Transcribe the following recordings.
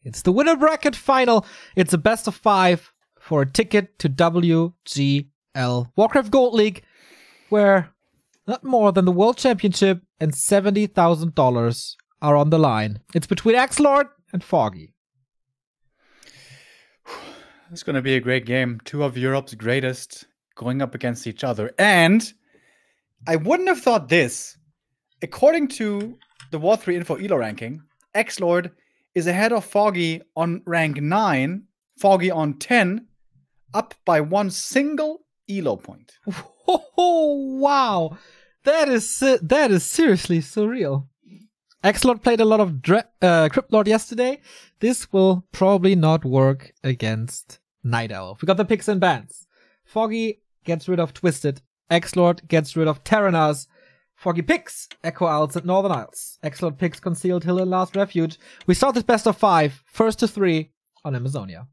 It's the Winnerbracket Final. It's a best of 5 for a ticket to WGL Warcraft Gold League, where not more than the World Championship and $70,000 are on the line. It's between XlorD and Foggy. It's going to be a great game. Two of Europe's greatest going up against each other. And I wouldn't have thought this. According to the War3 Info ELO ranking, XlorD is ahead of Foggy on rank 9, Foggy on 10, up by one single ELO point. Oh, wow. That is seriously surreal. XlorD played a lot of XlorD yesterday. This will probably not work against Night Elf. We got the picks and bans. Foggy gets rid of Twisted. XlorD gets rid of Terranaz. Foggy picks Echo Isles and Northern Isles. XlorD picks Concealed Hill and Last Refuge. We start this best of 5, first to 3 on Amazonia.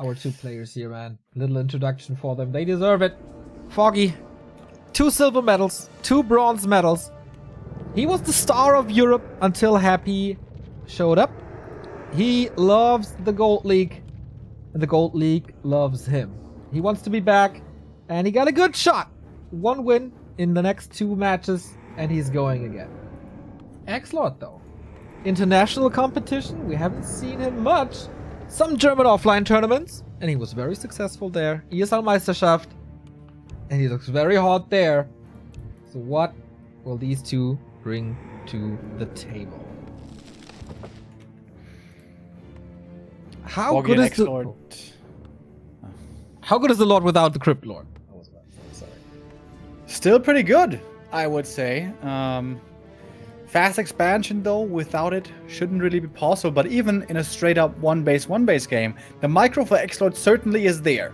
Our two players here, man. Little introduction for them. They deserve it. Foggy, 2 silver medals, 2 bronze medals. He was the star of Europe until Happy showed up. He loves the Gold League, and the Gold League loves him. He wants to be back, and he got a good shot. 1 win in the next 2 matches, and he's going again. XlorD, though. International competition, we haven't seen him much. Some German offline tournaments, and he was very successful there. ESL Meisterschaft, and he looks very hot there. So what will these two bring to the table? How good is the... How good is the Lord without the Crypt Lord? Still pretty good, I would say. Fast expansion, though, without it shouldn't really be possible. But even in a straight-up one-base game, the micro for XlorD certainly is there.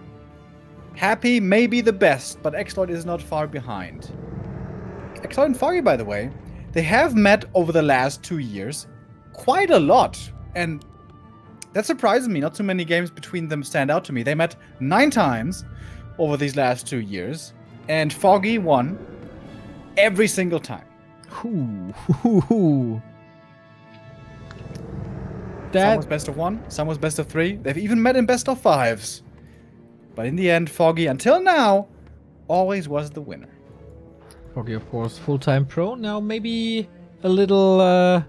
Happy may be the best, but XlorD is not far behind. XlorD and Foggy, by the way, they have met over the last 2 years quite a lot. And that surprises me. Not too many games between them stand out to me. They met 9 times over these last 2 years. And Foggy won every single time. Some was best of 1, some was best of 3. They've even met in best of 5s. But in the end, Foggy, until now, always was the winner. Foggy, of course, full-time pro. Now maybe a little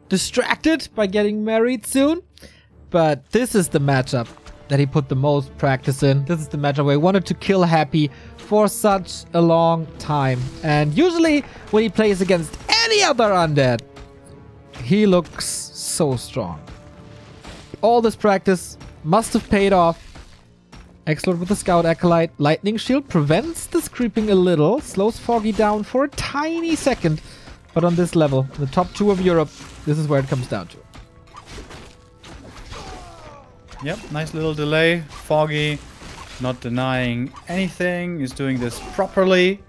distracted by getting married soon. But this is the matchup that he put the most practice in. This is the matchup where he wanted to kill Happy for such a long time. And usually when he plays against any other undead, he looks so strong. All this practice must have paid off. XlorD with the Scout Acolyte. Lightning Shield prevents this creeping a little. Slows Foggy down for a tiny second. But on this level, the top 2 of Europe, this is where it comes down to. Yep, nice little delay. Foggy not denying anything. Is doing this properly.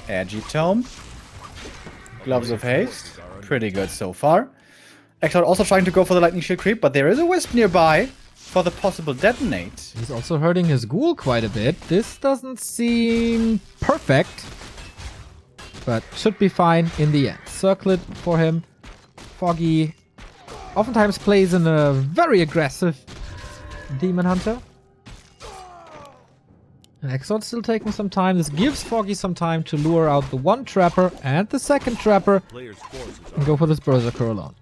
Edgy Tome. Gloves of Haste. Pretty good so far. XlorD also trying to go for the Lightning Shield creep, but there is a Wisp nearby for the possible detonate. He's also hurting his ghoul quite a bit. This doesn't seem perfect, but should be fine in the end. Circle it for him. Foggy oftentimes plays in a very aggressive Demon Hunter. And XlorD still taking some time. This gives Foggy some time to lure out the 1 Trapper and the 2nd Trapper and go for this Berserker alone.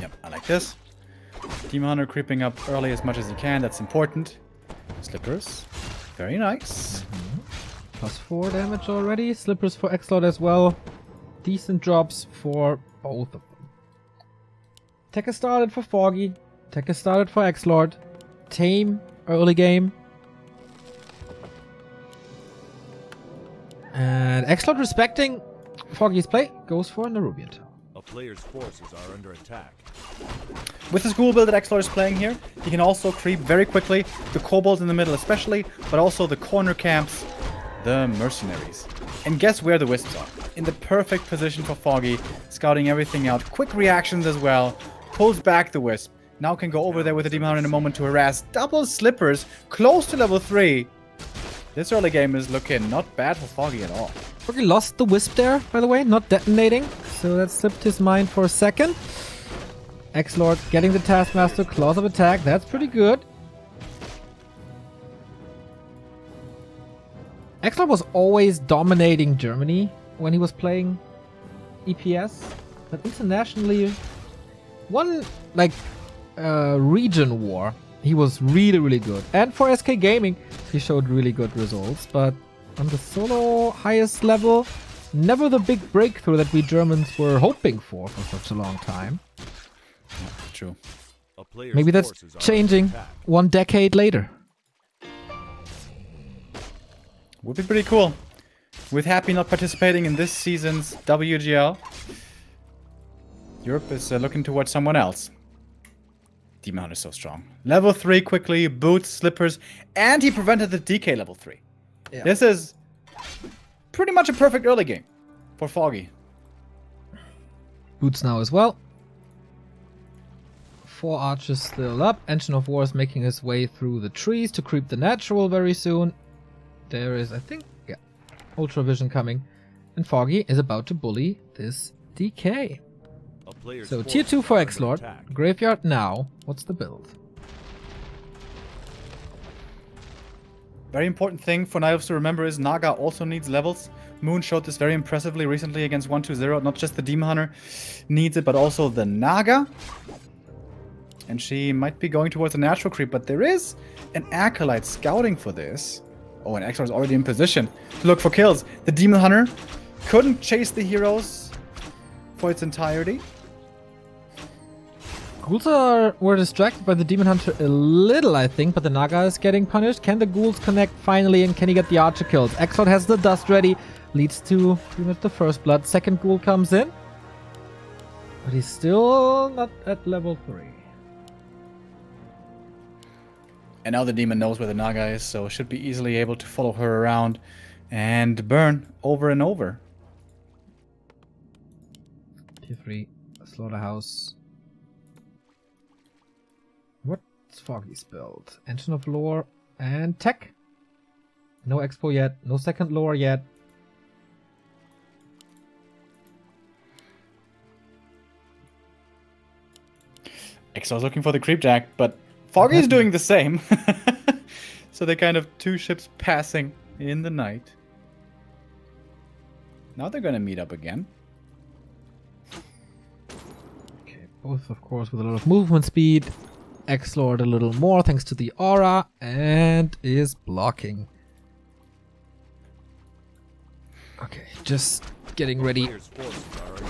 Yep, I like this. Demon Hunter creeping up early as much as he can. That's important. Slippers. Very nice. +4 damage already. Slippers for XlorD as well. Decent drops for both of them. Tech is started for Foggy. Tech is started for XlorD. Tame early game. And XlorD, respecting Foggy's play, goes for a Nerubian Tower. A player's forces are under attack. With the school build that XlorD is playing here, he can also creep very quickly. The kobolds in the middle especially, but also the corner camps, the mercenaries. And guess where the wisps are? In the perfect position for Foggy, scouting everything out. Quick reactions as well. Pulls back the wisp. Now can go over there with the Demon Hunter in a moment to harass. Double Slippers, close to level 3. This early game is looking not bad for Foggy at all. Foggy lost the Wisp there, by the way, not detonating. So that slipped his mind for a second. XlorD getting the Taskmaster, Claws of Attack. That's pretty good. XlorD was always dominating Germany when he was playing EPS. But internationally, one like region war, he was really, really good. And for SK Gaming, he showed really good results. But on the solo highest level, never the big breakthrough that we Germans were hoping for such a long time. Yeah, true. Maybe that's changing 1 decade later. Would be pretty cool. With Happy not participating in this season's WGL, Europe is looking towards someone else. Demon Hunter is so strong. Level 3 quickly, boots, slippers, and he prevented the DK level 3. Yeah. This is pretty much a perfect early game for Foggy. Boots now as well. 4 archers still up. Engine of War is making his way through the trees to creep the natural very soon. There is, I think, yeah, Ultra Vision coming. And Foggy is about to bully this DK. So tier 2 for XlorD. Graveyard now. What's the build? Very important thing for Knives to remember is Naga also needs levels. Moon showed this very impressively recently against 1-2-0. Not just the Demon Hunter needs it, but also the Naga. And she might be going towards a natural creep, but there is an Acolyte scouting for this. Oh, and XlorD is already in position to look for kills. The Demon Hunter couldn't chase the heroes for its entirety. Ghouls were distracted by the Demon Hunter a little, I think, but the Naga is getting punished. Can the ghouls connect finally, and can he get the archer kills? XlorD has the dust ready, leads to pretty much the first blood. Second ghoul comes in, but he's still not at level 3. And now the demon knows where the Naga is, so should be easily able to follow her around and burn over and over. Tier 3, Slaughterhouse. What's Foggy's build? Engine of Lore and Tech. No Expo yet, no second lore yet. XlorD's looking for the creep jack, but Foggy is doing the same. So they're kind of 2 ships passing in the night. Now they're gonna meet up again. Okay, both of course with a lot of movement speed. XlorD a little more thanks to the aura, and is blocking. Okay, just getting ready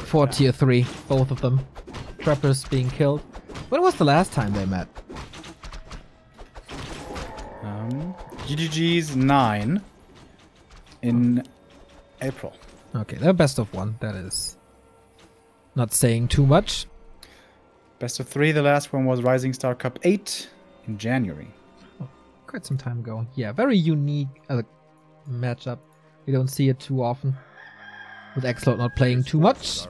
for tier 3, both of them. Trappers being killed. When was the last time they met? GGG's 9 in April. Okay, they're best of 1. That is not saying too much. Best of 3, the last one was Rising Star Cup 8 in January. Oh, quite some time ago. Yeah, very unique matchup. We don't see it too often. With XlorD not playing too much.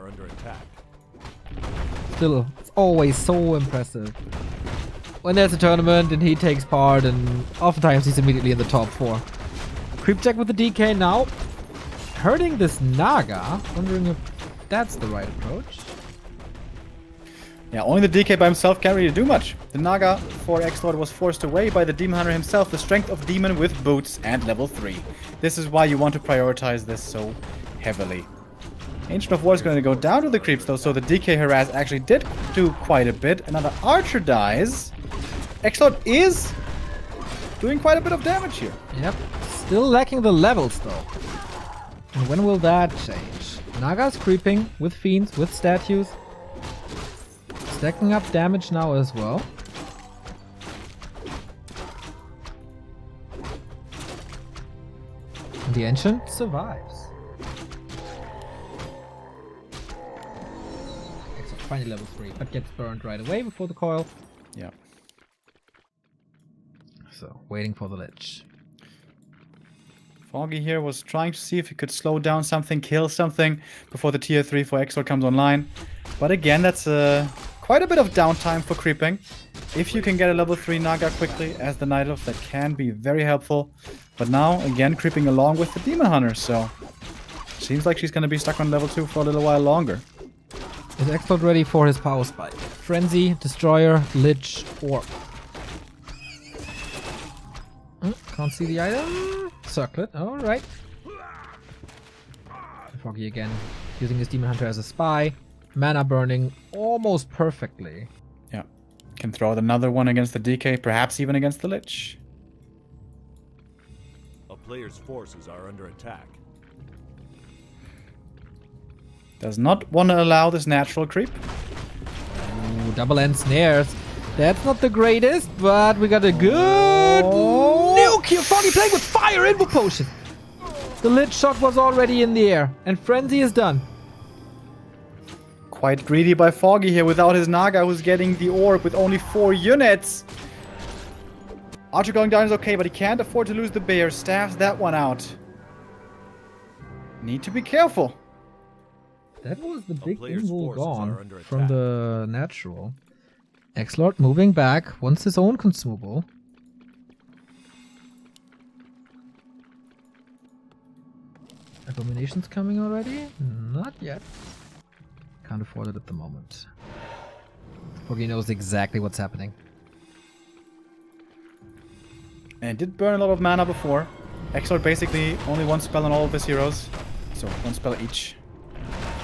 Still, it's always so impressive when there's a tournament and he takes part, and oftentimes he's immediately in the top 4. Creepjack with the DK now. Hurting this Naga. Wondering if that's the right approach. Yeah, only the DK by himself can't really do much. The Naga for XlorD was forced away by the Demon Hunter himself, the strength of Demon with boots and level 3. This is why you want to prioritize this so heavily. Ancient of War is going to go down to the creeps though, so the DK harass actually did do quite a bit. Another archer dies. XlorD is doing quite a bit of damage here. Yep, still lacking the levels though. And when will that change? Naga's creeping with fiends, with statues. Stacking up damage now as well. And the Ancient survives. Except finally level 3, but gets burned right away before the coil. Yeah. So, waiting for the Lich. Foggy here was trying to see if he could slow down something, kill something before the tier 3 for XlorD comes online. But again, that's quite a bit of downtime for creeping. If you can get a level 3 Naga quickly as the Night Elf, that can be very helpful. But now, again, creeping along with the Demon Hunter, so Seems like she's gonna be stuck on level 2 for a little while longer. Is XlorD ready for his power spike? Frenzy, Destroyer, Lich, Orb. Can't see the item. Circlet, alright. Foggy again, using his Demon Hunter as a spy. Mana burning almost perfectly. Yeah. Can throw out another one against the DK, perhaps even against the Lich. A player's forces are under attack. Does not want to allow this natural creep. Ooh, double end snares. That's not the greatest, but we got a good nuke here. Foggy playing with fire invo potion. The Lich shot was already in the air, and Frenzy is done. Quite greedy by Foggy here without his Naga, who's getting the orb with only 4 units. Archer going down is okay, but he can't afford to lose the bear. Staffs that one out. Need to be careful. That was the big invo gone from the natural. XlorD moving back, wants his own consumable. Abomination's coming already? Not yet. Can't afford it at the moment. Foggy knows exactly what's happening. And did burn a lot of mana before. XlorD basically only one spell on all of his heroes. So one spell each.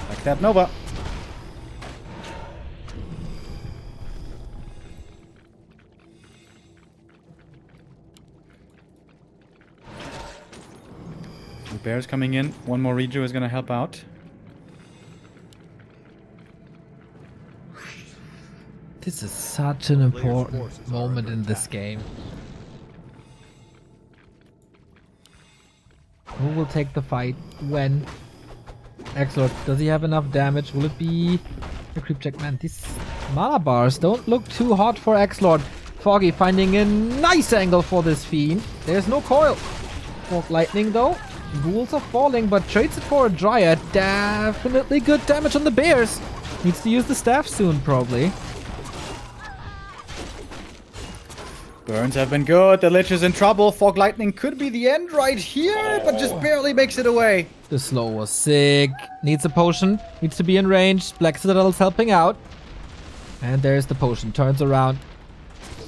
Like that Nova. The bear's coming in. One more redo is gonna help out. This is such an important moment in this game. Who will take the fight? When? XlorD, does he have enough damage? Will it be a creep check? Man, these mana bars don't look too hot for XlorD. Foggy finding a nice angle for this fiend. There's no coil. Fork lightning though. Ghouls are falling, but trades it for a Dryad. Definitely good damage on the bears. Needs to use the staff soon, probably. Burns have been good. The Lich is in trouble. Fog Lightning could be the end right here, but just barely makes it away. The slow was sick. Needs a potion. Needs to be in range. Black Citadel's helping out. And there's the potion. Turns around.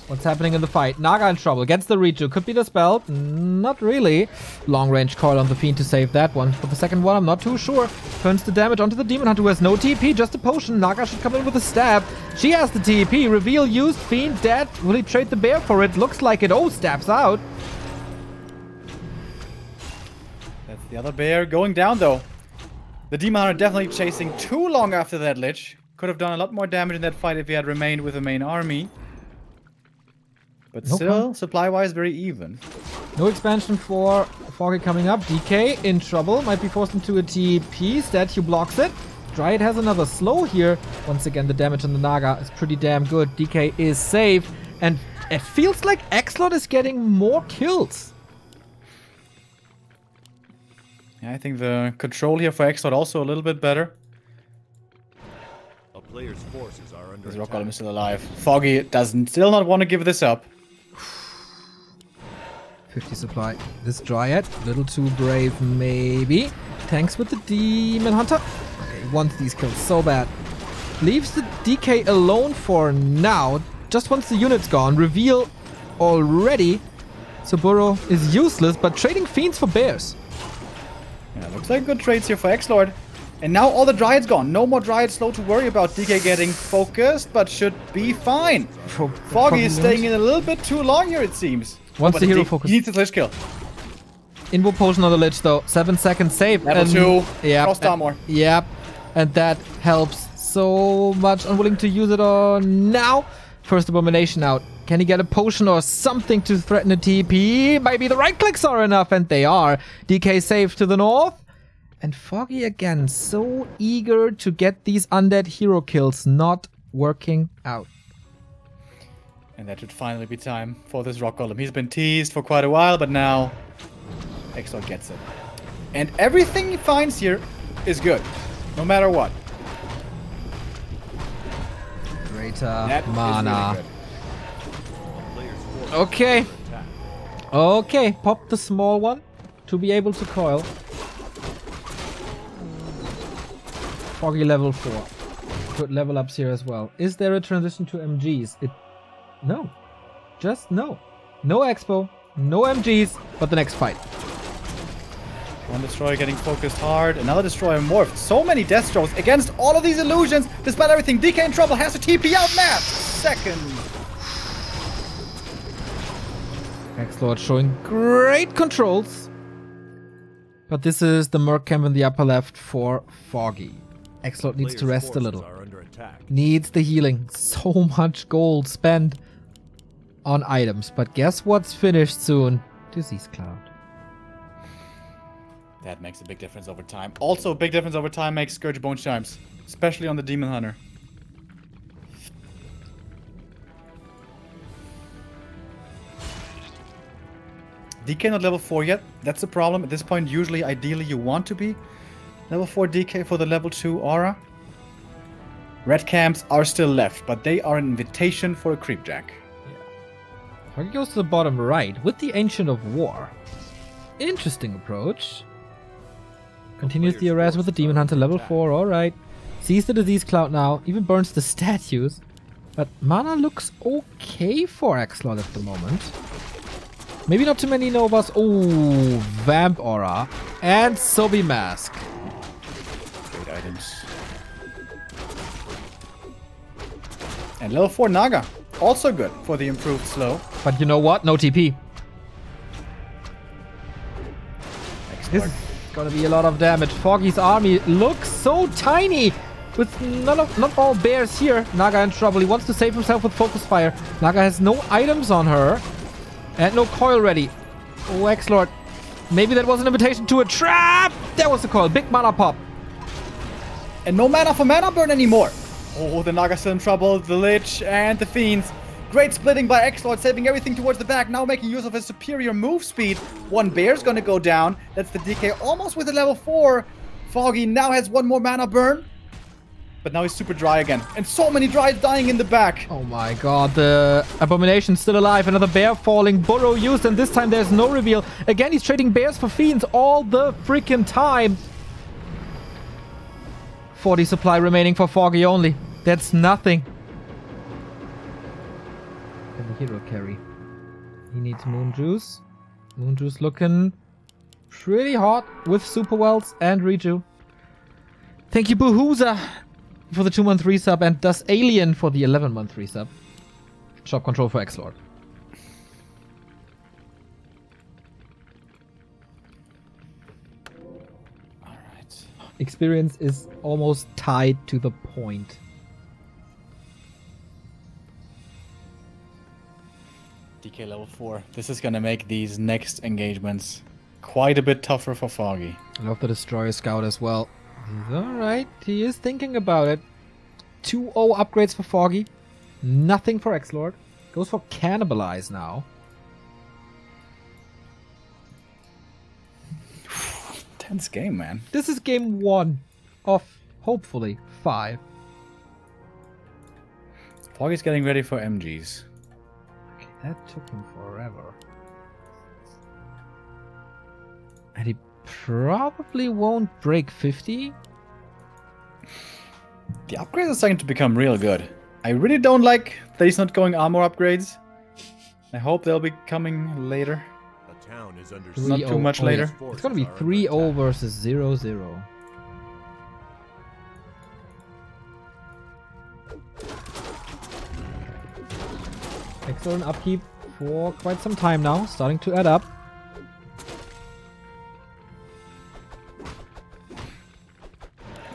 What's happening in the fight? Naga in trouble. Gets the reach. Could be the spell. Not really. Long range coil on the Fiend to save that one. For the second one, I'm not too sure. Turns the damage onto the Demon Hunter who has no TP. Just a potion. Naga should come in with a stab. She has the TP. Reveal used. Fiend dead. Will he trade the bear for it? Looks like it. Oh, stabs out. That's the other bear going down though. The Demon Hunter definitely chasing too long after that Lich. Could have done a lot more damage in that fight if he had remained with the main army. But still, supply-wise, very even. No expansion for Foggy coming up. DK in trouble. Might be forced into a TP. Statue blocks it. Dryad has another slow here. Once again, the damage on the Naga is pretty damn good. DK is safe. And it feels like XlorD is getting more kills. Yeah, I think the control here for XlorD also a little bit better. A player's forces are under His Rock attack. Golem is still alive. Foggy doesn't still not want to give this up. 50 supply. This Dryad, little too brave maybe. Tanks with the Demon Hunter. Okay, wants these kills so bad. Leaves the DK alone for now. Just once the unit's gone. Reveal already. Suburo is useless, but trading Fiends for bears. Yeah, looks like good trades here for XlorD. And now all the Dryads gone. No more Dryad slow to worry about. DK getting focused, but should be fine. Foggy is staying in a little bit too long here, it seems. Once the hero focus. He needs a Lich kill. Invo potion on the Lich though. 7 seconds save. Level 2. Yeah. Frost armor. Yep. And that helps so much. Unwilling to use it on now. First Abomination out. Can he get a potion or something to threaten a TP? Maybe the right clicks are enough, and they are. DK safe to the north. And Foggy again, so eager to get these undead hero kills, not working out. And that should finally be time for this Rock Golem. He's been teased for quite a while, but now XlorD gets it. And everything he finds here is good, no matter what. Greater mana. Really okay. Okay, pop the small one to be able to coil. Foggy level 4. Good level ups here as well. Is there a transition to MGs? No. Just no. No Expo, no MGs, but the next fight. One destroyer getting focused hard, another destroyer morphed. So many death strokes against all of these illusions. Despite everything, DK in trouble, has to TP out map. Second. XlorD showing great controls. But this is the Merc camp in the upper left for Foggy. XlorD needs to rest a little. Needs the healing. So much gold spent on items. But guess what's finished soon? Disease Cloud. That makes a big difference over time. Also, a big difference over time makes Scourge Bone Chimes. Especially on the Demon Hunter. DK not level 4 yet. That's the problem. At this point, usually, ideally, you want to be level 4 DK for the level 2 aura. Red camps are still left, but they are an invitation for a creepjack. Yeah. Foggy goes to the bottom right with the Ancient of War. Interesting approach. Continues the arrest with the Demon Hunter level 4, alright. Sees the Disease Cloud now, even burns the statues. But mana looks okay for XlorD at the moment. Maybe not too many Novas. Oh, Vamp Aura. And Sobi Mask. Great items. And level 4 Naga. Also good for the improved slow. But you know what? No TP. This is gonna be a lot of damage. Foggy's army looks so tiny. With not all bears here. Naga in trouble. He wants to save himself with Focus Fire. Naga has no items on her. And no coil ready. Oh, XlorD. Maybe that was an invitation to a trap. There was the coil. Big mana pop. And no mana for mana burn anymore. Oh, the Naga still in trouble. The Lich and the Fiends. Great splitting by XlorD, saving everything towards the back. Now making use of his superior move speed. One bear's gonna go down. That's the DK almost with a level 4. Foggy now has one more mana burn. But now he's super dry again. And so many dries dying in the back. Oh my god, the Abomination's still alive. Another bear falling. Burrow used, and this time there's no reveal. Again, he's trading bears for fiends all the freaking time. 40 supply remaining for Foggy only. That's nothing. And the hero carry. He needs Moon Juice. Moon Juice looking pretty hot with Super Wells and Reju. Thank you, Boohooza, for the 2-month resub, and Does Alien for the 11-month resub. Shop control for XlorD. Alright. Experience is almost tied to the point. DK level 4. This is gonna make these next engagements quite a bit tougher for Foggy. I love the Destroyer Scout as well. He's alright. He is thinking about it. 2-0 upgrades for Foggy. Nothing for XlorD. Goes for Cannibalize now. Tense game, man. This is game 1 of, hopefully, 5. Foggy's getting ready for MGs. Okay, that took him forever. And he probably won't break 50. The upgrades are starting to become real good. I really don't like that he's not going armor upgrades. I hope they'll be coming later. The town is under Not too much later. It's gonna be 3-0 versus 0-0. Excellent upkeep for quite some time now, starting to add up.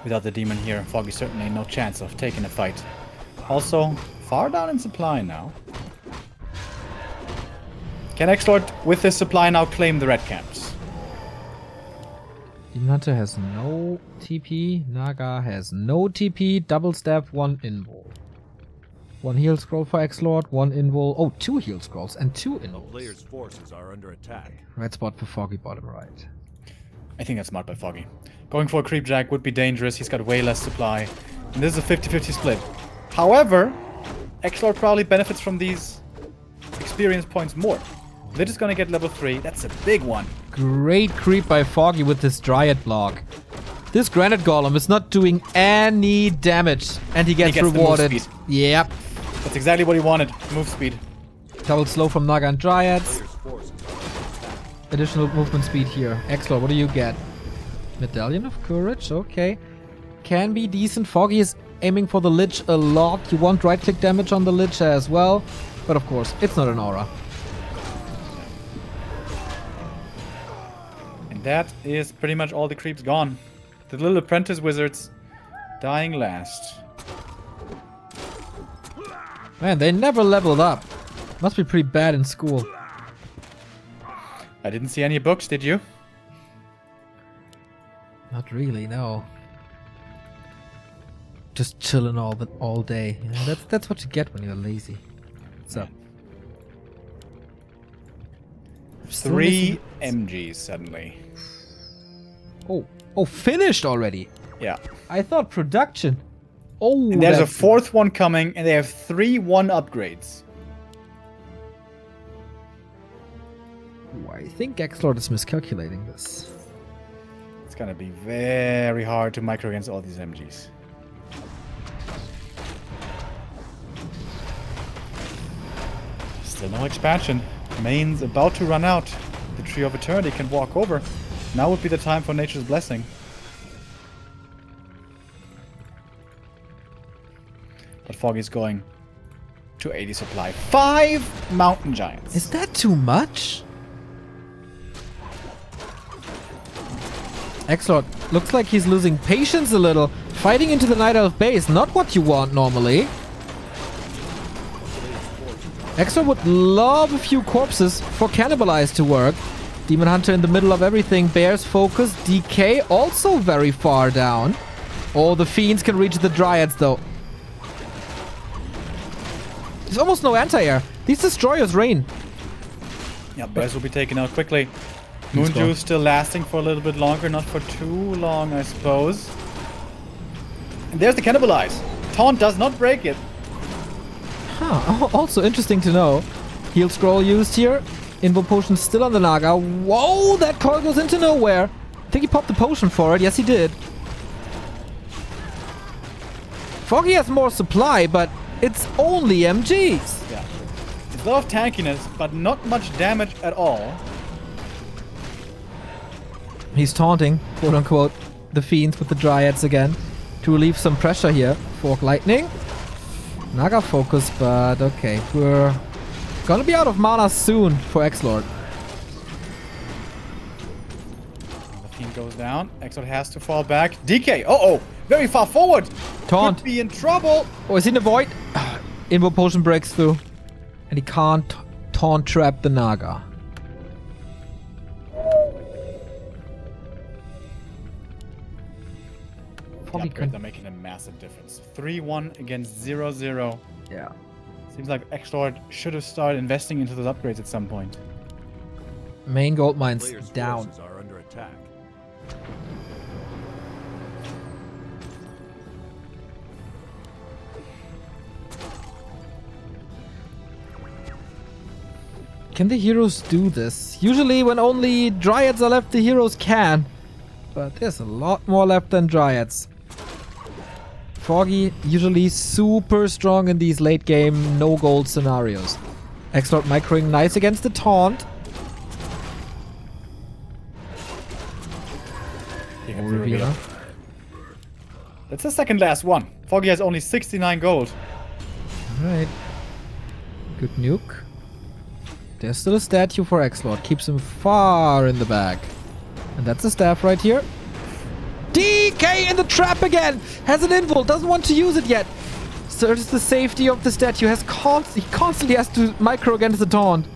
Without the demon here, Foggy certainly no chance of taking a fight. Also, far down in supply now. Can XlorD, with this supply now, claim the red camps? Demon Hunter has no TP. Naga has no TP. Double stab, 1 invul. 1 heal scroll for XlorD, 1 invul. Oh, 2 heal scrolls and 2 The invuls. player's forces are under attack. Red spot for Foggy, bottom right. I think that's smart by Foggy. Going for a creepjack would be dangerous. He's got way less supply. And this is a 50-50 split. However, XlorD probably benefits from these experience points more. They're just gonna get level 3. That's a big one. Great creep by Foggy with this Dryad block. This Granite Golem is not doing any damage, and he gets the move rewarded. speed. Yep. That's exactly what he wanted. Move speed. Double slow from Naga and Dryads. Player's forces are Additional movement speed here. XlorD, what do you get? Medallion of Courage, okay. Can be decent. Foggy is aiming for the Lich a lot. You want right-click damage on the Lich as well. But of course, it's not an aura. And that is pretty much all the creeps gone. The little apprentice wizards dying last. Man, they never leveled up. Must be pretty bad in school. I didn't see any books, did you? Not really, no. Just chilling all day. You know, that's what you get when you're lazy. What's up? 3 MGs suddenly. Oh, finished already. Yeah. I thought production. Oh, And there's a that's- 4th one coming, and they have 3 1 upgrades. Ooh, I think XlorD is miscalculating this. It's gonna be very hard to micro against all these MGs. Still no expansion. Main's about to run out. The Tree of Eternity can walk over. Now would be the time for Nature's Blessing. But Foggy's going to 80 supply. 5 Mountain Giants. Is that too much? XlorD looks like he's losing patience a little. Fighting into the Night Elf base, not what you want normally. XlorD would love a few corpses for Cannibalize to work. Demon Hunter in the middle of everything. Bear's focus. DK also very far down. Oh, the Fiends can reach the Dryads though. There's almost no anti-air. These destroyers rain. Yeah, Bears will be taken out quickly. Moon Thanks, Bob. Dew still lasting for a little bit longer, not for too long, I suppose. And there's the Cannibalize. Taunt does not break it. Huh, also interesting to know. Heal Scroll used here. Invo Potion still on the Naga. Whoa, that coil goes into nowhere. I think he popped the potion for it. Yes, he did. Foggy has more supply, but it's only MGs. Yeah. It's a lot of tankiness, but not much damage at all. He's taunting, quote unquote, the Fiends with the Dryads again to relieve some pressure here. Fork Lightning. Naga focus, but okay. We're gonna be out of mana soon for XlorD. The team goes down. XlorD has to fall back. DK. Uh-oh. Very far forward. Taunt. Could be in trouble. Oh, is he in the void? Invo Potion breaks through. And he can't taunt trap the Naga. The Foggy upgrades are can... making a massive difference. 3-1 against 0-0. Yeah. Seems like XlorD should have started investing into those upgrades at some point. Main gold mines player's down. forces are under attack. Can the heroes do this? Usually when only Dryads are left, the heroes can. But there's a lot more left than Dryads. Foggy usually super strong in these late game no gold scenarios. XlorD microing nice against the taunt. Pick up Oh, the revealer. revealer. That's the second last one. Foggy has only 69 gold. Alright. Good nuke. There's still a statue for XlorD. Keeps him far in the back. And that's a staff right here. DK in the trap again! Has an invul, doesn't want to use it yet. Searches the safety of the statue. He constantly has to micro against the taunt.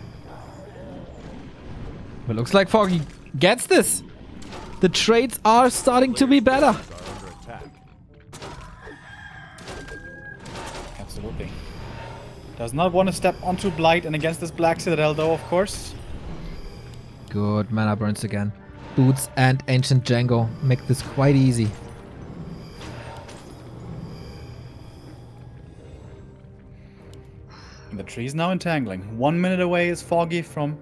But looks like Foggy gets this. The trades are starting to be better. Are under attack. Absolutely. Does not want to step onto Blight and against this Black Citadel though, of course. Good mana burns again. Boots and Ancient Django make this quite easy. And the tree's now entangling. 1 minute away is Foggy from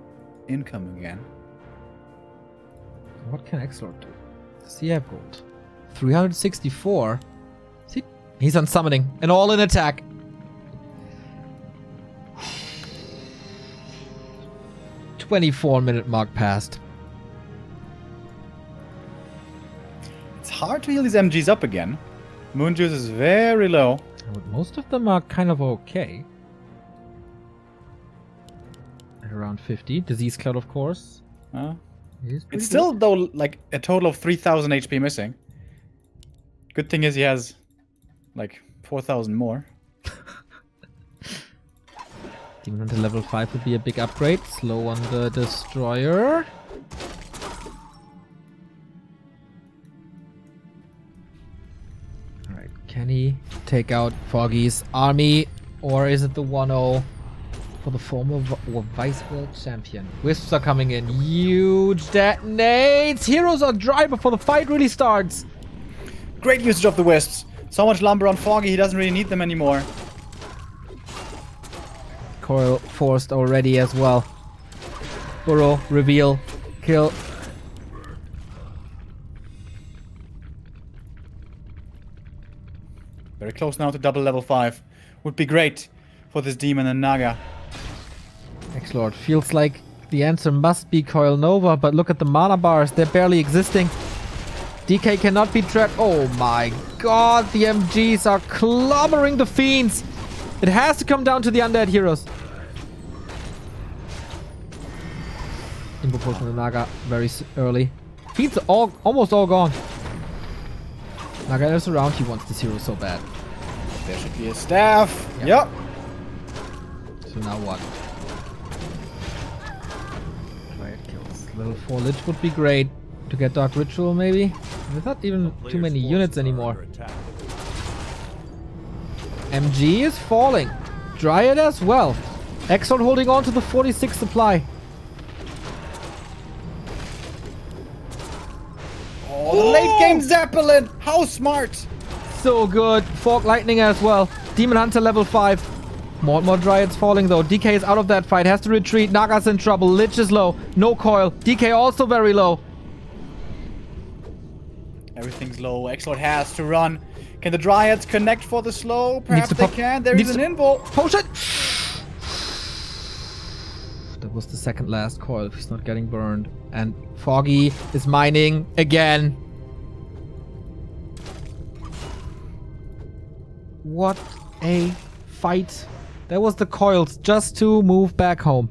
incoming again. What can XlorD do? Does he have gold? 364. See? He's on summoning. An all-in attack. "24-minute mark passed. It's hard to heal these MGs up again. Moon juice is very low. But most of them are kind of okay. At around 50. Disease Cloud, of course. It's still, though, like a total of 3,000 HP missing. Good thing is he has, like, 4,000 more. Demon Hunter level 5 would be a big upgrade. Slow on the Destroyer. Alright, can he take out Foggy's army? Or is it the 1-0 for the former or vice world champion? Wisps are coming in. Huge detonates! Heroes are dry before the fight really starts. Great usage of the wisps. So much lumber on Foggy, he doesn't really need them anymore. Coil forced already as well. Burrow, reveal, kill. Very close now to double level 5. Would be great for this demon and Naga. XlorD feels like the answer must be Coil Nova, but look at the mana bars, they're barely existing. DK cannot be trapped. Oh my god, the MGs are clobbering the fiends. It has to come down to the undead heroes. Info potion of Naga very early. Fiends are almost all gone. Naga is around, he wants this hero so bad. There should be a staff. Yep. So now what? Riot kills. Level 4 Lich would be great. To get Dark Ritual maybe? There's not even too many units anymore. MG is falling. Dryad as well. XlorD holding on to the 46 supply. Oh, the late game Zeppelin! How smart! So good. Fork Lightning as well. Demon Hunter level 5. More and more Dryads falling though. DK is out of that fight. Has to retreat. Naga's in trouble. Lich is low. No coil. DK also very low. Everything's low. XlorD has to run. Can the Dryads connect for the slow? Perhaps they can. There is an invoke. Potion! That was the second last coil if he's not getting burned. And Foggy is mining again. What a fight. That was the coils just to move back home.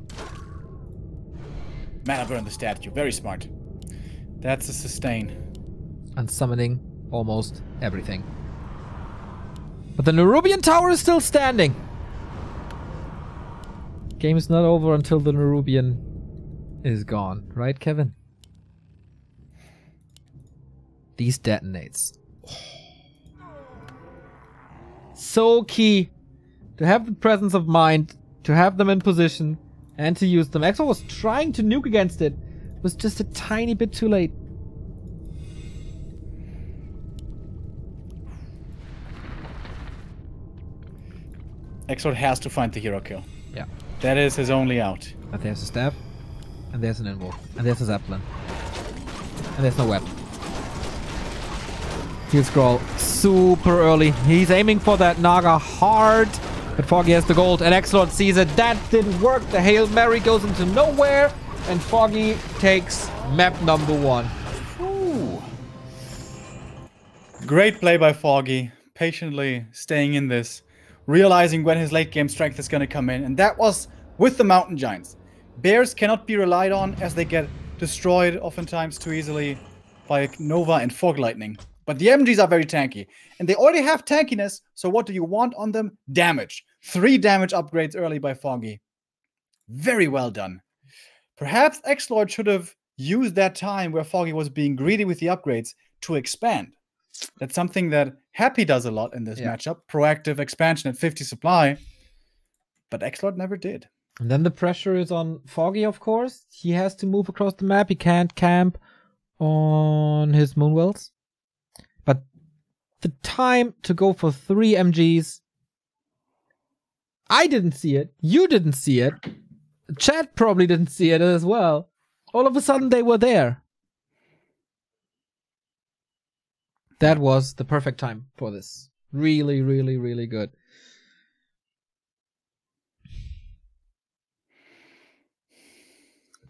Mana burn the statue. Very smart. That's a sustain. And summoning almost everything. But the Nerubian Tower is still standing. Game is not over until the Nerubian is gone. Right, Kevin? These detonates. So key to have the presence of mind, to have them in position, and to use them. XlorD was trying to nuke against it. It was just a tiny bit too late. XlorD has to find the hero kill. Yeah. That is his only out. But there's a staff, and there's an invoke, and there's a Zeppelin. And there's no weapon. He'll scroll super early. He's aiming for that Naga hard. But Foggy has the gold, and XlorD sees it. That didn't work. The Hail Mary goes into nowhere, and Foggy takes map number 1. Ooh. Great play by Foggy. Patiently staying in this. Realizing when his late game strength is going to come in. And that was with the Mountain Giants. Bears cannot be relied on as they get destroyed oftentimes too easily by Nova and Fog Lightning. But the MGs are very tanky. And they already have tankiness, so what do you want on them? Damage. 3 damage upgrades early by Foggy. Very well done. Perhaps XlorD should have used that time where Foggy was being greedy with the upgrades to expand. That's something that Happy does a lot in this matchup. Proactive expansion at 50 supply. But XlorD never did. And then the pressure is on Foggy, of course. He has to move across the map. He can't camp on his Moonwells. But the time to go for 3 MGs... I didn't see it. You didn't see it. Chat probably didn't see it as well. All of a sudden they were there. That was the perfect time for this. Really, really, really good.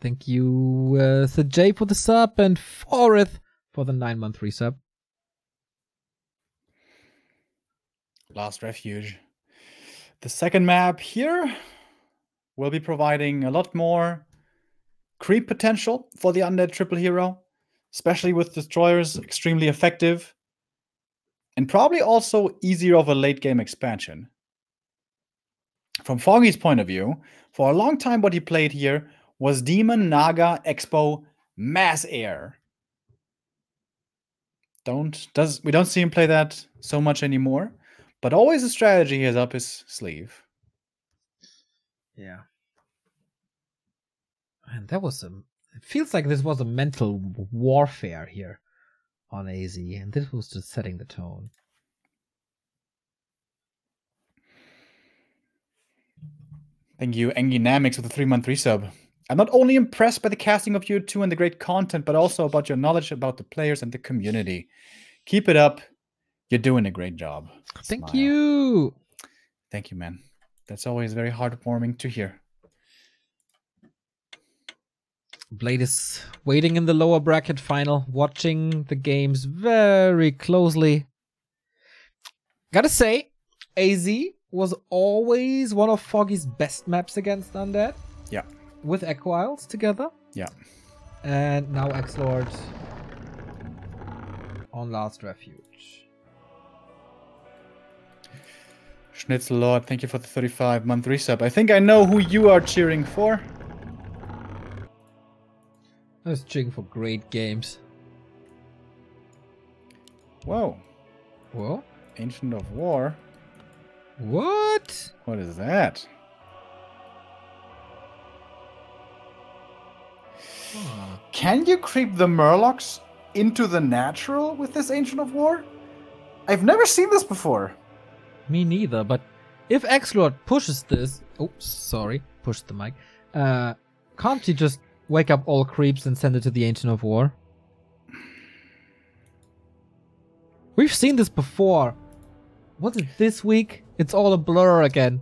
Thank you, Sid J, for the sub, and Forith for the 9-month resub. Last Refuge. The second map here will be providing a lot more creep potential for the undead triple hero, especially with destroyers, extremely effective, and probably also easier of a late game expansion. From Foggy's point of view, for a long time what he played here was Demon, Naga, Expo, Mass Air. We don't see him play that so much anymore, but always a strategy he has up his sleeve. Yeah. And that was it feels like this was a mental warfare here on AZ, and this was just setting the tone. Thank you, Enginamics, with the 3-month resub. I'm not only impressed by the casting of you two and the great content, but also about your knowledge about the players and the community. Keep it up. You're doing a great job. Thank you. Thank you, man. That's always very heartwarming to hear. Blade is waiting in the lower bracket final, watching the games very closely. Gotta say, AZ was always one of Foggy's best maps against Undead. Yeah. With Echo Isles together. Yeah. And now XlorD on Last Refuge. XlorD, thank you for the 35-month resub. I think I know who you are cheering for. I was cheering for great games. Whoa. Whoa? Ancient of War. What? What is that? Can you creep the Murlocs into the natural with this Ancient of War? I've never seen this before. Me neither, but if XlorD pushes this... Oh, sorry. Pushed the mic. Can't you just wake up all creeps and send it to the Ancient of War? We've seen this before. Was it this week? It's all a blur again.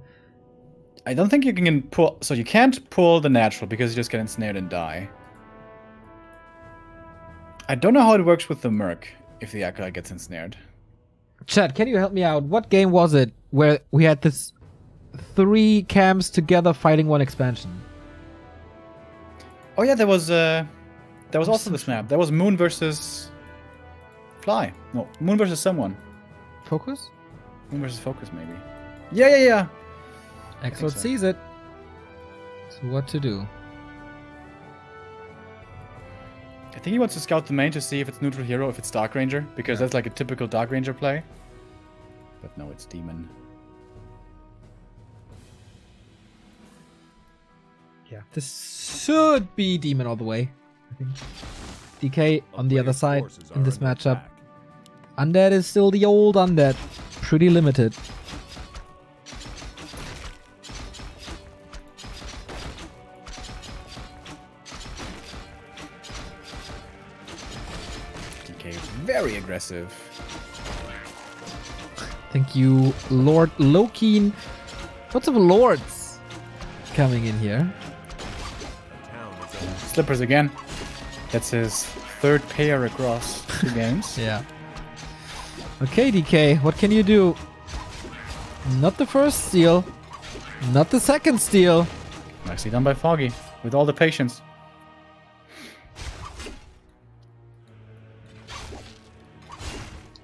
I don't think you can pull... So you can't pull the natural because you just get ensnared and die. I don't know how it works with the Merc if the Acolyte gets ensnared. Chat, can you help me out? What game was it where we had this 3 camps together fighting one expansion? Oh yeah, there was also this map. There was Moon versus Fly. No, Moon versus someone. Focus? Moon versus Focus, maybe. Yeah. XlorD sees it. So what to do? I think he wants to scout the main to see if it's neutral hero, if it's Dark Ranger, because that's like a typical Dark Ranger play. But no, it's Demon. Yeah, this should be Demon all the way, I think. DK on the other side in this matchup. Undead is still the old Undead. Pretty limited. DK is very aggressive. Thank you, Lord Lokeen. Lots of lords coming in here. Slippers again. That's his third pair across 2 games. Yeah. Okay, DK, what can you do? Not the first steal. Not the second steal. Nicely done by Foggy, with all the patience.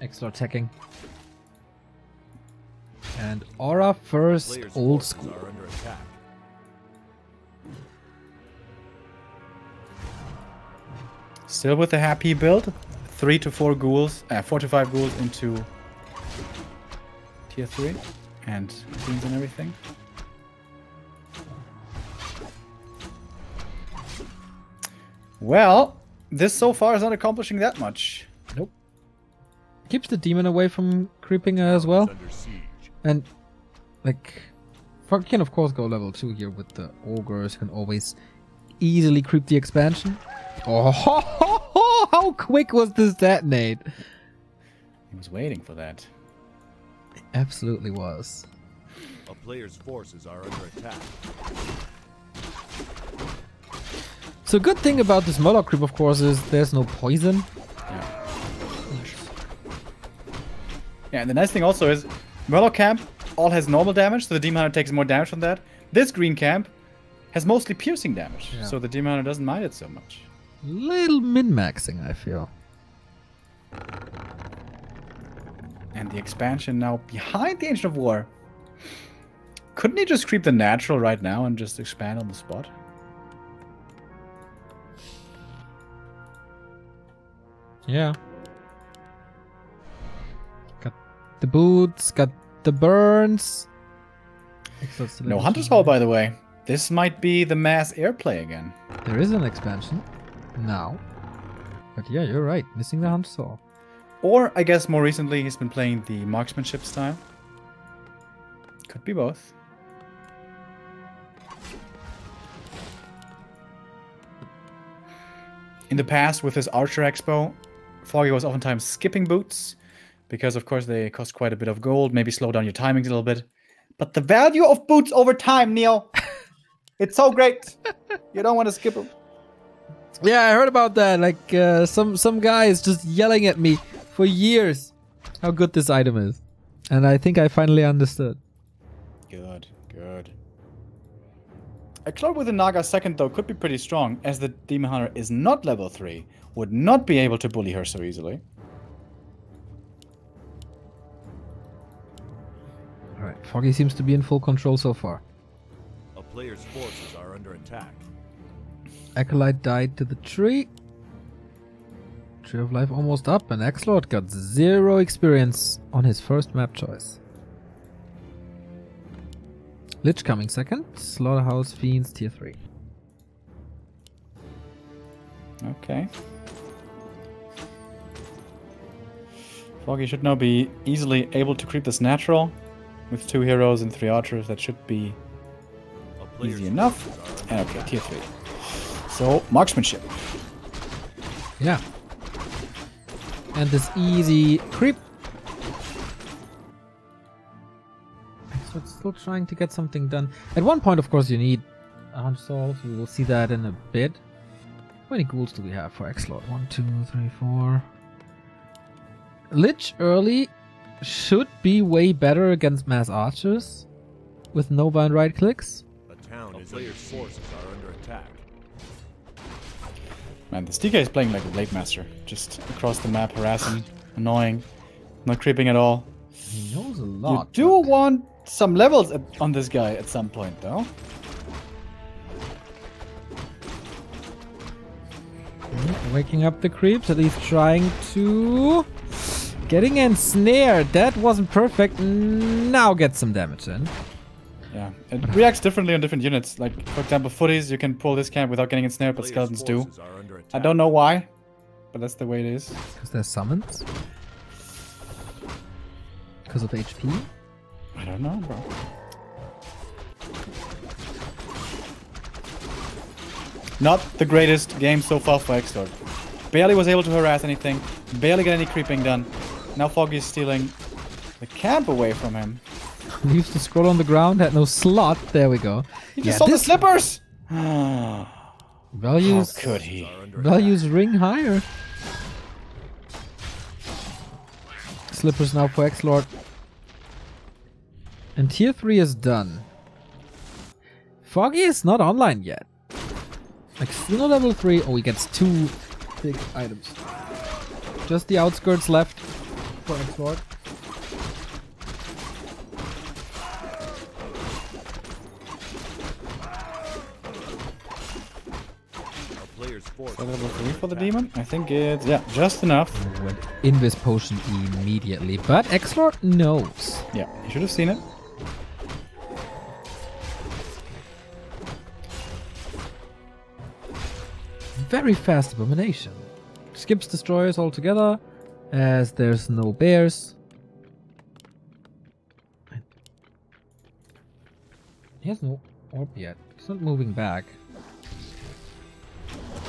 XlorD attacking. And Aura first, old school. Still with the happy build. 3 to 4 ghouls, 4 to 5 ghouls into tier 3 and fiends and everything. Well, this so far is not accomplishing that much. Nope. Keeps the demon away from creeping as well. And like Foggy can of course go level 2 here with the ogres, can always easily creep the expansion. Oh, how quick was this detonate? He was waiting for that. It absolutely was. A player's forces are under attack. So good thing about this Murloc creep, of course, is there's no poison. Yeah. Yeah, and the nice thing also is Murloc camp all has normal damage, so the Demon Hunter takes more damage from that. This green camp has mostly piercing damage, so the Demon Hunter doesn't mind it so much. Little min-maxing, I feel. And the expansion now behind the Ancient of War. Couldn't he just creep the natural right now and just expand on the spot? Yeah. Got the boots, got the burns. No Hunter's Hall, by the way. This might be the mass airplay again. There is an expansion now. But yeah, you're right. Missing the Hunter's Hall. Or, I guess more recently, he's been playing the marksmanship style. Could be both. In the past, with his Archer Expo, Foggy was oftentimes skipping boots. Because, of course, they cost quite a bit of gold. Maybe slow down your timings a little bit. But the value of boots over time, Neil. It's so great. You don't want to skip them. Yeah, I heard about that. Like, some guys just yelling at me for years how good this item is. And I think I finally understood. Good, good. A XlorD with a Naga second, though, could be pretty strong, as the Demon Hunter is not level 3, would not be able to bully her so easily. Alright, Foggy seems to be in full control so far. A player's forces are under attack. Acolyte died to the tree. Tree of Life almost up, and XlorD got 0 experience on his first map choice. Lich coming second. Slaughterhouse Fiends tier 3. Okay. Foggy should now be easily able to creep this natural. With 2 heroes and 3 archers, that should be easy enough. And okay, tier 3. So, marksmanship. Yeah. And this easy creep. So it's still trying to get something done. At one point, of course, you need a Hunter's Hall. So we will see that in a bit. How many ghouls do we have for XlorD? 1, 2, 3, 4. Lich early should be way better against mass archers with Nova and right clicks. A player's forces are under attack. Man, this DK is playing like a Blade Master. Just across the map, harassing, annoying, not creeping at all. He knows a lot. You do want some levels on this guy at some point, though. Waking up the creeps, at least trying to... Getting ensnared. That wasn't perfect. Now get some damage in. Yeah, it reacts differently on different units. Like, for example, footies, you can pull this camp without getting ensnared, but skeletons do. I don't know why, but that's the way it is. Because they're summons? Because of HP? I don't know, bro. Not the greatest game so far for XlorD. Barely was able to harass anything, barely get any creeping done. Now Foggy is stealing the camp away from him. He used to scroll on the ground, had no slot. There we go. He just saw the slippers! Values, how could he? Values ring higher. Slippers now for XlorD. And tier 3 is done. Foggy is not online yet. Like, still not level 3. Oh, he gets 2 big items. Just the outskirts left for XlorD. Level 3 for the demon? I think it's, yeah, just enough. Went Invis potion immediately, but XlorD knows. Yeah, you should have seen it. Very fast abomination. Skips destroyers altogether, as there's no bears. He has no orb yet. He's not moving back.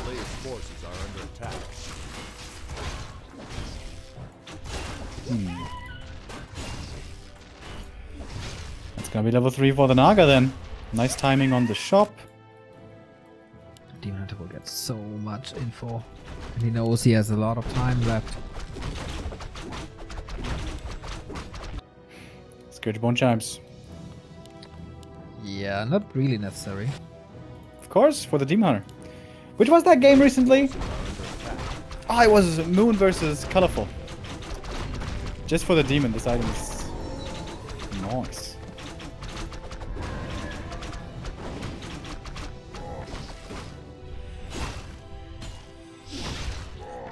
Player's forces are under attack. It's gonna be level 3 for the Naga then. Nice timing on the shop. Demon Hunter will get so much info. And he knows he has a lot of time left. Scourge Bone Chimes. Yeah, not really necessary. Of course, for the Demon Hunter. Which was that game recently? Oh, it was Moon versus Colorful. Just for the Demon, this item is nice.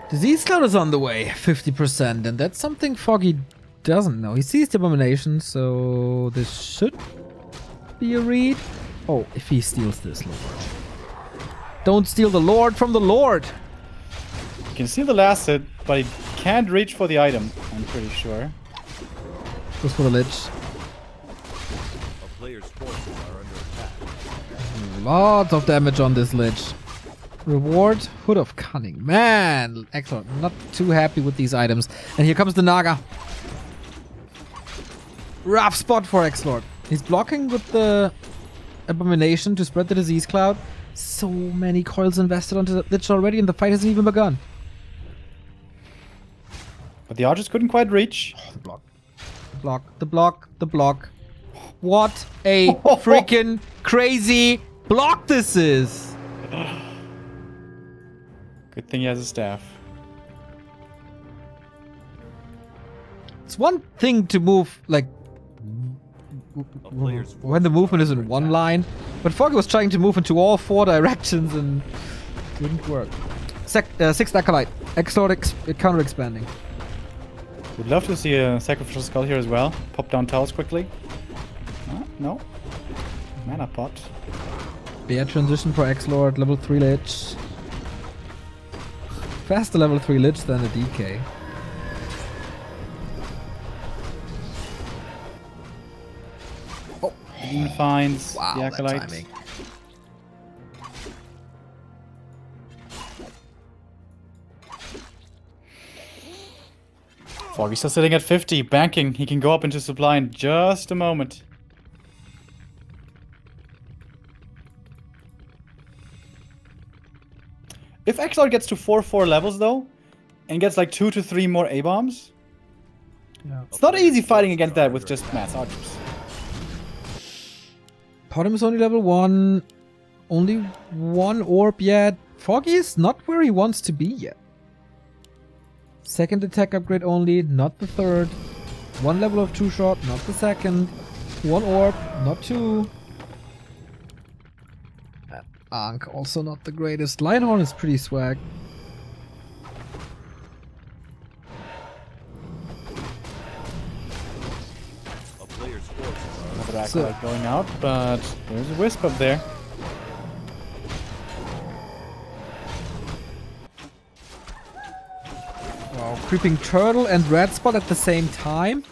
Disease Cloud is on the way, 50%, and that's something Foggy doesn't know. He sees the Abomination, so this should be a read. Oh, if he steals this, Lord. Don't steal the Lord from the Lord! You can see the last hit, but he can't reach for the item, I'm pretty sure. Goes for the Lich. A player's forces are under attack. Lots of damage on this Lich. Reward, Hood of Cunning. Man, excellent. Not too happy with these items. And here comes the Naga. Rough spot for XlorD. He's blocking with the Abomination to spread the Disease Cloud. So many coils invested onto the Lich already and the fight hasn't even begun. But the archers couldn't quite reach. Oh, the block. The block. The block. The block. What a freaking crazy block this is. Good thing he has a staff. It's one thing to move, like, when the movement is in one line, but Foggy was trying to move into all 4 directions and didn't work. 6th Acolyte. XlorD counter-expanding. Would love to see a Sacrificial Skull here as well. Pop down towers quickly. No. Mana pot. Bear transition for XlorD, level 3 Lich. Faster level 3 Lich than a DK. Oh, the Demon finds Wow, the that Acolyte. timing. Foggy's still sitting at 50, banking. He can go up into supply in just a moment. If XlorD gets to 4 levels though, and gets like 2 to 3 more A-bombs, it's not easy fighting against that with just mass archers. Potem is only level 1. Only 1 orb yet. Foggy is not where he wants to be yet. 2nd attack upgrade only, not the 3rd. 1 level of 2 shot, not the 2nd. 1 orb, not 2. Ankh also not the greatest. Lionhorn is pretty swag. A player's forces are Another Acolyte going out, but there's a Wisp up there. Wow, creeping turtle and red spot at the same time.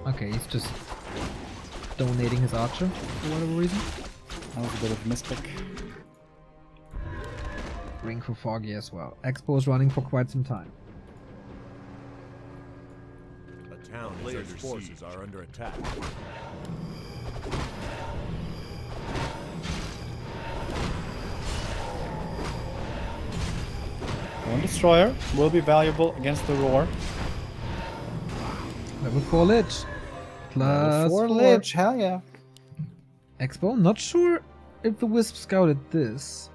Okay, he's just donating his archer for whatever reason. That was a bit of a mistake. Ring for Foggy as well. Expo is running for quite some time. a town player's forces are under attack. One destroyer will be valuable against the roar. Level 4 Lich. Plus 4 Lich, hell yeah. Expo, not sure if the Wisp scouted this.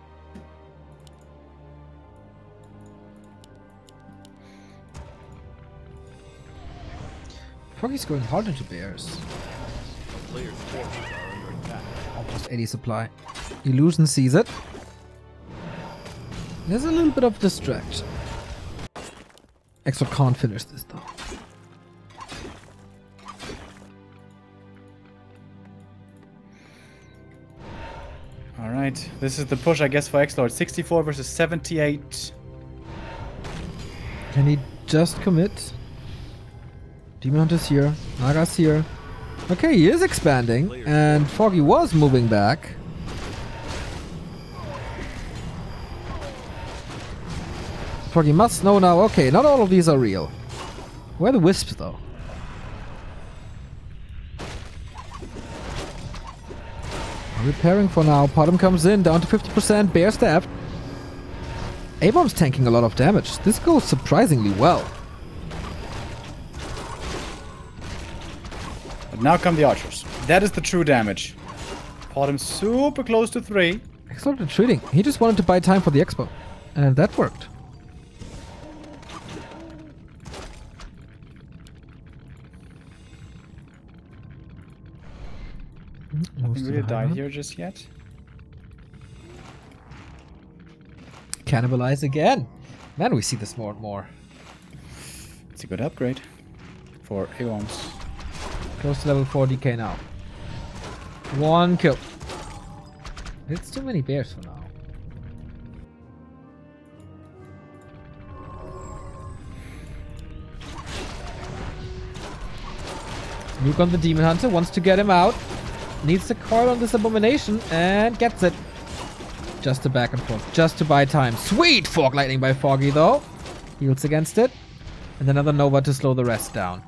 Foggy's going hard into bears. A player's forces are under attack. Almost 80 supply. Illusion sees it. There's a little bit of distraction. Exo can't finish this though. Alright, this is the push I guess for XlorD. 64 versus 78. Can he just commit? Demon Hunter's here. Naga's here. Okay, he is expanding. And Foggy was moving back. Foggy must know now. Okay, not all of these are real. Where are the wisps, though? Repairing for now. Potom comes in, down to 50%. Bear staffed. A-bomb's tanking a lot of damage. This goes surprisingly well. But now come the archers. That is the true damage. Potom super close to 3. XlorD retreating. He just wanted to buy time for the expo. And that worked. Nothing really died here just yet. Cannibalize again. Man, we see this more and more. It's a good upgrade for A-bombs. Close to level 4 DK now. 1 kill. It's too many bears for now. Nuke on the Demon Hunter, wants to get him out. Needs to coil on this abomination and gets it. Just to back and forth, just to buy time. Sweet Fork Lightning by Foggy though. Heals against it. And another Nova to slow the rest down.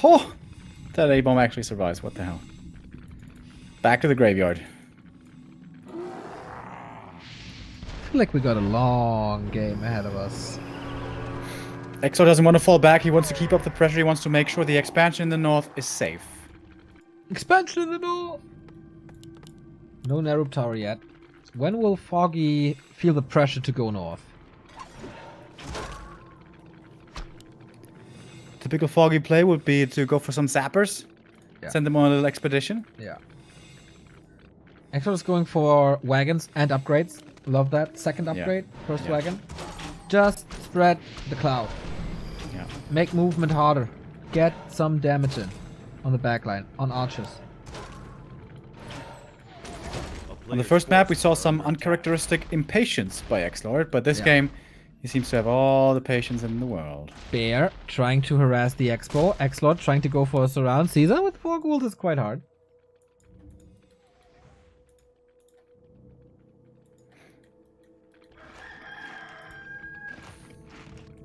Oh! That A-bomb actually survives, what the hell. Back to the graveyard. I feel like we got a long game ahead of us. XlorD doesn't want to fall back, he wants to keep up the pressure, he wants to make sure the expansion in the north is safe. Expansion in the north! No Nerub Tower yet. When will Foggy feel the pressure to go north? Typical Foggy play would be to go for some zappers. Yeah. Send them on a little expedition. Yeah. XlorD is going for wagons and upgrades. Love that. Second upgrade, first wagon. Just spread the cloud. Yeah. Make movement harder. Get some damage in on the backline, on archers. On the first map, we saw some uncharacteristic impatience by XlorD, but this game, he seems to have all the patience in the world. Bear trying to harass the Expo. XlorD trying to go for a surround. Caesar with 4 gold is quite hard.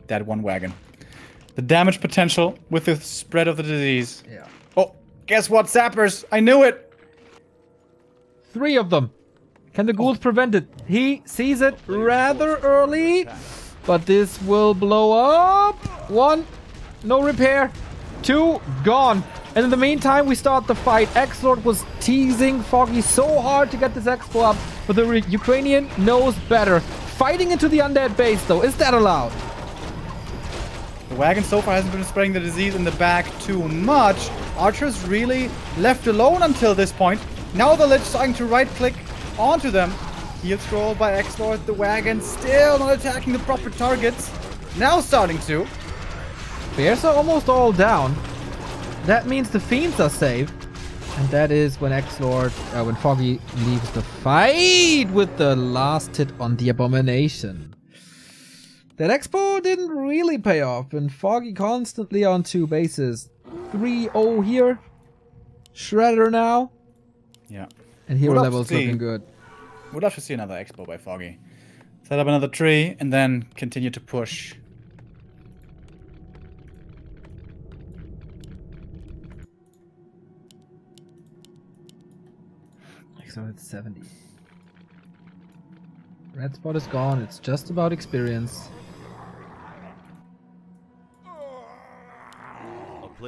That one wagon. The damage potential with the spread of the disease. Yeah. Oh, guess what, zappers? I knew it! 3 of them. Can the ghouls prevent it? He sees it rather early, but this will blow up. 1, no repair. 2, gone. And in the meantime, we start the fight. XlorD was teasing Foggy so hard to get this expo up, but the Ukrainian knows better. Fighting into the undead base, though. Is that allowed? The wagon so far hasn't been spreading the disease in the back too much. Archers really left alone until this point. Now the Lich starting to right-click onto them. Heal scroll by XlorD. The wagon still not attacking the proper targets. Now starting to. Bears are almost all down. That means the fiends are safe. And that is when when Foggy leaves the fight with the last hit on the abomination. That expo didn't really pay off, and Foggy constantly on 2 bases. 3-0 here. Shredder now. Yeah. And hero level's looking good. Would love to see another expo by Foggy. Set up another tree and then continue to push. So it's 70. Red spot is gone. It's just about experience.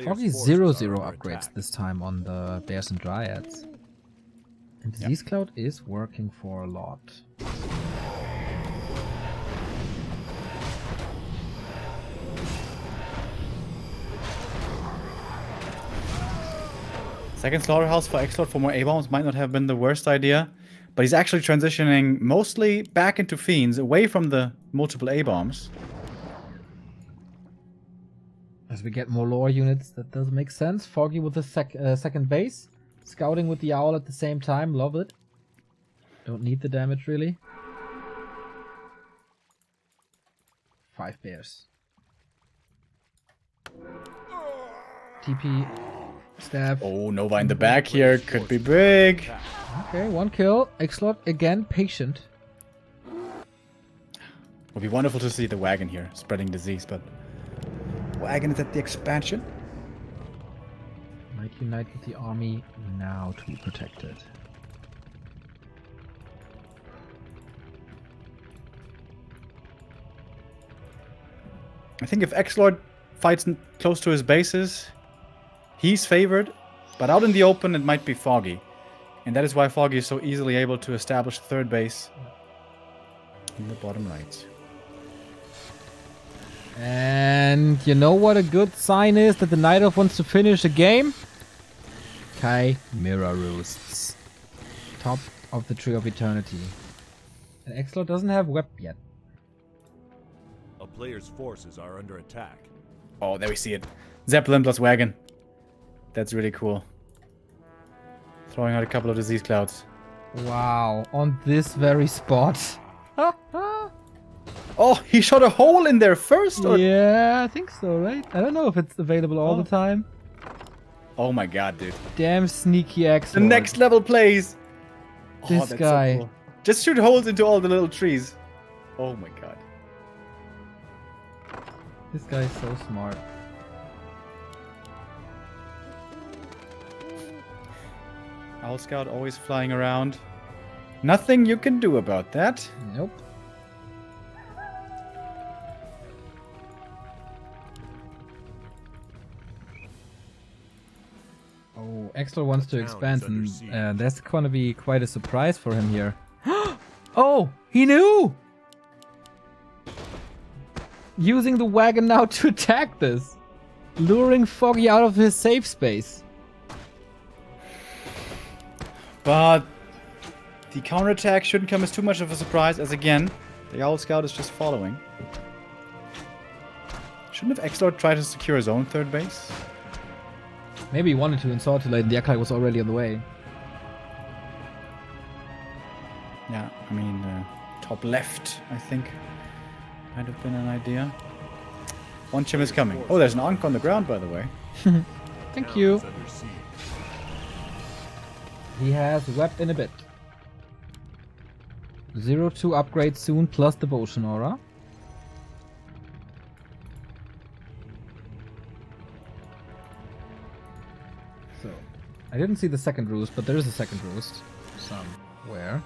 Foggy 0-0 upgrades this time on the Bears and Dryads. And Disease Cloud is working for a lot. Second slaughterhouse for XlorD for more A-bombs might not have been the worst idea, but he's actually transitioning mostly back into Fiends, away from the multiple A-bombs. As we get more lore units, that does make sense. Foggy with the second base. Scouting with the owl at the same time. Love it. Don't need the damage, really. 5 bears. TP. Staff. Oh, Nova in the back here. Could be big. Okay, 1 kill. XlorD again, patient. Would be wonderful to see the wagon here spreading disease, but wagon is at the expansion. Might unite with the army now to be protected. I think if XlorD fights close to his bases, he's favored, but out in the open it might be Foggy. And that is why Foggy is so easily able to establish third base in the bottom right. And you know what a good sign is that the Night Elf wants to finish a game? Chimera Roosts. Top of the Tree of Eternity. And XlorD doesn't have web yet. A player's forces are under attack. Oh, there we see it. Zeppelin plus wagon. That's really cool. Throwing out a couple of disease clouds. Wow, on this very spot. Oh, he shot a hole in there first? Or... Yeah, I think so, right? I don't know if it's available all the time. Oh my god, dude. Damn sneaky XlorD. The next level plays. This guy. So cool. Just shoot holes into all the little trees. Oh my god. This guy's so smart. Owl Scout always flying around. Nothing you can do about that. Nope. Oh, XlorD wants to expand, and that's gonna be quite a surprise for him here. Oh, he knew! Using the wagon now to attack this. Luring Foggy out of his safe space. But the counterattack shouldn't come as too much of a surprise, as again, the Owl Scout is just following. Shouldn't have XlorD tried to secure his own third base? Maybe he wanted to insult too late and the Acolyte was already on the way. Yeah, I mean, top left, I think, might have been an idea. One chim is coming. Oh, there's an Ankh on the ground, by the way. Thank you. He has wept in a bit. 0-2 upgrade soon plus Devotion Aura. So, I didn't see the second roost, but there is a second roost somewhere.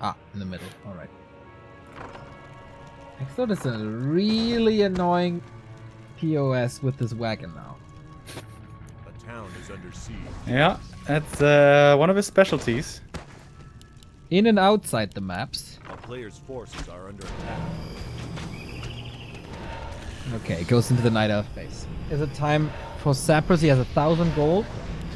Ah, in the middle. Alright. XlorD is a really annoying POS with this wagon now. A town is under siege. Yeah, that's one of his specialties. In and outside the maps. A player's forces are under attack. Okay, goes into the Night Elf base. Is it time for Sappers? He has 1,000 gold.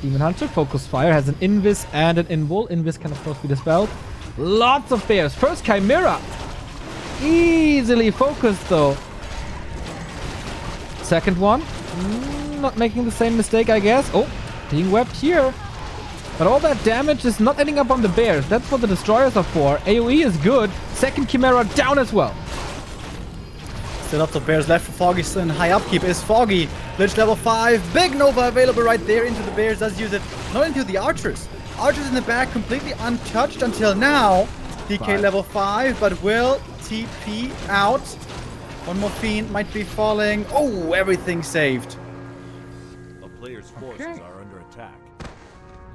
Demon Hunter, Focus Fire, has an Invis and an Invul. Invis can of course be dispelled. Lots of bears. First Chimera. Easily focused though. Second one. Not making the same mistake, I guess. Oh, being webbed here. But all that damage is not ending up on the bears. That's what the destroyers are for. AoE is good. Second Chimera down as well. Still lots of bears left for Foggy. Still in high upkeep is Foggy. Lich level 5. Big Nova available right there into the bears. Does use it. Not into the archers. Archers in the back completely untouched until now. DK level 5, but will TP out. One more fiend might be falling. Oh, everything saved. A player's forces are under attack.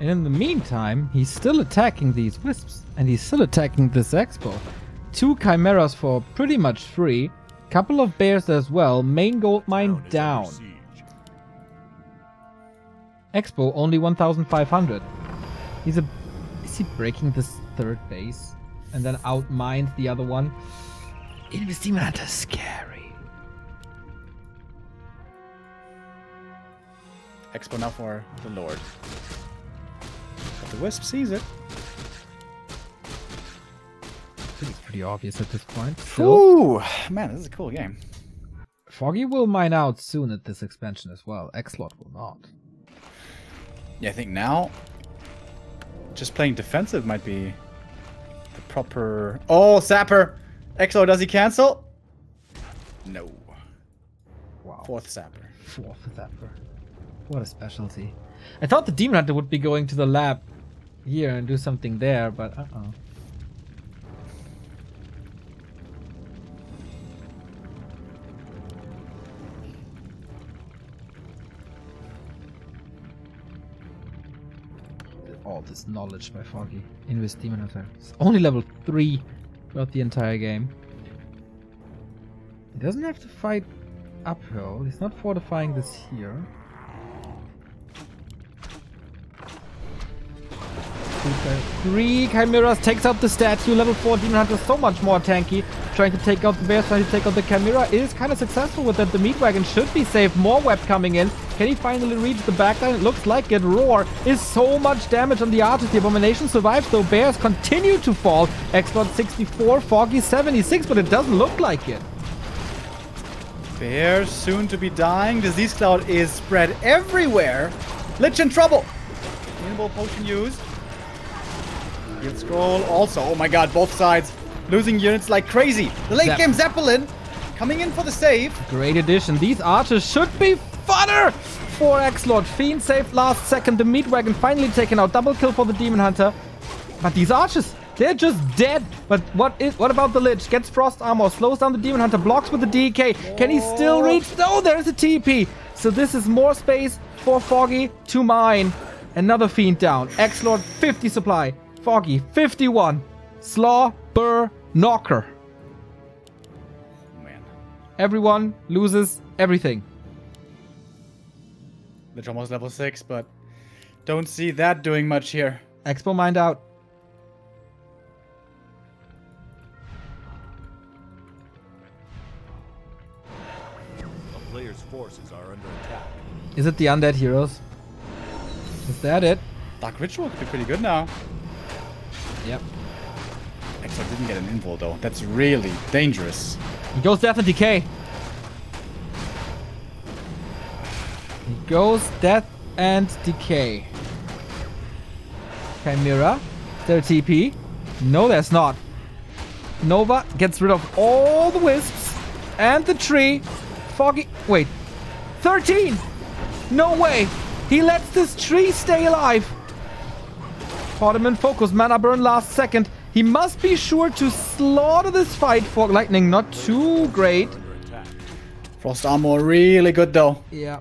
And in the meantime, he's still attacking these wisps. And he's still attacking this expo. 2 chimeras for pretty much free. Couple of bears as well. Main gold mine down. Expo only 1,500. Is he breaking this third base? And then outmines the other one? Invis Demon Hunter is scary. Expo now for the Lord. But the Wisp sees it. It's pretty obvious at this point. Still, Ooh, man, this is a cool game. Foggy will mine out soon at this expansion as well. XlorD will not. Yeah, I think now just playing defensive might be the proper... Oh, Sapper! XlorD, does he cancel? No. Wow. Fourth Sapper. Fourth Zapper. What a specialty. I thought the Demon Hunter would be going to the lab here and do something there, but all this knowledge by Foggy. Invest Demon Hunter. It's only level 3 throughout the entire game. He doesn't have to fight uphill. He's not fortifying this here. Three Chimeras, takes out the statue. Level 4 Demon Hunter, so much more tanky. Trying to take out the bears, trying to take out the Chimera. Is kind of successful with that. The meat wagon should be safe. More web coming in. Can he finally reach the backline? It looks like it. Roar is so much damage on the archers. The Abomination survives, though bears continue to fall. XlorD 64, Foggy 76, but it doesn't look like it. Bears soon to be dying. Disease Cloud is spread everywhere. Lich in trouble. Invulnerable potion used. Guild Scroll also. Oh my god, both sides losing units like crazy. The late game Zeppelin coming in for the save. Great addition. These archers should be fodder for XlorD. Fiend saved last second. The meat wagon finally taken out. Double kill for the Demon Hunter. But these archers, they're just dead. But what about the Lich? Gets frost armor, slows down the Demon Hunter, blocks with the DK. Can he still reach? No, there's a TP. So this is more space for Foggy to mine. Another Fiend down. XlorD 50 supply. Foggy 51. XlorD knocker. Man. Everyone loses everything. Lich almost level 6, but don't see that doing much here. Expo mind out. A player's forces are under attack. Is it the undead heroes? Is that it? Dark Ritual could be pretty good now. Yep. XlorD didn't get an invul though. That's really dangerous. He goes Death and Decay. He goes Death and Decay. Chimera. Is there a TP? No, there's not. Nova gets rid of all the wisps and the tree. Foggy. Wait. 13! No way! He lets this tree stay alive. Caught him in focus. Mana burn last second. He must be sure to slaughter this fight. Fog Lightning not too great. Frost armor really good though. Yeah.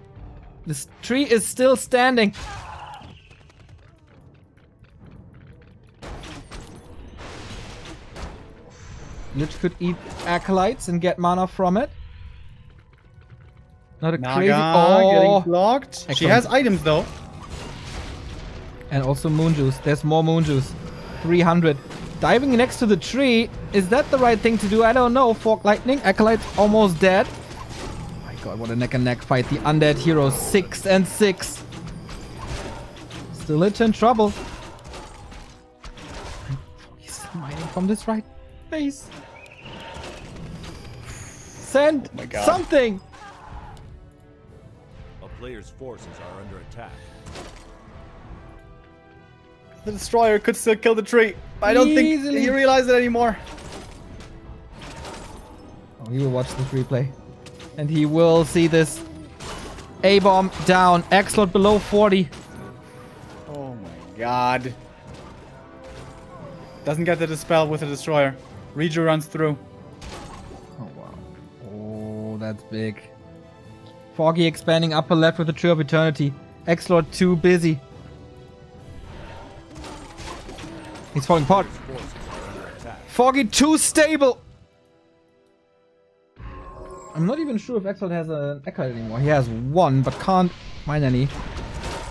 This tree is still standing. Lich could eat acolytes and get mana from it. Not a Naga crazy. getting blocked. Excellent. She has items though. And also moon juice. There's more moon juice. 300. Diving next to the tree. Is that the right thing to do? I don't know. Fork Lightning. Acolyte's almost dead. Oh my god, what a neck and neck fight. The undead heroes 6 and 6. Still Lich in trouble. He's mining from this right face. Send something. A player's forces are under attack. The destroyer could still kill the tree. I don't think he realized it anymore. Oh, he will watch this replay. And he will see this. A-bomb down. XlorD below 40. Oh my god. Doesn't get the dispel with the destroyer. Reju runs through. Oh wow. Oh, that's big. Foggy expanding upper left with the Tree of Eternity. XlorD too busy. He's falling apart. Foggy too stable. I'm not even sure if XlorD has an acolyte anymore. He has one, but can't mine any.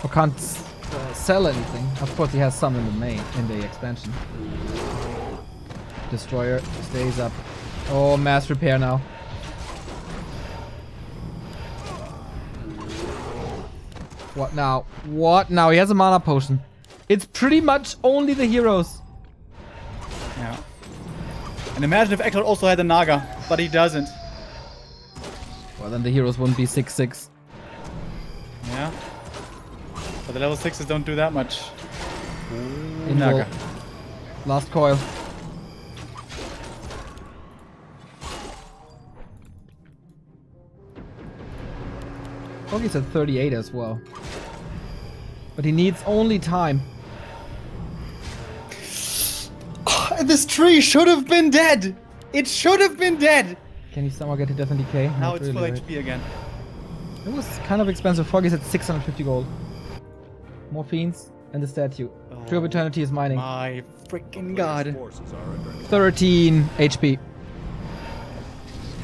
Or can't sell anything. Of course, he has some in the expansion. Destroyer stays up. Oh, mass repair now. What now? What now? He has a mana potion. It's pretty much only the heroes. Yeah. And imagine if XlorD also had a Naga, but he doesn't. Well, then the heroes wouldn't be 6-6. Yeah. But the level 6s don't do that much. Ooh, Invul. Naga. Last coil. Foggy's at 38 as well. But he needs only time. This tree should have been dead! It should have been dead! Can he somehow get to Death and Decay? Now Not it's really, full right? HP again. It was kind of expensive. Foggy's at 650 gold. More fiends. And the statue. Tree of Eternity is mining. My freaking Player's god. forces are under attack. 13 HP.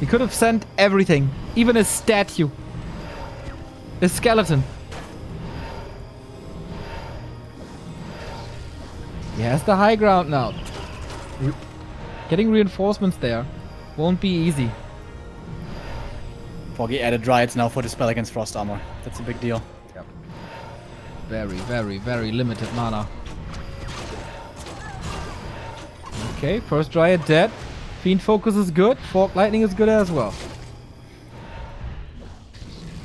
He could have sent everything. Even a statue. A skeleton. He has the high ground now. Getting reinforcements there won't be easy. Foggy added Dryads now for the spell against Frost Armor. That's a big deal. Yep. Very, very, very limited mana. Okay, first Dryad dead. Fiend Focus is good. Fork Lightning is good as well.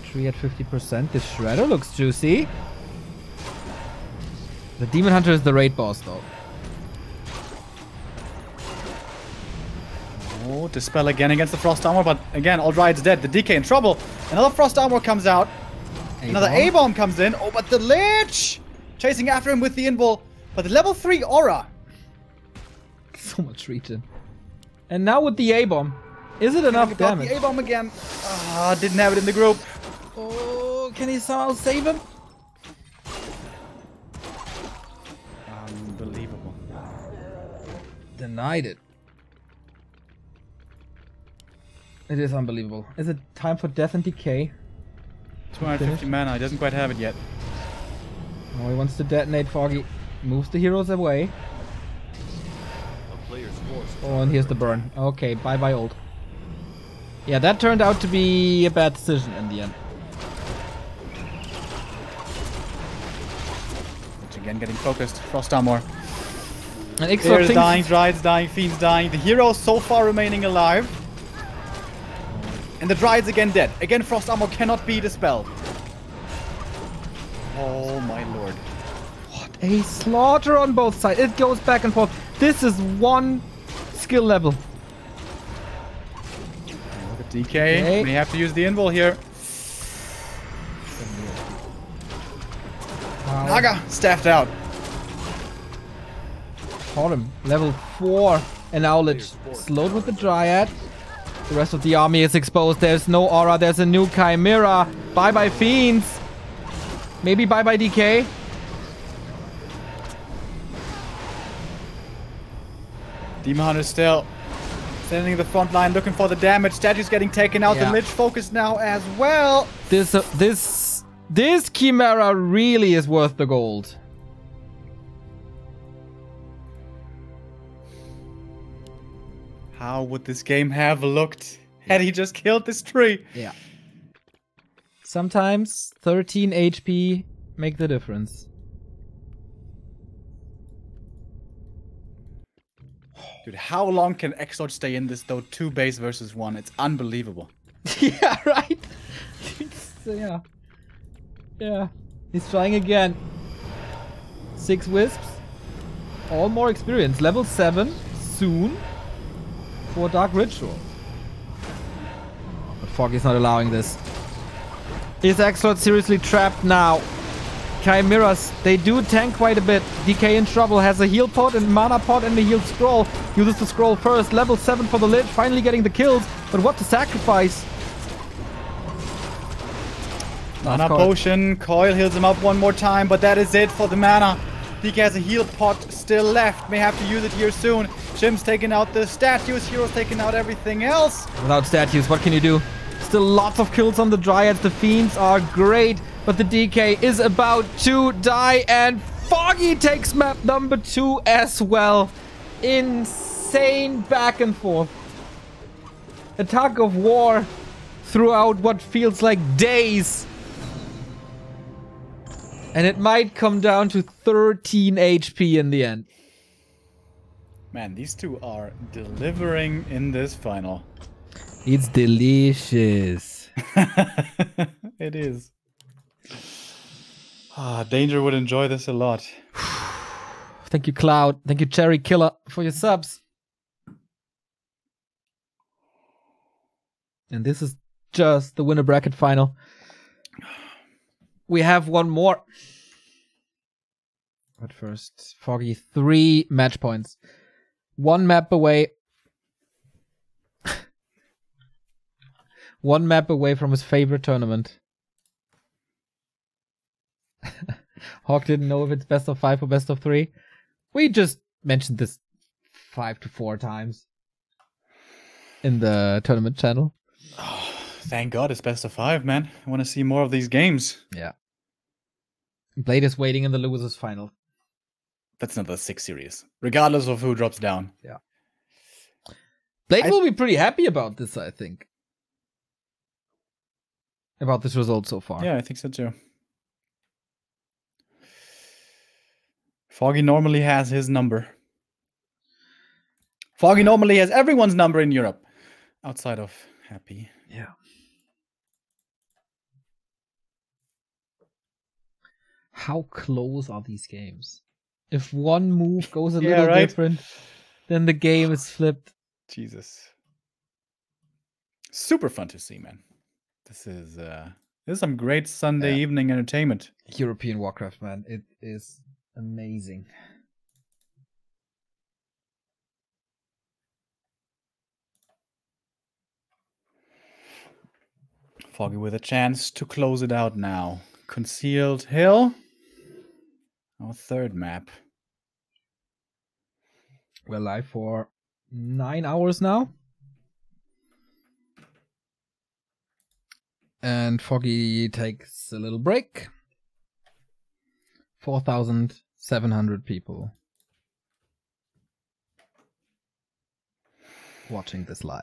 Tree at 50%. The Shredder looks juicy. The Demon Hunter is the raid boss though. Oh, Dispel again against the Frost Armor, but again, all Dryads dead. The DK in trouble. Another Frost Armor comes out. Another A-Bomb comes in. Oh, but the Lich! Chasing after him with the Invul. But the level 3 Aura. So much regen. And now with the A-Bomb. Is it enough damage? The A-Bomb again. Ah, didn't have it in the group. Oh, can he somehow save him? Unbelievable. Denied it. It is unbelievable. Is it time for Death and Decay? 250 mana. He doesn't quite have it yet. Oh, he wants to detonate Foggy. Moves the heroes away. A player's forces Oh, and here's the burn. Okay, bye-bye ult. Yeah, that turned out to be a bad decision in the end. Which again, getting focused. Frost Armor. And XlorD Players thinks dying, Dryads dying, Fiends dying. The heroes so far remaining alive. And the Dryads again dead. Again, Frost Armor cannot be dispelled. Oh my lord. what a slaughter on both sides. It goes back and forth. This is one skill level. Look at DK. May have to use the invul here. Wow. Naga staffed out. Caught him. Level 4. And now Lich slowed with the Dryad. The rest of the army is exposed. There's no aura. There's a new Chimera. Bye-bye Fiends. Maybe bye-bye DK. Demon Hunter still standing in the front line looking for the damage. Statue's getting taken out. Yeah. The Lich focused now as well. This Chimera really is worth the gold. How would this game have looked had he just killed this tree? Yeah. Sometimes 13 HP make the difference. Dude, how long can XlorD stay in this though? 2 base versus 1. It's unbelievable. Yeah, right? Yeah. Yeah. He's trying again. 6 Wisps. All more experience. Level 7 soon for Dark Ritual. But Foggy's not allowing this. Is XlorD seriously trapped now? Chimeras, they do tank quite a bit. DK in trouble, has a heal pot and mana pot and the heal scroll. Uses the scroll first. Level 7 for the Lich, finally getting the kills. But what to sacrifice? Mana potion. Coil heals him up one more time, but that is it for the mana. DK has a heal pot still left. May have to use it here soon. Jim's taking out the statues. Hero's taking out everything else. Without statues, what can you do? Still lots of kills on the Dryads. The Fiends are great, but the DK is about to die, and Foggy takes map number 2 as well. Insane back and forth. A tug of war throughout what feels like days. And it might come down to 13 HP in the end. Man, these two are delivering in this final. It's delicious. It is. Danger would enjoy this a lot. Thank you, Cloud. Thank you, Cherry Killer, for your subs. And this is just the Winnerbracket Final. We have one more. But first, Foggy, 3 match points. 1 map away. 1 map away from his favorite tournament. Hawk didn't know if it's best of 5 or best of 3. We just mentioned this 5 to 4 times in the tournament channel. Oh, thank God it's best of 5, man. I want to see more of these games. Yeah. Blade is waiting in the losers final. That's another 6 series, regardless of who drops down. Yeah. Blade will be pretty happy about this, I think. About this result so far. Yeah, I think so too. Foggy normally has his number. Foggy normally has everyone's number in Europe. Outside of Happy. Yeah. How close are these games? If one move goes a little different, then the game is flipped. Jesus. Super fun to see, man. This is some great Sunday evening entertainment. European Warcraft, man. It is amazing. Foggy with a chance to close it out now. Concealed Hill. Our third map. We're live for 9 hours now. And Foggy takes a little break. 4,700 people watching this live.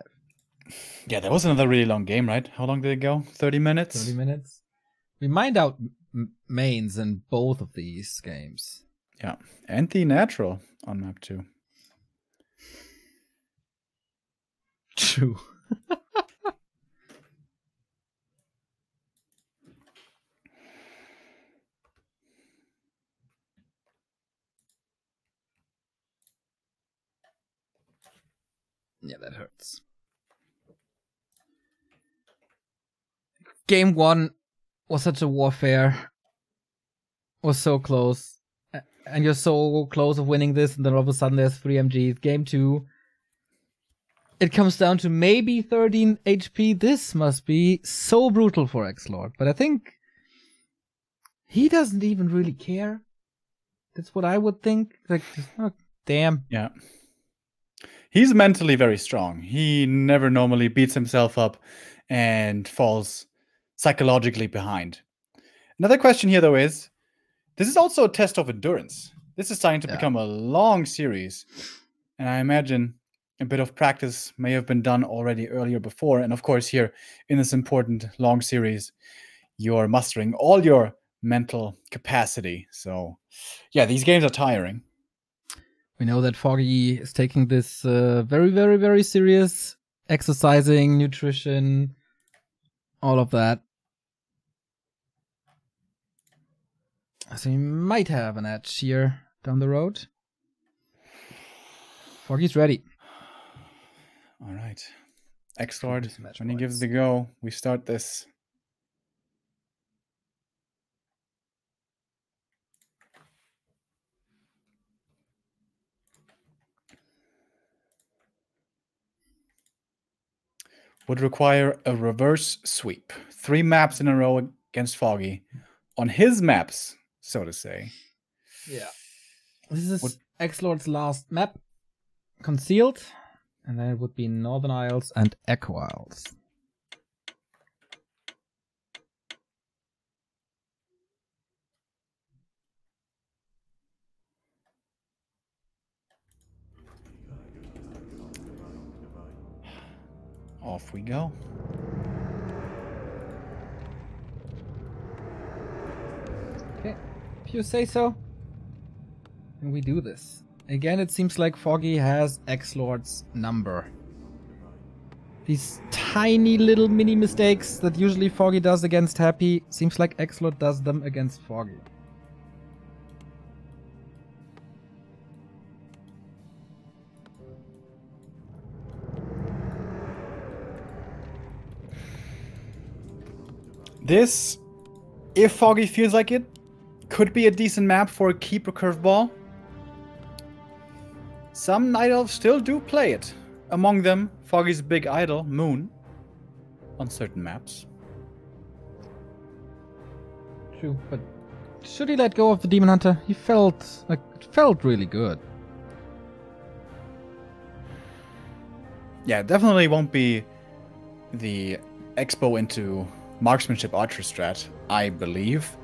Yeah, that was another really long game, right? How long did it go? 30 minutes? 30 minutes. We mined out mains in both of these games. Yeah, and the natural on map 2. True. Yeah, that hurts. Game 1 was such a warfare. Was so close. And you're so close of winning this, and then all of a sudden there's 3 MGs. Game 2, it comes down to maybe 13 HP. This must be so brutal for XlorD. But I think he doesn't even really care. That's what I would think. Like, oh, damn. Yeah. He's mentally very strong. He never normally beats himself up and falls psychologically behind. Another question here, though, is this is also a test of endurance. This is starting to become a long series. And I imagine a bit of practice may have been done already earlier before. And of course, here in this important long series, you're mustering all your mental capacity. So, yeah, these games are tiring. We know that Foggy is taking this very, very, very serious. Exercising, nutrition, all of that. So he might have an edge here down the road. Foggy's ready. All right. XlorD, when he gives the go, we start this. Would require a reverse sweep. 3 maps in a row against Foggy. On his maps, so to say. Yeah. This is XlorD's last map. Concealed. And then it would be Northern Isles and Echo Isles. Off we go. Okay, if you say so. And we do this. Again, it seems like Foggy has XlorD's number. These tiny little mini mistakes that usually Foggy does against Happy, seems like XlorD does them against Foggy. This, if Foggy feels like it, could be a decent map for a keeper curveball. Some Night Elves still do play it. Among them, Foggy's big idol, Moon, on certain maps. True, but Should he let go of the Demon Hunter? He felt like it felt really good. Yeah, definitely won't be the expo into marksmanship archer strat, I believe.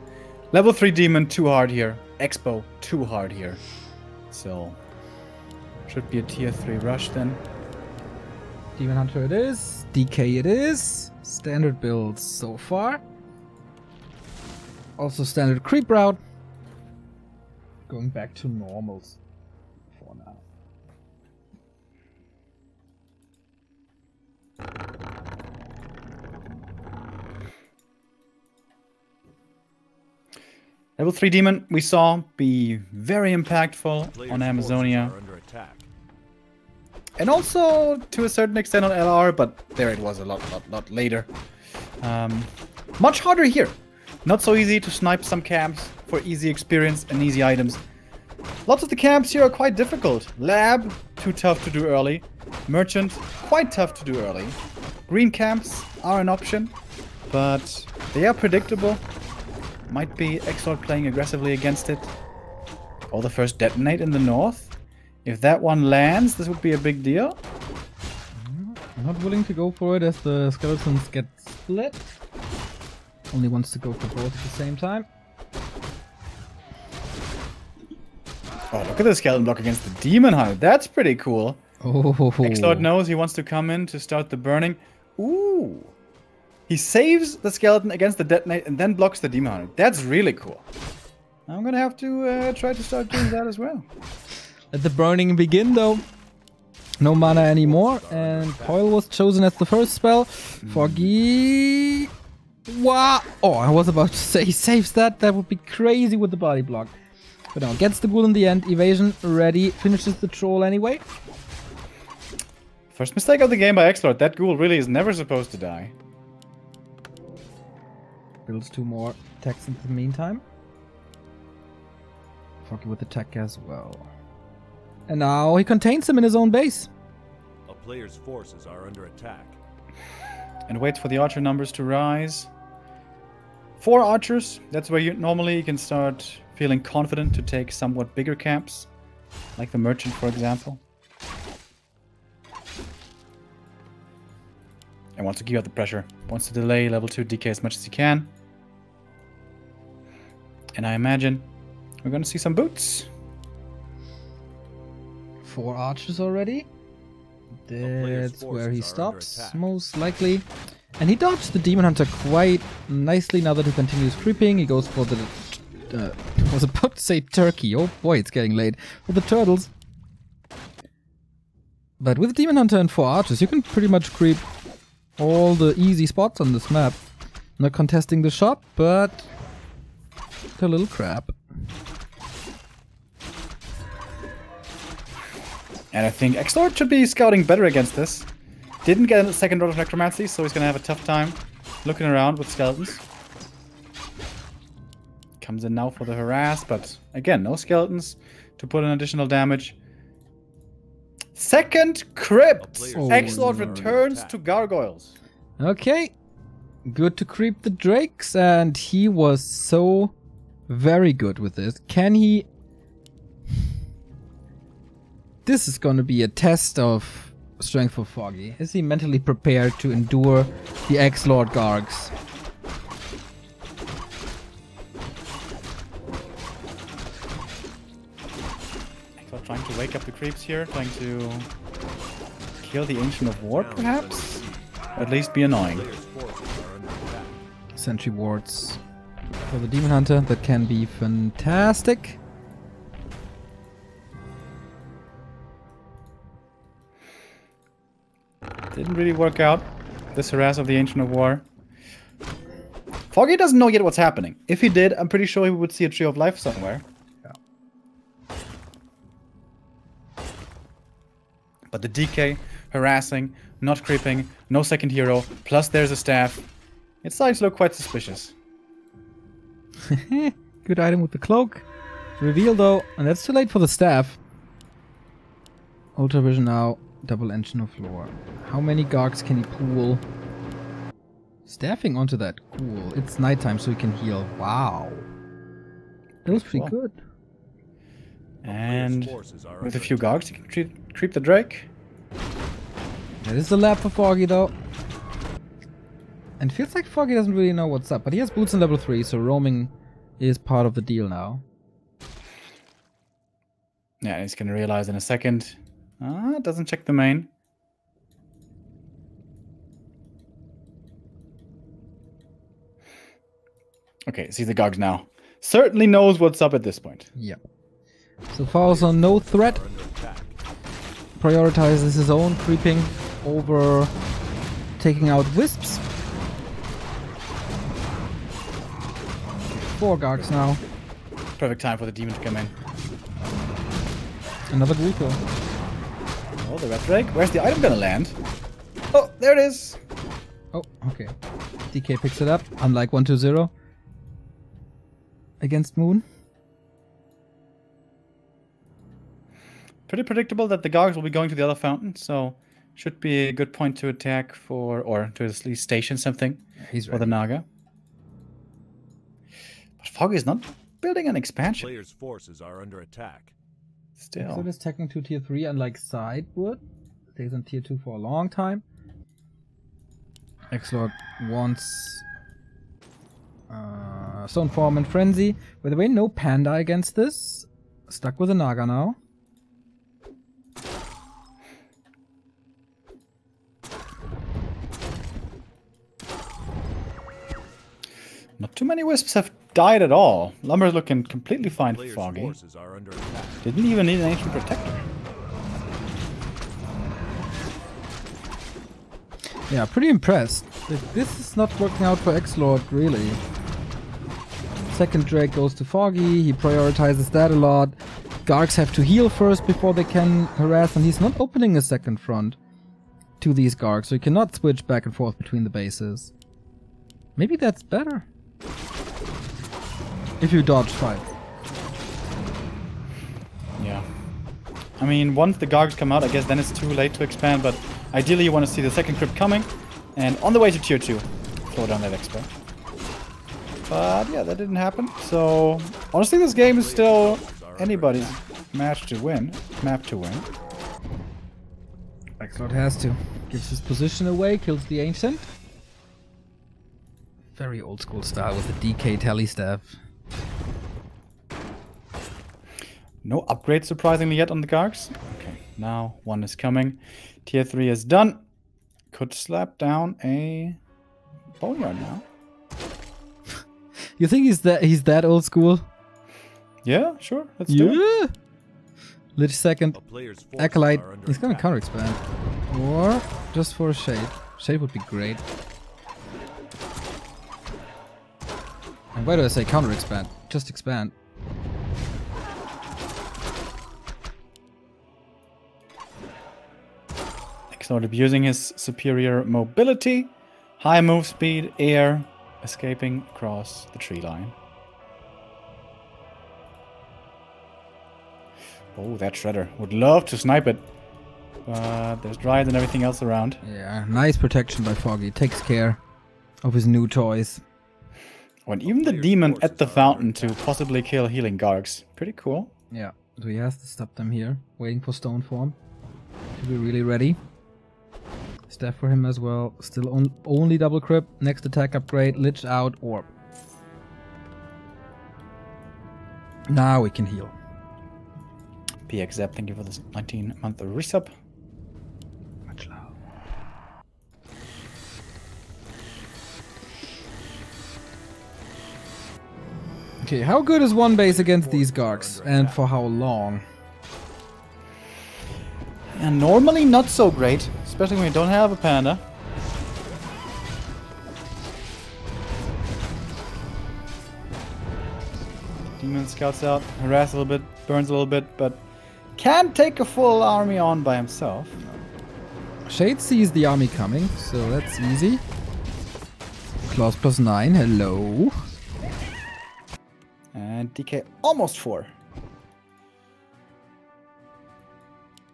Level 3 demon, too hard here. Expo, too hard here. So, should be a tier 3 rush then. Demon Hunter it is. DK it is. Standard builds so far. Also standard creep route. Going back to normals for now. Level 3 demon we saw be very impactful on Amazonia. And also to a certain extent on LR, but there it was a lot later. Much harder here. Not so easy to snipe some camps for easy experience and easy items. Lots of the camps here are quite difficult. Lab, too tough to do early. Merchant, quite tough to do early. Green camps are an option, but they are predictable. Might be XlorD playing aggressively against it. Oh, the first detonate in the north. If that one lands, this would be a big deal. I'm not willing to go for it as the skeletons get split. Only wants to go for both at the same time. Oh, look at the skeleton block against the Demon Hunter. That's pretty cool. Oh. XlorD knows he wants to come in to start the burning. Ooh. He saves the skeleton against the detonate and then blocks the Demon Hunter. That's really cool. I'm gonna have to try to start doing that as well. Let the burning begin though. No mana anymore, and Coil was chosen as the first spell. Foggy... Wow! Oh, I was about to say he saves that. That would be crazy with the body block. But no, gets the ghoul in the end. Evasion ready. Finishes the troll anyway. First mistake of the game by XlorD. That ghoul really is never supposed to die. Builds 2 more attacks in the meantime. Foggy with attack as well. And now he contains him in his own base. A player's forces are under attack. And waits for the archer numbers to rise. 4 archers. That's where you normally can start feeling confident to take somewhat bigger camps. Like the merchant, for example. And wants to keep up the pressure. Wants to delay level 2 DK as much as he can. And I imagine we're going to see some boots. 4 archers already. That's where he stops, most likely. And he dodged the Demon Hunter quite nicely now that he continues creeping. He goes for the... I was about to say turkey. Oh boy, it's getting late. For the turtles. But with Demon Hunter and 4 archers, you can pretty much creep all the easy spots on this map. Not contesting the shop, but... a little crap. And I think XlorD should be scouting better against this. Didn't get a second round of Necromancy, so he's gonna have a tough time looking around with skeletons. Comes in now for the harass, but again, no skeletons to put in additional damage. Second crypt! XlorD returns to gargoyles. Okay. Good to creep the drakes, and he was so very good with this. Can he... This is going to be a test of strength for Foggy. Is he mentally prepared to endure the XlorD Gargs? XlorD trying to wake up the creeps here, trying to kill the Ancient of War, perhaps? Or at least be annoying. Sentry wards for the Demon Hunter, that can be fantastic. Didn't really work out, this harass of the Ancient of War. Foggy doesn't know yet what's happening. If he did, I'm pretty sure he would see a Tree of Life somewhere. Yeah. But the DK, harassing, not creeping, no second hero, plus there's a staff. It's starting to look quite suspicious. Good item with the cloak. Reveal though, and that's too late for the staff. Ultra Vision now. Double Engine of Lore. How many Gargs can he pool? – Staffing onto that. Cool. It's nighttime so he can heal. Wow. It was pretty Cool. good. And forces are with a under few attack. Gargs, you can creep the Drake. That is the lab for Foggy though. And it feels like Foggy doesn't really know what's up, but he has boots in level 3, so roaming is part of the deal now. Yeah, he's gonna realize in a second. Doesn't check the main. Okay, see the Gargs now. Certainly knows what's up at this point. Yep. So far also no threat. Are under attack. Prioritizes his own creeping over taking out wisps. 4 Gargs now. Perfect time for the demon to come in. Another Greco. Oh, the Red Drake. Where's the item gonna land? Oh, there it is. Oh, okay. DK picks it up, unlike 120 against Moon. Pretty predictable that the Gargs will be going to the other fountain, so should be a good point to attack for, or to at least station something He's for the Naga. But Foggy is not building an expansion. Players' forces are under attack. Still. So this teching to tier 3, unlike Side would. Stays on tier 2 for a long time. XlorD wants Stone Form and Frenzy. By the way, no Panda against this. Stuck with a Naga now. Not too many Wisps have died at all. Lumber's looking completely fine for Players' Foggy. forces are under attack. Didn't even need an Ancient Protector. Yeah, pretty impressed. This is not working out for XlorD, really. Second Drake goes to Foggy, he prioritizes that a lot. Gargs have to heal first before they can harass, and he's not opening a second front to these Gargs, so he cannot switch back and forth between the bases. Maybe that's better. If you dodge fights. Yeah. I mean, once the Gargs come out, I guess then it's too late to expand, but ideally you want to see the second crypt coming, and on the way to tier 2, slow down that expo. But yeah, that didn't happen, so honestly this game is still anybody's match to win, map to win. XlorD has to. Gives his position away, kills the Ancient. Very old school style with the DK tally staff. No upgrade surprisingly yet on the Gargs. Okay, now one is coming. Tier 3 is done. Could slap down a Boneyard now. You think he's that old school? Yeah, sure. Let's do it. Lich second. A player's forces Acolyte. are under He's gonna attack. counter expand. Or just for a shade. Shade would be great. And why do I say counter expand? Just expand. XlorD abusing his superior mobility, high move speed, air, escaping across the tree line. Oh, that Shredder. Would love to snipe it. But there's Dryad and everything else around. Yeah, nice protection by Foggy. Takes care of his new toys. Oh, and even the demon at the fountain to possibly kill healing Gargs. Pretty cool. Yeah, so he has to stop them here. Waiting for Stone Form. To be really ready. Staff for him as well. Still only double crip. Next attack upgrade. Lich out. Orb. Now we can heal. PX Zep, thank you for this 19-month resub. Much love. Okay, how good is one base against these Gargs? And for how long? And normally not so great, especially when you don't have a panda. Demon scouts out, harass a little bit, burns a little bit, but can't take a full army on by himself. Shade sees the army coming, so that's easy. Claws plus 9, hello. And DK almost 4.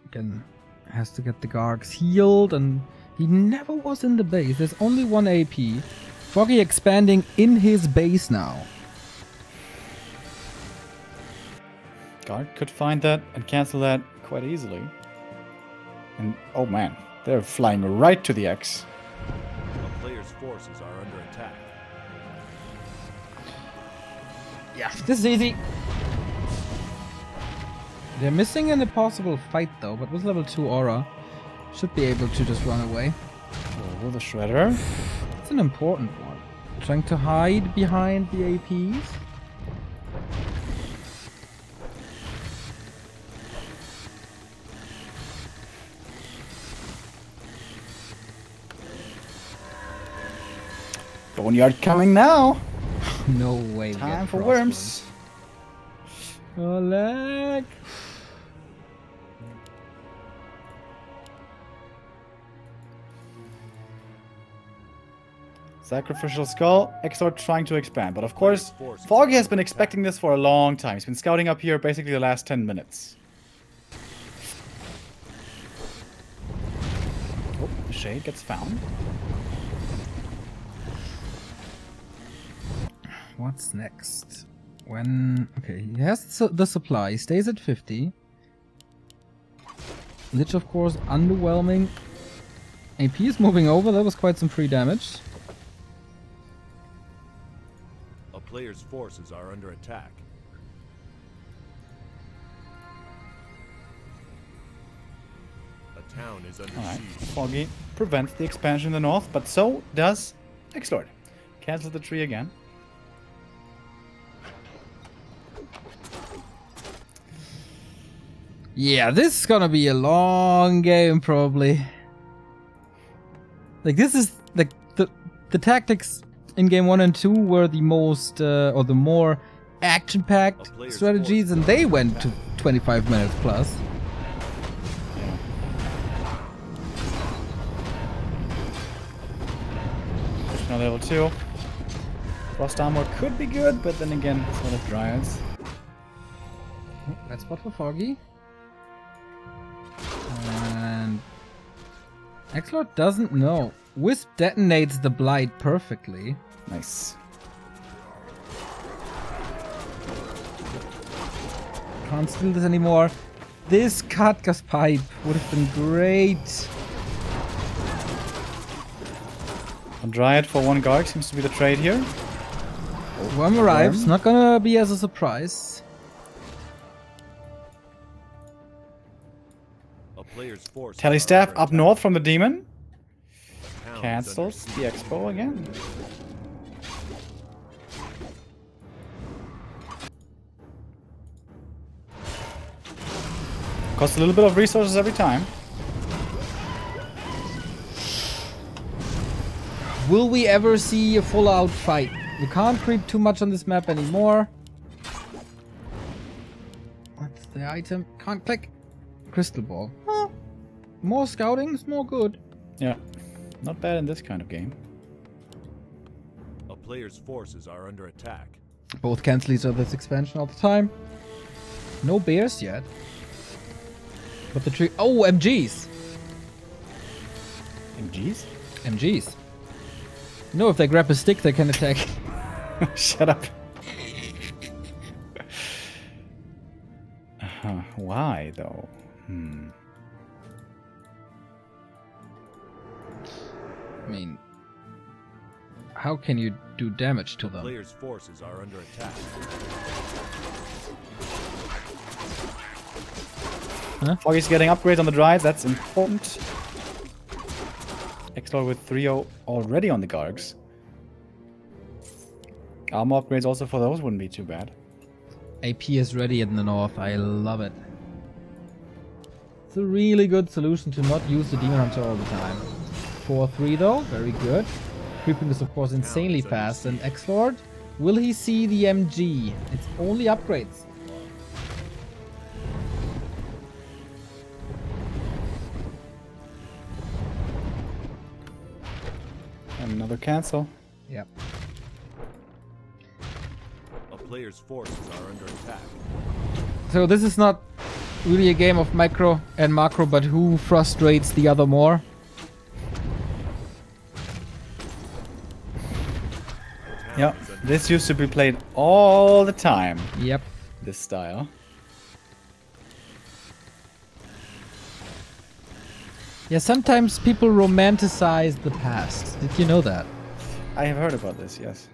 Again, has to get the Gargs healed, and he never was in the base. There's only 1 AP. Foggy expanding in his base now. Guard could find that and cancel that quite easily. And oh man, they're flying right to the X. A player's forces are under attack. Yeah, this is easy. They're missing an impossible fight though, but with level 2 aura, should be able to just run away. Oh, the Shredder. It's an important one. Trying to hide behind the APs. Boneyard coming now. No way. Time for worms. Oh, lag. Sacrificial Skull, XlorD trying to expand. But of course, Foggy has been expecting this for a long time. He's been scouting up here basically the last 10 minutes. Oh, the Shade gets found. What's next? Okay, he has the supply, stays at 50. Lich, of course, underwhelming. AP is moving over, that was quite some free damage. A player's forces are under attack. A town is under Alright, siege. Foggy prevents the expansion in the north, but so does XlorD. Cancel the tree again. Yeah, this is gonna be a long game, probably. Like, this is like the tactics in game 1 and 2 were the most or the more action-packed strategies, and they went to 25 minutes plus. Now level 2. Frost armor could be good, but then again, it's one of Dryads. That's spot for Foggy. And XlorD doesn't know. Wisp detonates the Blight perfectly. Nice. Can't steal this anymore. This Katka's pipe would have been great. A Dryad for 1 Garg seems to be the trade here. Worm arrives, not gonna be as a surprise. A player's force. Telestaff up north from the demon. Cancels the expo again. Costs a little bit of resources every time. Will we ever see a full-out fight? We can't creep too much on this map anymore. What's the item? Can't click. Crystal ball. Huh. More scouting is more good. Yeah, not bad in this kind of game. A player's forces are under attack. Both cancel each other's expansion all the time. No bears yet. But the tree. Oh, MGs! MGs? MGs. No, if they grab a stick, they can attack. Shut up. Why, though? I mean, how can you do damage to them? Player's forces are under attack. Huh? Foggy's getting upgrades on the drives, that's important. XlorD with 3-0 already on the Gargs. Armor upgrades also for those wouldn't be too bad. AP is ready in the north, I love it. It's a really good solution to not use the Demon Hunter all the time. 4-3 though, very good. Creeping is of course insanely fast, and XlorD, will he see the MG? It's only upgrades. And another cancel. Yep. A player's forces are under attack. So this is not really a game of micro and macro, but who frustrates the other more? Yeah, this used to be played all the time. Yep. This style. Yeah, sometimes people romanticize the past. Did you know that? I have heard about this, yes.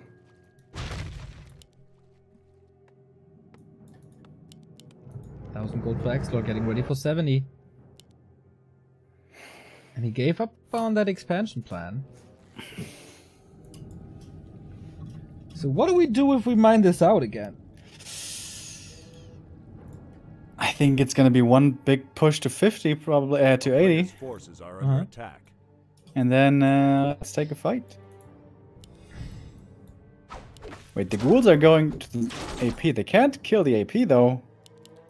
$1,000 gold for XlorD, getting ready for 70. And he gave up on that expansion plan. So what do we do if we mine this out again? I think it's gonna be one big push to 50, probably to 80. Forces are under attack. And then let's take a fight. Wait, the ghouls are going to the AP. They can't kill the AP though.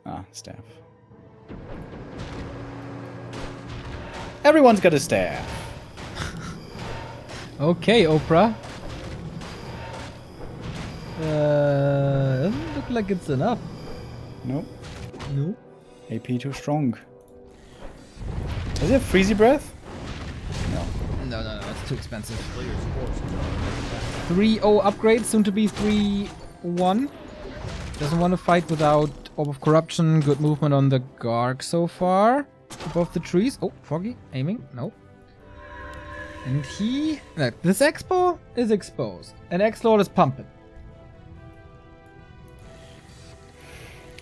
Ah, staff. Everyone's got a staff. Okay, Oprah. Doesn't look like it's enough. Nope. No. AP too strong. Is it Freezy Breath? No. No, it's too expensive. Players' forces are under attack. 3-0 upgrade, soon to be 3-1. Doesn't want to fight without Orb of Corruption. Good movement on the Garg so far. Above the trees. Oh, Foggy. Aiming. No. And he... Look, this Expo is exposed. And XlorD is pumping.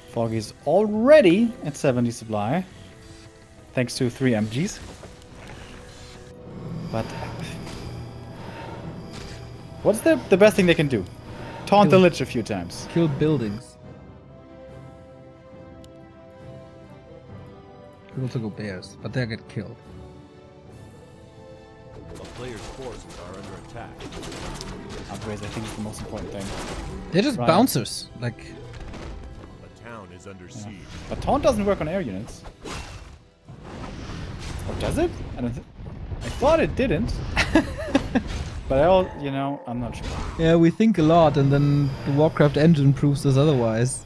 Foggy's already at 70 supply. Thanks to 3 MGs. But... what's the best thing they can do? Taunt the Lich a few times. Kill buildings. Could also go bears, but they'll get killed. A player's forces are under attack. Upgrades, I think, is the most important thing. They're just Right. bouncers. Like, A town is under siege. But taunt doesn't work on air units. Or does it? I thought it didn't. But I'm not sure. yeah, we think a lot, and then the Warcraft engine proves us otherwise.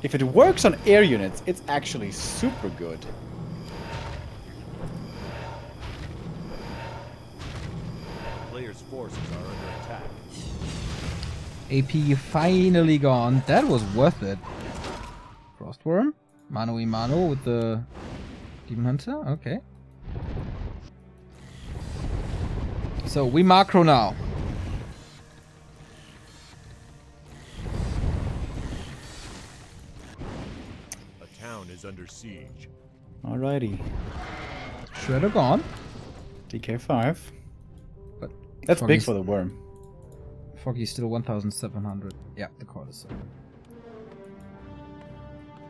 If it works on air units, it's actually super good. Players' forces are under attack. AP finally gone. That was worth it. Frostworm. Mano a mano with the Demon Hunter. Okay. So we macro now. A town is under siege. Alrighty. Shredder gone. DK5. But That's big Foggy's- for the worm. Foggy's still 1,700. Yeah, the card is so.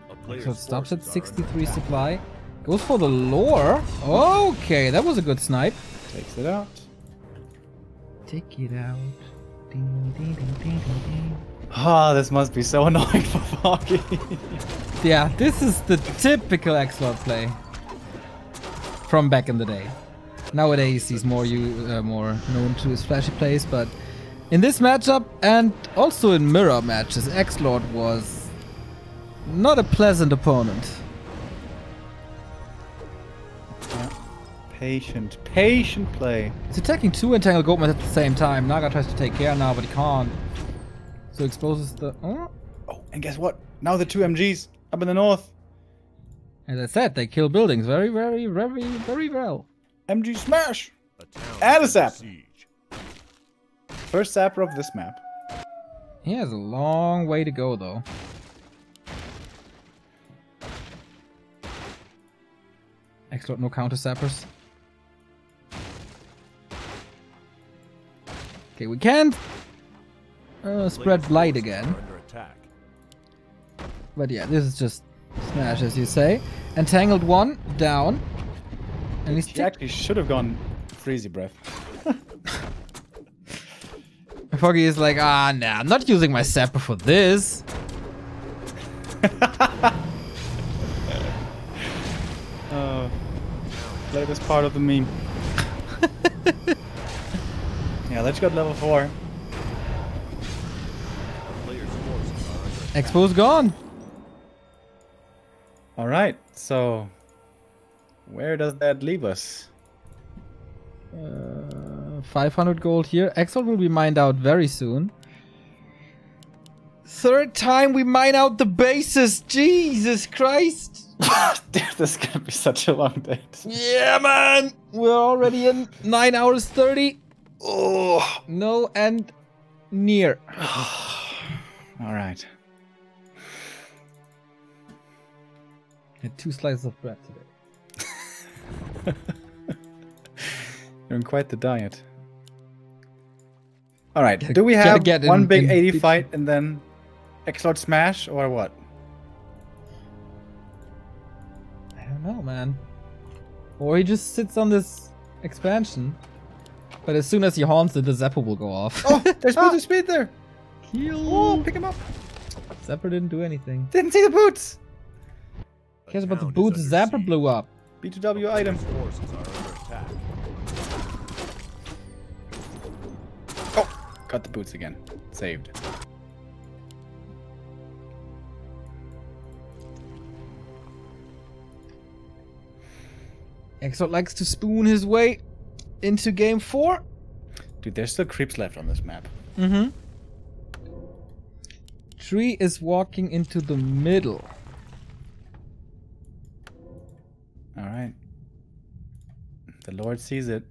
A player's So it stops at forces are under 63 attack. supply. Goes for the lore. Okay, that was a good snipe. Takes it out. Take it out. Ding, ding, ding, ding, ding, ding. Ah, this must be so annoying for Foggy. Yeah, this is the typical XlorD play from back in the day. Nowadays, he's more known to his flashy plays, but in this matchup and also in mirror matches, XlorD was not a pleasant opponent. Yeah. Patient play. He's attacking two Entangled Goatmen at the same time. Naga tries to take care now, but he can't. So exposes the... Oh. Oh, and guess what? Now the 2 MGs up in the north. As I said, they kill buildings very, very, very, very well. MG smash! A town And a is zap. under siege. First zapper of this map. He has a long way to go, though. XlorD no counter sappers. Okay, we can't spread Players' blight forces again. are under attack. But yeah, this is just smash, as you say. Entangled one, down. And he's He actually should have gone Freezy Breath. Foggy is like, nah, I'm not using my sapper for this. Latest part of the meme. Yeah, let's go to level 4. A player's forces are under attack. Expo's gone. Alright, so where does that leave us? 500 gold here. XlorD will be mined out very soon. Third time we mine out the bases. Jesus Christ. Dude, this is gonna be such a long day. Yeah, man. We're already in 9 hours 30. Oh, no end near. All right. Had 2 slices of bread today. You're on quite the diet. All right. Do we have one big 80 fight and then XlorD smash or what? I don't know, man. Or he just sits on this expansion. But as soon as he haunts it, the Zapper will go off. Oh, there's boots of speed there. Kill. Oh, pick him up. Zapper didn't do anything. Didn't see the boots. Cares about the boots. Zapper blew up. B2W item. Forces are under attack. Oh, got the boots again. Saved. XlorD likes to spoon his way into game 4. Dude, there's still creeps left on this map. Mm-hmm. Tree is walking into the middle. All right. The Lord sees it.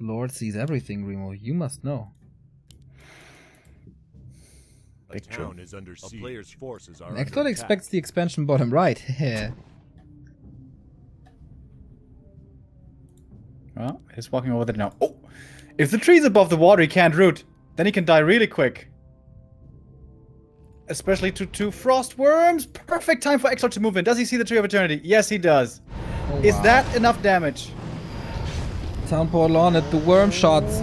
The Lord sees everything, Remo. You must know. A town is under siege. A player's forces are And XlorD expects the expansion bottom right. Well, he's walking over there now. Oh! If the tree's above the water, he can't root. Then he can die really quick. Especially to 2 frost worms. Perfect time for XlorD to move in. Does he see the Tree of Eternity? Yes, he does. Oh, Is wow. that enough damage? Town portal on it. The worm shots.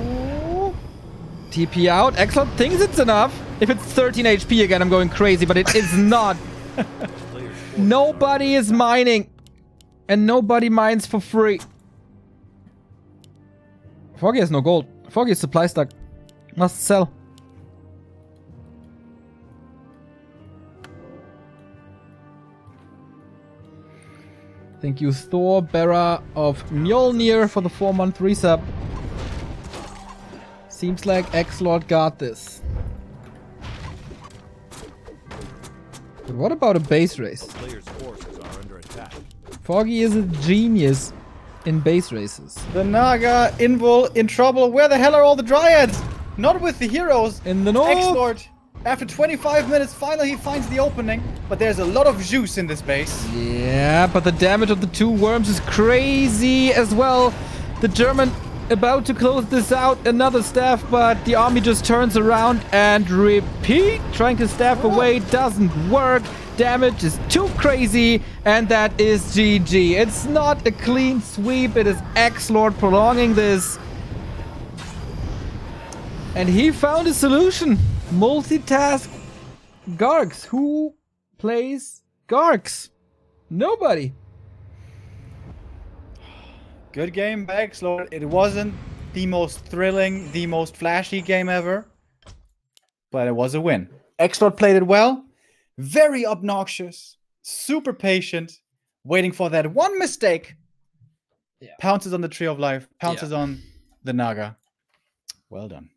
TP out. XlorD thinks it's enough. If it's 13 HP again, I'm going crazy, but it is not. Nobody is mining. And nobody mines for free. Foggy has no gold. Foggy is supply stuck. Must sell. Thank you, Thor, Bearer of Mjolnir, for the 4-month resub. Seems like XlorD got this. But what about a base race? Player's forces are under attack. Foggy is a genius in base races. The Naga, Invul, in trouble. Where the hell are all the Dryads? Not with the heroes. In the north. XlorD, after 25 minutes, finally he finds the opening. But there's a lot of juice in this base. Yeah, but the damage of the 2 worms is crazy as well. The German about to close this out. Another staff, but the army just turns around and repeat. Trying to staff away doesn't work. Damage is too crazy, and that is GG. It's not a clean sweep. It is XlorD prolonging this. And he found a solution. Multitask Gargs. Who plays Gargs? Nobody. Good game by XlorD. It wasn't the most thrilling, the most flashy game ever. But it was a win. XlorD played it well. Very obnoxious. Super patient. Waiting for that one mistake. Yeah. Pounces on the Tree of Life. Pounces on the Naga. Well done.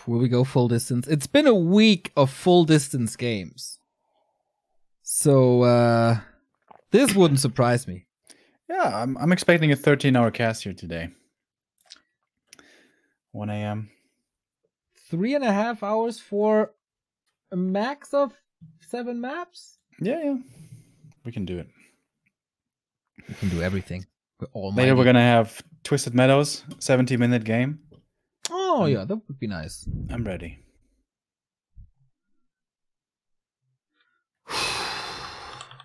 Will we go full distance? It's been a week of full distance games. So, this wouldn't surprise me. Yeah, I'm expecting a 13-hour cast here today. 1 a.m. 3.5 hours for a max of 7 maps? Yeah. We can do it. We can do everything. We're almighty. Later we're gonna have Twisted Meadows, 70-minute game. Oh, yeah, that would be nice. I'm ready.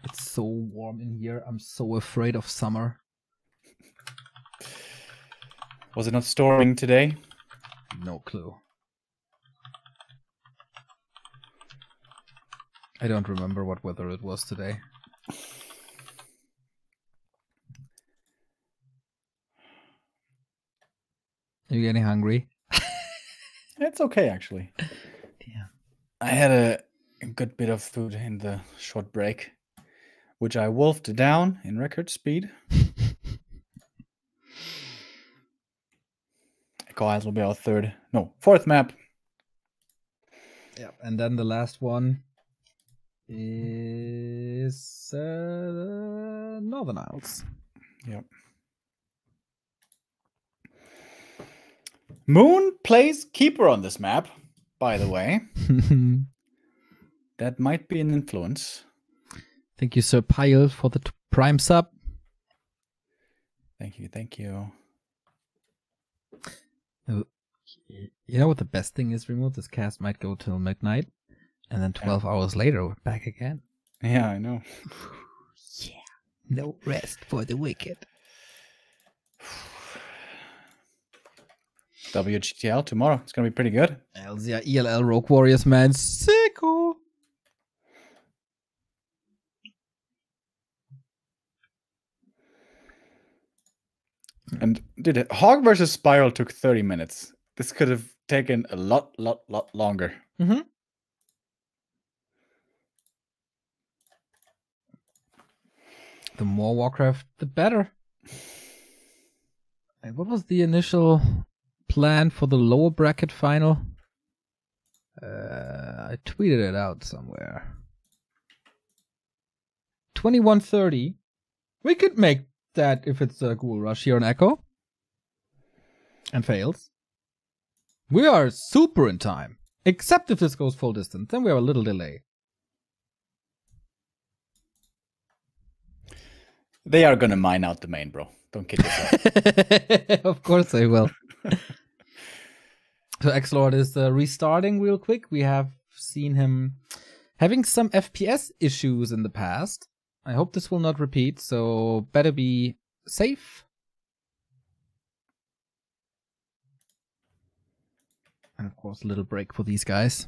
It's so warm in here. I'm so afraid of summer. Was it not storming today? No clue. I don't remember what weather it was today. Are you getting hungry? It's okay, actually. Yeah. I had a good bit of food in the short break, which I wolfed down in record speed. Sky will be our fourth map. Yeah, and then the last one is Northern Isles. Yep. Moon plays keeper on this map, by the way. That might be an influence. Thank you, Sir Pyle, for the Prime sub. Thank you, thank you. You know what the best thing is, Remo? This cast might go till midnight, and then 12 hours later, we're back again. Yeah, I know. Yeah. No rest for the wicked. WGL tomorrow. It's going to be pretty good. Elzia ELL Rogue Warriors, man. Sicko. And dude, Hog versus Spiral took 30 minutes. This could have taken a lot longer. Mm-hmm. The more Warcraft, the better. And what was the initial plan for the lower bracket final? I tweeted it out somewhere. 21:30. We could make that if it's a Ghoul Rush here on Echo. And fails. We are super in time. Except if this goes full distance, then we have a little delay. They are gonna mine out the main, bro. Don't kid yourself. Of course they will. So XlorD is restarting real quick. We have seen him having some FPS issues in the past. I hope this will not repeat, so better be safe. And of course, a little break for these guys.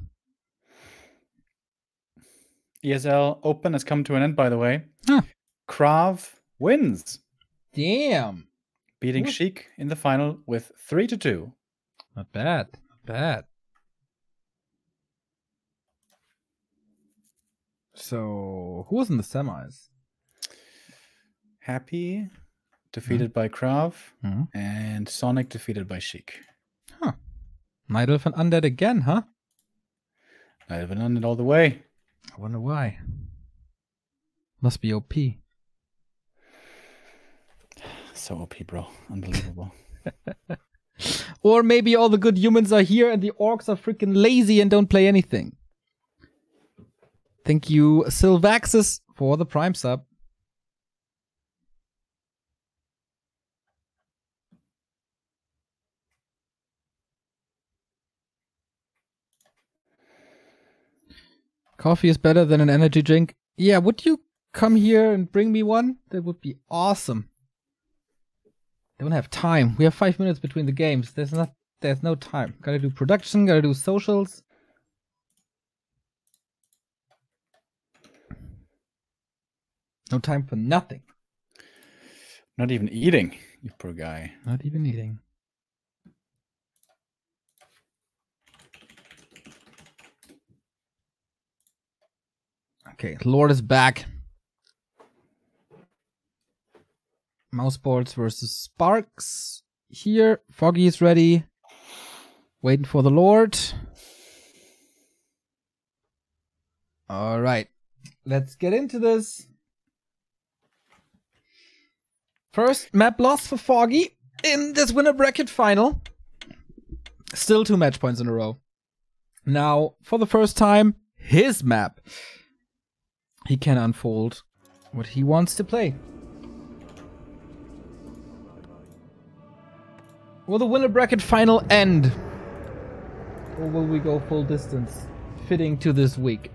ESL Open has come to an end, by the way. Huh. Krav wins. Damn. Beating Sheik in the final with 3-2. Not bad. Not bad. So, who was in the semis? Happy defeated by Krav, Mm-hmm. and Sonic defeated by Sheik. Huh. Night Elf and Undead again, huh? I haven't done it all the way. I wonder why. Must be OP. So OP, bro. Unbelievable. Or maybe all the good humans are here and the orcs are freaking lazy and don't play anything. Thank you, Sylvaxis, for the Prime sub. Coffee is better than an energy drink. Yeah, would you come here and bring me one? That would be awesome. Don't have time. We have 5 minutes between the games. There's no time. Gotta do production, gotta do socials. No time for nothing. Not even eating, you poor guy. Not even eating. Okay, Lord is back. Mousesports versus Sparks. Here, Foggy is ready. Waiting for the Lord. Alright, let's get into this. First map loss for Foggy in this Winnerbracket Final. Still 2 match points in a row. Now, for the first time, his map. He can unfold what he wants to play. Will the Winnerbracket Final end? Or will we go full distance, fitting to this week?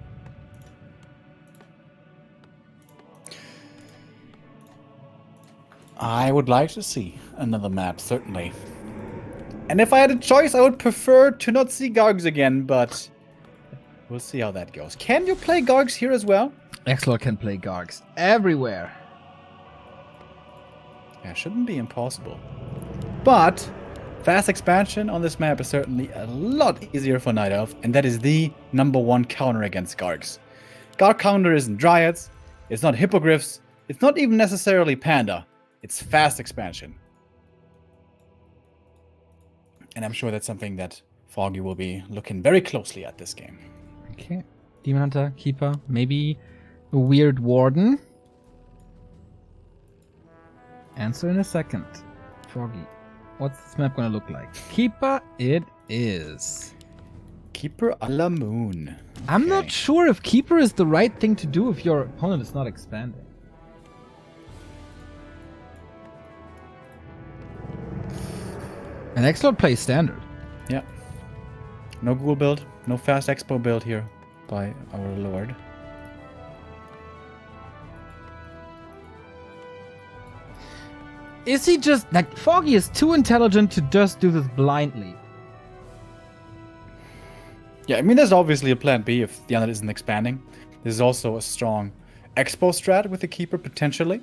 I would like to see another map, certainly. And if I had a choice, I would prefer to not see Gargs again, but we'll see how that goes. Can you play Gargs here as well? XlorD can play Gargs everywhere. Yeah, shouldn't be impossible. But fast expansion on this map is certainly a lot easier for Night Elf, and that is the #1 counter against Gargs. Garg counter isn't Dryads, it's not Hippogriffs, it's not even necessarily Panda. It's fast expansion. And I'm sure that's something that Foggy will be looking very closely at this game. Okay. Demon Hunter, Keeper, maybe a weird Warden. Answer in a second. Foggy. What's this map gonna look like? Keeper it is. Keeper a la moon. I'm Okay. not sure if Keeper is the right thing to do if your opponent is not expanding. And XlorD plays standard. Yeah. No Ghoul build, no fast expo build here by our lord. Is he just like Foggy is too intelligent to just do this blindly? Yeah, I mean, there's obviously a plan B if the Undead isn't expanding. There's also a strong expo strat with the Keeper, potentially.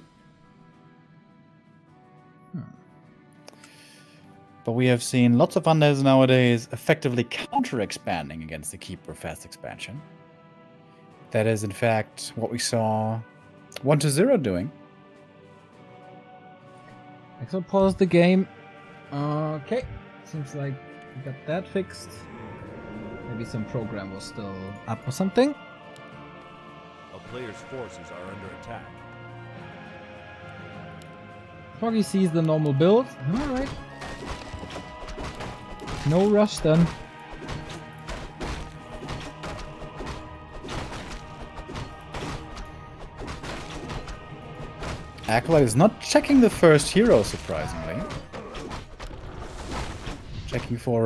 But we have seen lots of Undeads nowadays effectively counter-expanding against the Keeper fast expansion. That is, in fact, what we saw 1-0 doing. XlorD paused the game. Okay. Seems like we got that fixed. Maybe some program was still up or something. A player's forces are under attack. Foggy sees the normal build. Alright. No rush then. Acolyte is not checking the first hero, surprisingly. Checking for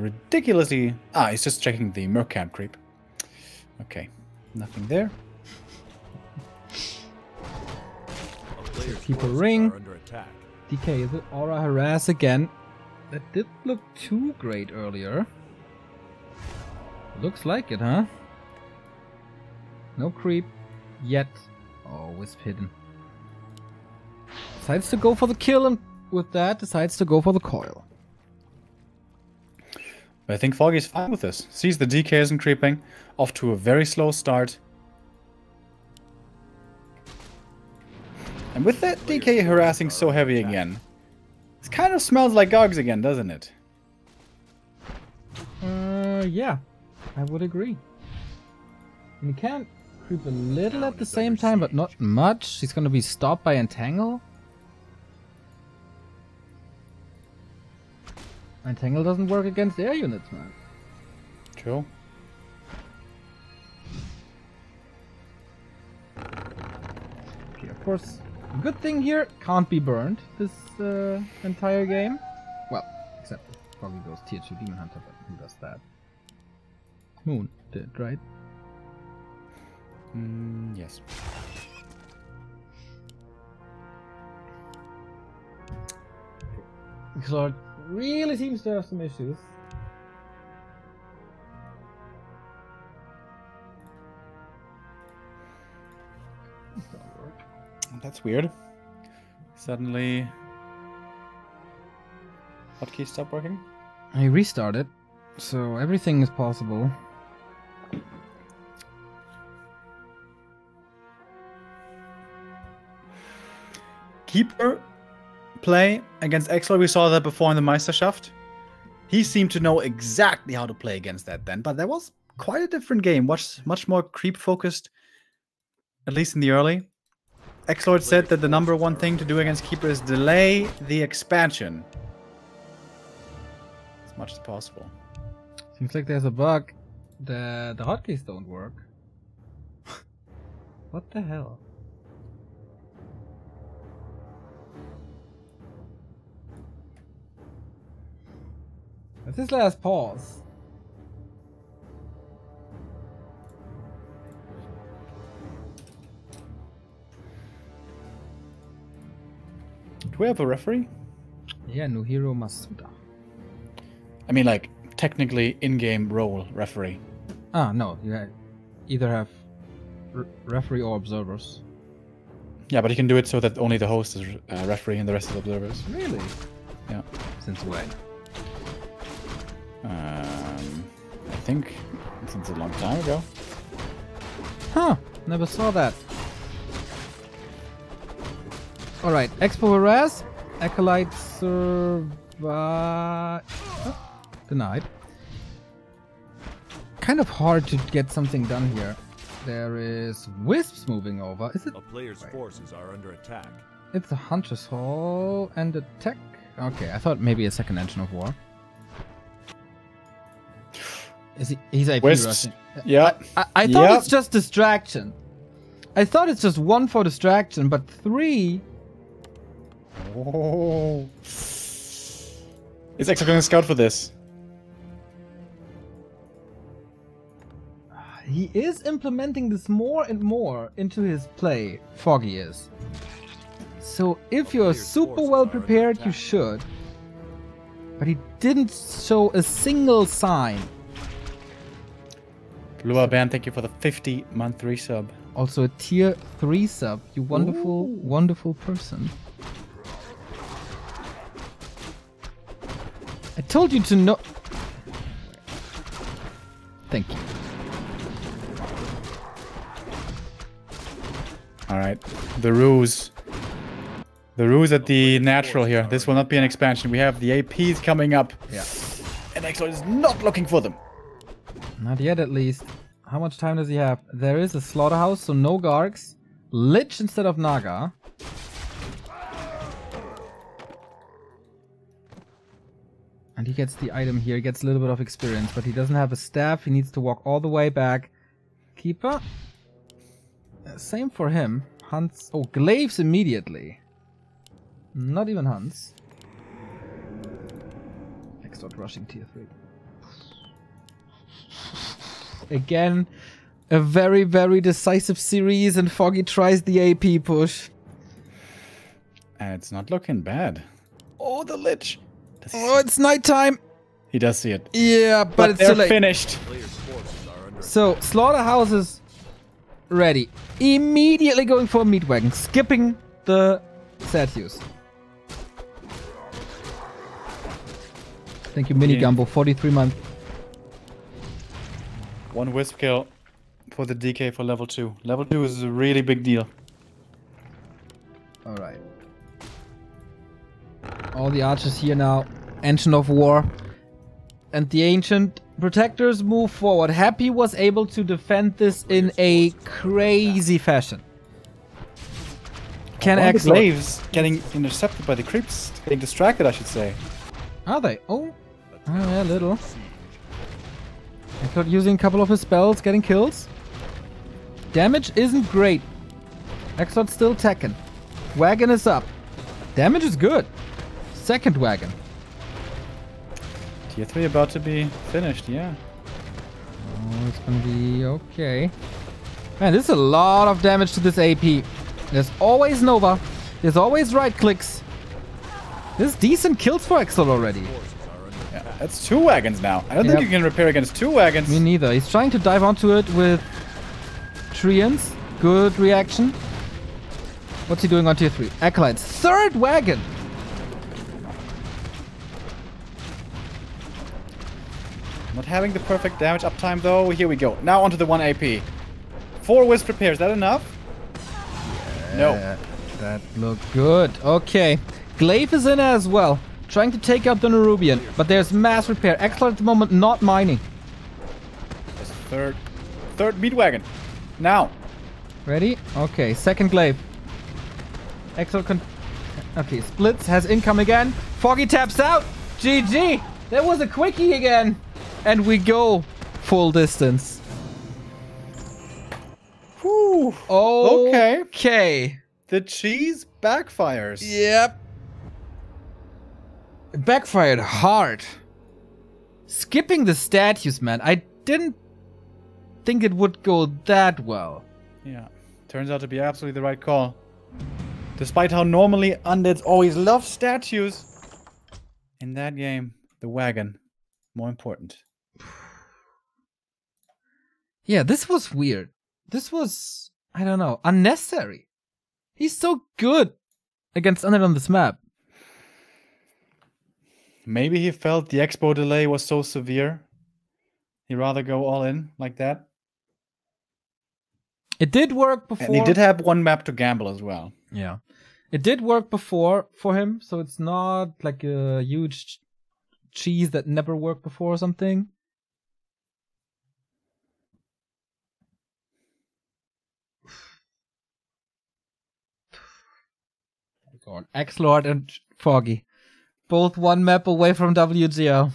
ridiculously... Ah, he's just checking the Mercamp creep. Okay, nothing there. A player's Keep a forces ring. are under attack. DK, is it Aura Harass again? That did look too great earlier. Looks like it, huh? No creep yet. Oh, Wisp hidden. Decides to go for the kill, and with that decides to go for the coil. But I think Foggy is fine with this. Sees the DK isn't creeping. Off to a very slow start. And with that DK harassing so heavy again, it kind of smells like Gogs again, doesn't it? Yeah, I would agree. And he can creep a little at the same time, but not much. He's gonna be stopped by Entangle. Entangle doesn't work against air units, man. True. Okay, of course, good thing here, can't be burned this entire game. Well, except if Foggy goes tier 2 Demon Hunter, but who does that? Moon did, right? Yes. XlorD really seems to have some issues. That's weird. Suddenly... Hotkey stopped working? He restarted, so everything is possible. Keeper play against XlorD, we saw that before in the Meisterschaft. He seemed to know exactly how to play against that then, but that was quite a different game. Much more creep focused, at least in the early. XlorD said that the #1 thing to do against Keeper is delay the expansion as much as possible. Seems like there's a bug. The hotkeys don't work. What the hell? At this last pause. Do we have a referee? Yeah, Nohiro Masuda. I mean, like, technically in-game role referee. Ah, no. You either have referee or observers. Yeah, but he can do it so that only the host is referee and the rest is observers. Really? Yeah. Since when? I think since a long time ago. Huh. Never saw that. Alright, Expo Harass. Acolyte survive. Oh. Denied. Kind of hard to get something done here. There is wisps moving over. Is it? A player's forces are under attack. It's a hunter's hall and a tech. Okay, I thought maybe a second engine of war. Is he? He's AP Wisps. rushing. Yeah. I thought it's just distraction. I thought it's just 1 for distraction, but 3. Oh. Is Exlord going to scout for this? He is implementing this more and more into his play. Foggy is. So if you're super well prepared, you should. But he didn't show a single sign. Blue Band, thank you for the 50-month resub. Also a tier 3 sub. You wonderful, wonderful person. I told you to know. Thank you. Alright. The ruse. The ruse at the natural here. This will not be an expansion. We have the APs coming up. Yeah. And Exlord is not looking for them. Not yet, at least. How much time does he have? There is a slaughterhouse, so no Gargs. Lich instead of Naga. And he gets the item here. He gets a little bit of experience, but he doesn't have a staff. He needs to walk all the way back. Keeper. Same for him. Hunts. Oh, glaives immediately. Not even hunts. XlorD rushing tier 3. Again, a very, very decisive series, and Foggy tries the AP push. And it's not looking bad. Oh, the Lich. Oh, it's nighttime. He does see it. Yeah, but it's they're too late. finished. So, slaughterhouse is ready. Immediately going for a meat wagon, skipping the statues. Thank you, Mini Gumbo, 43 month. 1 wisp kill for the DK for level 2. Level 2 is a really big deal. Alright. All the archers here now. Engine of war. And the ancient protectors move forward. Happy was able to defend this in a crazy fashion. Can the XlorD... slaves getting intercepted by the creeps. Getting distracted, I should say. Are they? Oh. Oh yeah, a little. XlorD using a couple of his spells, getting kills. Damage isn't great. XlorD still teching. Wagon is up. Damage is good. Second wagon. Tier 3 about to be finished, yeah. Oh, it's gonna be okay. Man, this is a lot of damage to this AP. There's always Nova. There's always right clicks. This is decent kills for XlorD already. Yeah, that's 2 wagons now. I don't think you can repair against 2 wagons. Me neither. He's trying to dive onto it with Treants. Good reaction. What's he doing on tier 3? Acolytes. Third wagon! Not having the perfect damage uptime though. Here we go. Now onto the 1 AP. 4 wisp repair. Is that enough? Yeah, No. That looked good. Okay. Glaive is in as well. Trying to take out the Nerubian. But there's mass repair. XlorD at the moment not mining. That's third meat wagon. Now. Ready? Okay. Second glaive. XlorD okay. Splits has income again. Foggy taps out. GG. There was a quickie again. And we go full distance. Whew. Okay. Okay. The cheese backfires. Yep. It backfired hard. Skipping the statues, man. I didn't think it would go that well. Yeah. Turns out to be absolutely the right call. Despite how normally undeads always love statues. In that game, the wagon, more important. Yeah, this was weird. This was, I don't know, unnecessary. He's so good against undead on this map. Maybe he felt the expo delay was so severe. He'd rather go all in like that. It did work before. And he did have 1 map to gamble as well. Yeah. It did work before for him, so it's not like a huge cheese that never worked before or something. XlorD and Foggy. Both one map away from WGL.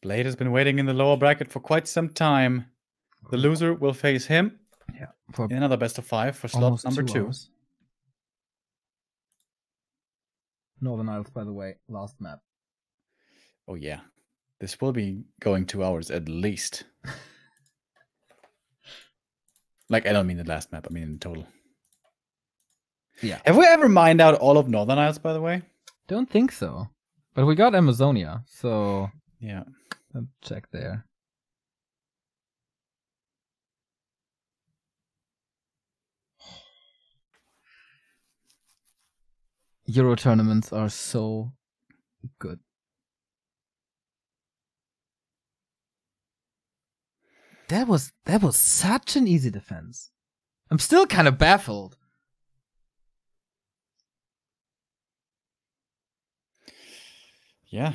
Blade has been waiting in the lower bracket for quite some time. The loser will face him in another best of 5 for slot number 2. Hours. Northern Isles, by the way, last map. Oh yeah, this will be going 2 hours at least. Like, I don't mean the last map, I mean in total. Yeah. Have we ever mined out all of Northern Isles, by the way? Don't think so. But we got Amazonia, so... Yeah. Let's check there. Euro tournaments are so good. That was such an easy defense. I'm still kind of baffled. Yeah.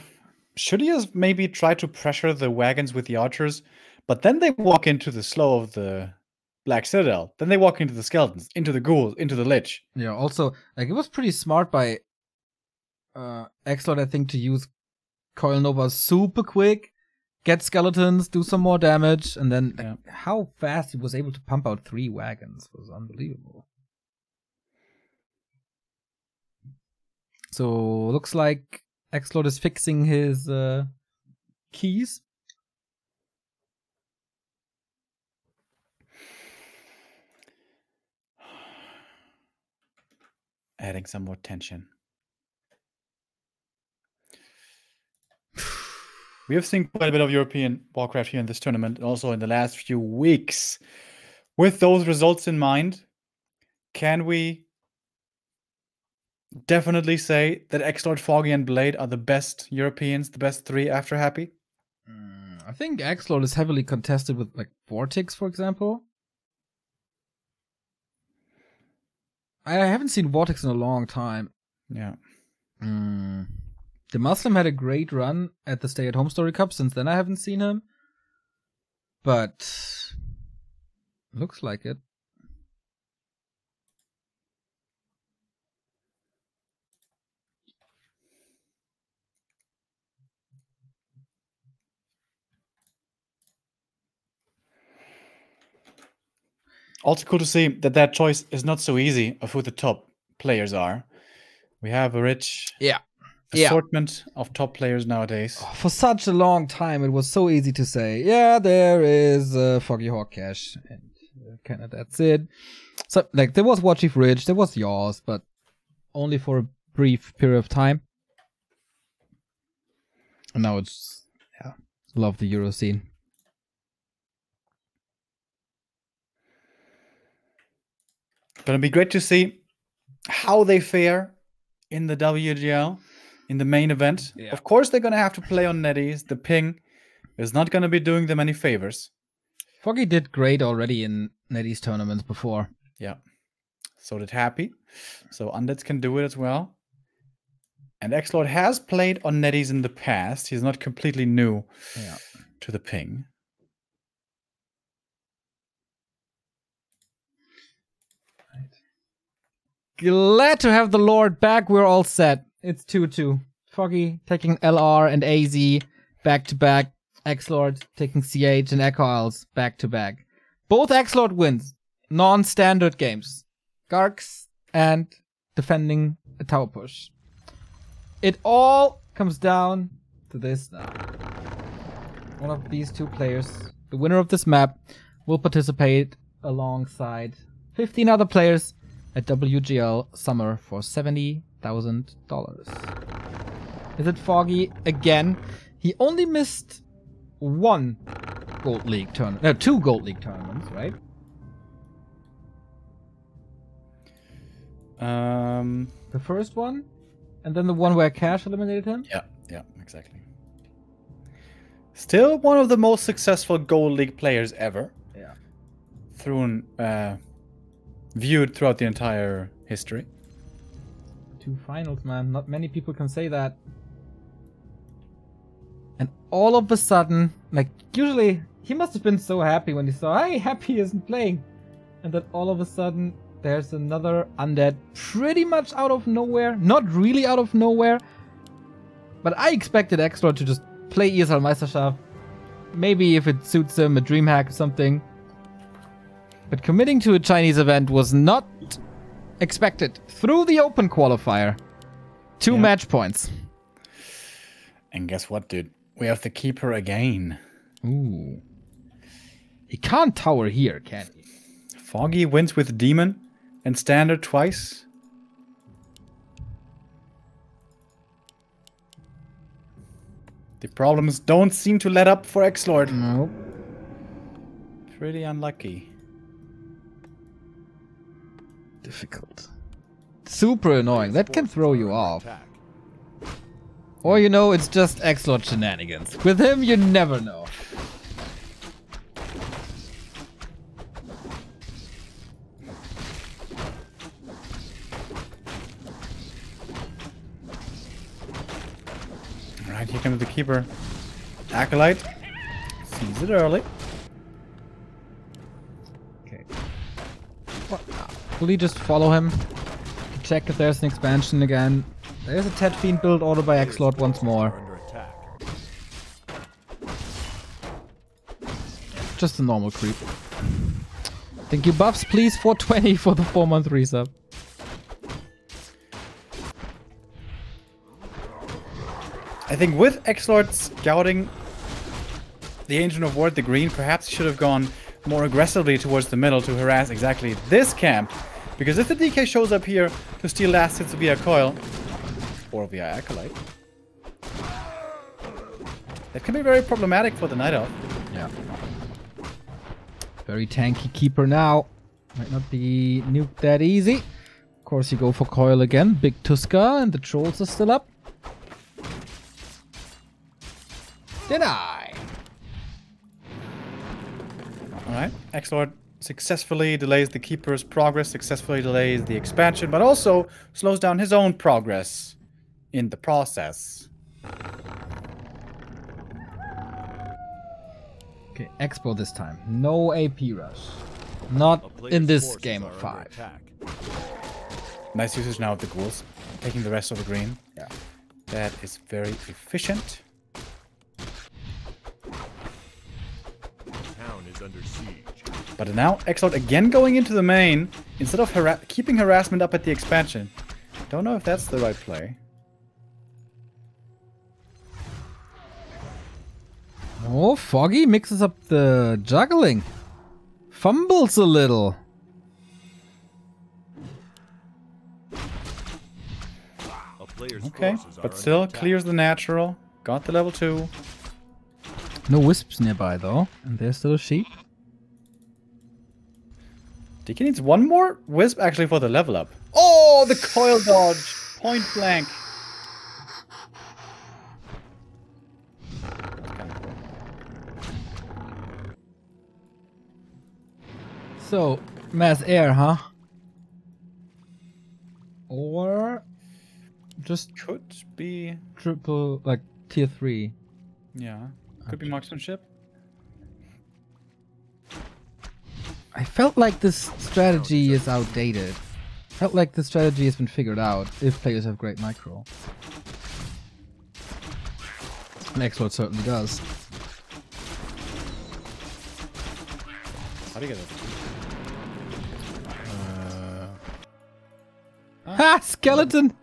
Should he have maybe tried to pressure the wagons with the archers, but then they walk into the slow of the Black Citadel. Then they walk into the skeletons, into the ghouls, into the lich. Yeah, also, like, it was pretty smart by XlorD, I think, to use Coil Nova super quick, get skeletons, do some more damage, and then how fast he was able to pump out 3 wagons was unbelievable. So, looks like XlorD is fixing his keys. Adding some more tension. We have seen quite a bit of European Warcraft here in this tournament, and also in the last few weeks. With those results in mind, can we definitely say that XlorD, Foggy, and Blade are the best Europeans, the best 3 after Happy? I think XlorD is heavily contested with, like, Vortex, for example. I haven't seen Vortex in a long time. Yeah. The Muslim had a great run at the Stay at Home Story Cup. Since then, I haven't seen him. But looks like it. Also cool to see that that choice is not so easy of who the top players are. We have a rich assortment of top players nowadays. For such a long time, it was so easy to say, yeah, there is Foggy Hawk Cash, and kind of that's it. So, like, there was Warchief Ridge, there was yours, but only for a brief period of time. And now it's, love the Euro scene. Gonna be great to see how they fare in the WGL, in the main event. Yeah. Of course, they're gonna have to play on netties. The ping is not gonna be doing them any favors. Foggy did great already in netties tournaments before. Yeah. So did Happy. So Undeads can do it as well. And XlorD has played on netties in the past. He's not completely new to the ping. Glad to have the Lord back. We're all set. It's 2-2. Foggy taking LR and AZ back-to-back. XlorD taking CH and Echo Isles back-to-back. Both XlorD wins. Non-standard games. Garks and defending a tower push. It all comes down to this now. One of these 2 players, the winner of this map, will participate alongside 15 other players at WGL Summer for $70,000. Is it Foggy again? He only missed 1 Gold League tournament. No, 2 Gold League tournaments, right? The first one, and then the one where Cash eliminated him? Yeah, exactly. Still one of the most successful Gold League players ever. Yeah. Viewed throughout the entire history. WC2 finals, man. Not many people can say that. And all of a sudden, like, usually he must have been so happy when he saw, hey, Happy isn't playing. And then all of a sudden, there's another undead pretty much out of nowhere. Not really out of nowhere. But I expected XlorD to just play ESL Meisterschaft. Maybe if it suits him, a DreamHack or something. But committing to a Chinese event was not expected. Through the open qualifier. 2 match points. And guess what, dude? We have the keeper again. Ooh. He can't tower here, can he? Foggy wins with Demon and Standard twice. The problems don't seem to let up for XlorD. Nope. Pretty unlucky. Difficult. Super annoying. That can throw you off. Or, you know, it's just XlorD shenanigans. With him, you never know. Alright, here comes the keeper. Acolyte. Sees it early. Okay. Will he just follow him? Check if there's an expansion again. There's a Ted Fiend build ordered by XlorD once more. Just a normal creep. Thank you, buffs, please. 420 for the 4-month resub. I think with XlorD scouting the Ancient of War at the green, perhaps he should have gone more aggressively towards the middle to harass exactly this camp. Because if the DK shows up here to steal last hits via coil, or via Acolyte, that can be very problematic for the Night Elf. Yeah. Very tanky keeper now. Might not be nuked that easy. Of course, you go for coil again. Big Tuska, and the trolls are still up. Deny! Alright, XlorD successfully delays the keeper's progress, successfully delays the expansion, but also slows down his own progress in the process. Okay, Expo this time. No AP rush. Not in this game of 5. Nice usage now of the ghouls, taking the rest of the green. Yeah. That is very efficient. Town is under siege. But now XlorD again going into the main instead of keeping harassment up at the expansion. Don't know if that's the right play. Oh, Foggy mixes up the juggling. Fumbles a little. Okay, but still clears the natural. Got the level 2. No wisps nearby though. And there's still a sheep. DK needs one more wisp actually for the level up. Oh, the coil dodge! Point blank. So, mass air, huh? Or just Could be... triple, like, tier 3. Yeah. Could be marksmanship. I felt like this strategy is outdated. Felt like the strategy has been figured out if players have great micro. And XlorD certainly does. How do you get that? Ha! Skeleton!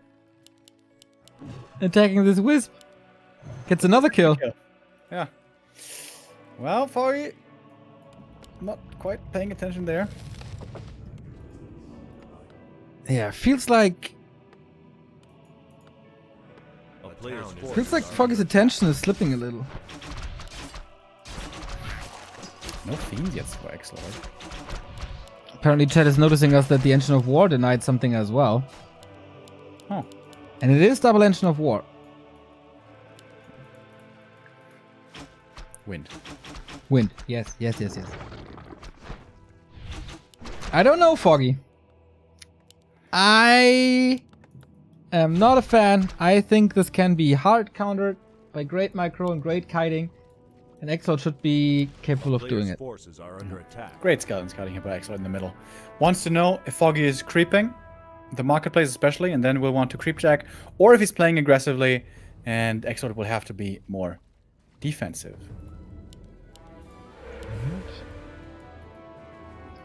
Attacking this wisp. Gets another kill. Yeah. Well, Foggy, not quite paying attention there. Yeah, feels like Foggy's attention is slipping a little. No fiends yet for XlorD. Apparently chat is noticing us that the Engine of War denied something as well. Oh. And it is double Engine of War. Wind. Wind. Yes, yes, yes, yes. I don't know, Foggy. I am not a fan. I think this can be hard countered by great micro and great kiting. And XlorD should be capable of doing Player's it. forces are under attack. Great skeleton scouting here by XlorD in the middle. Wants to know if Foggy is creeping, the marketplace especially, and then we'll want to creep jack, or if he's playing aggressively, and XlorD will have to be more defensive.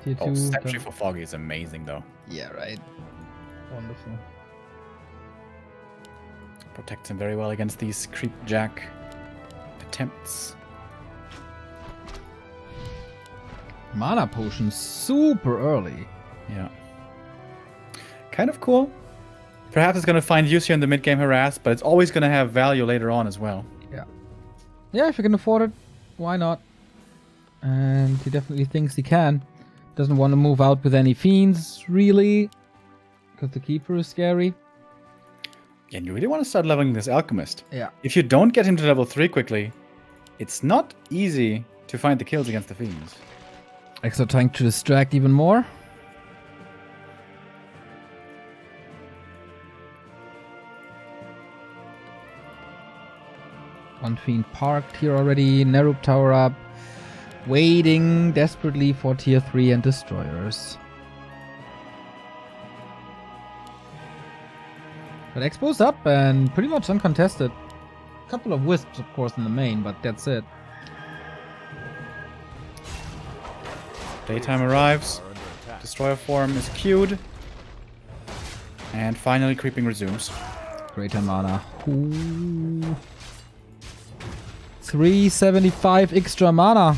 Tier Oh, 2. Sentry for Foggy is amazing though. Yeah, right. Wonderful. Protects him very well against these creep jack attempts. Mana potion super early. Yeah. Kind of cool. Perhaps it's going to find use here in the mid-game harass, but it's always going to have value later on as well. Yeah. Yeah, if you can afford it, why not? And he definitely thinks he can. Doesn't want to move out with any fiends, really. Because the keeper is scary. Yeah, and you really want to start leveling this alchemist. Yeah. If you don't get him to level 3 quickly, it's not easy to find the kills against the fiends. XlorD trying to distract even more. One fiend parked here already. Nerub tower up. Waiting desperately for tier 3 and destroyers. But Expo's up and pretty much uncontested. Couple of wisps, of course, in the main, but that's it. Daytime arrives. Destroyer form is queued. And finally creeping resumes. Greater mana. Ooh. 375 extra mana.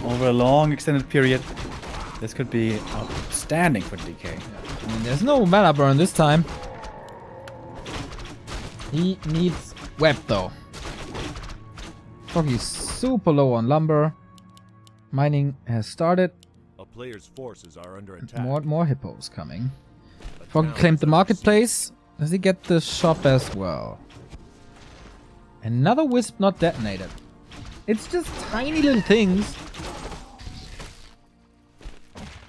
Over a long extended period, this could be outstanding for DK. I mean, there's no mana burn this time. He needs web though. Foggy's super low on lumber. Mining has started. A player's forces are under attack. More hippos coming. Foggy claimed the marketplace. Does he get the shop as well? Another wisp not detonated. It's just tiny little things.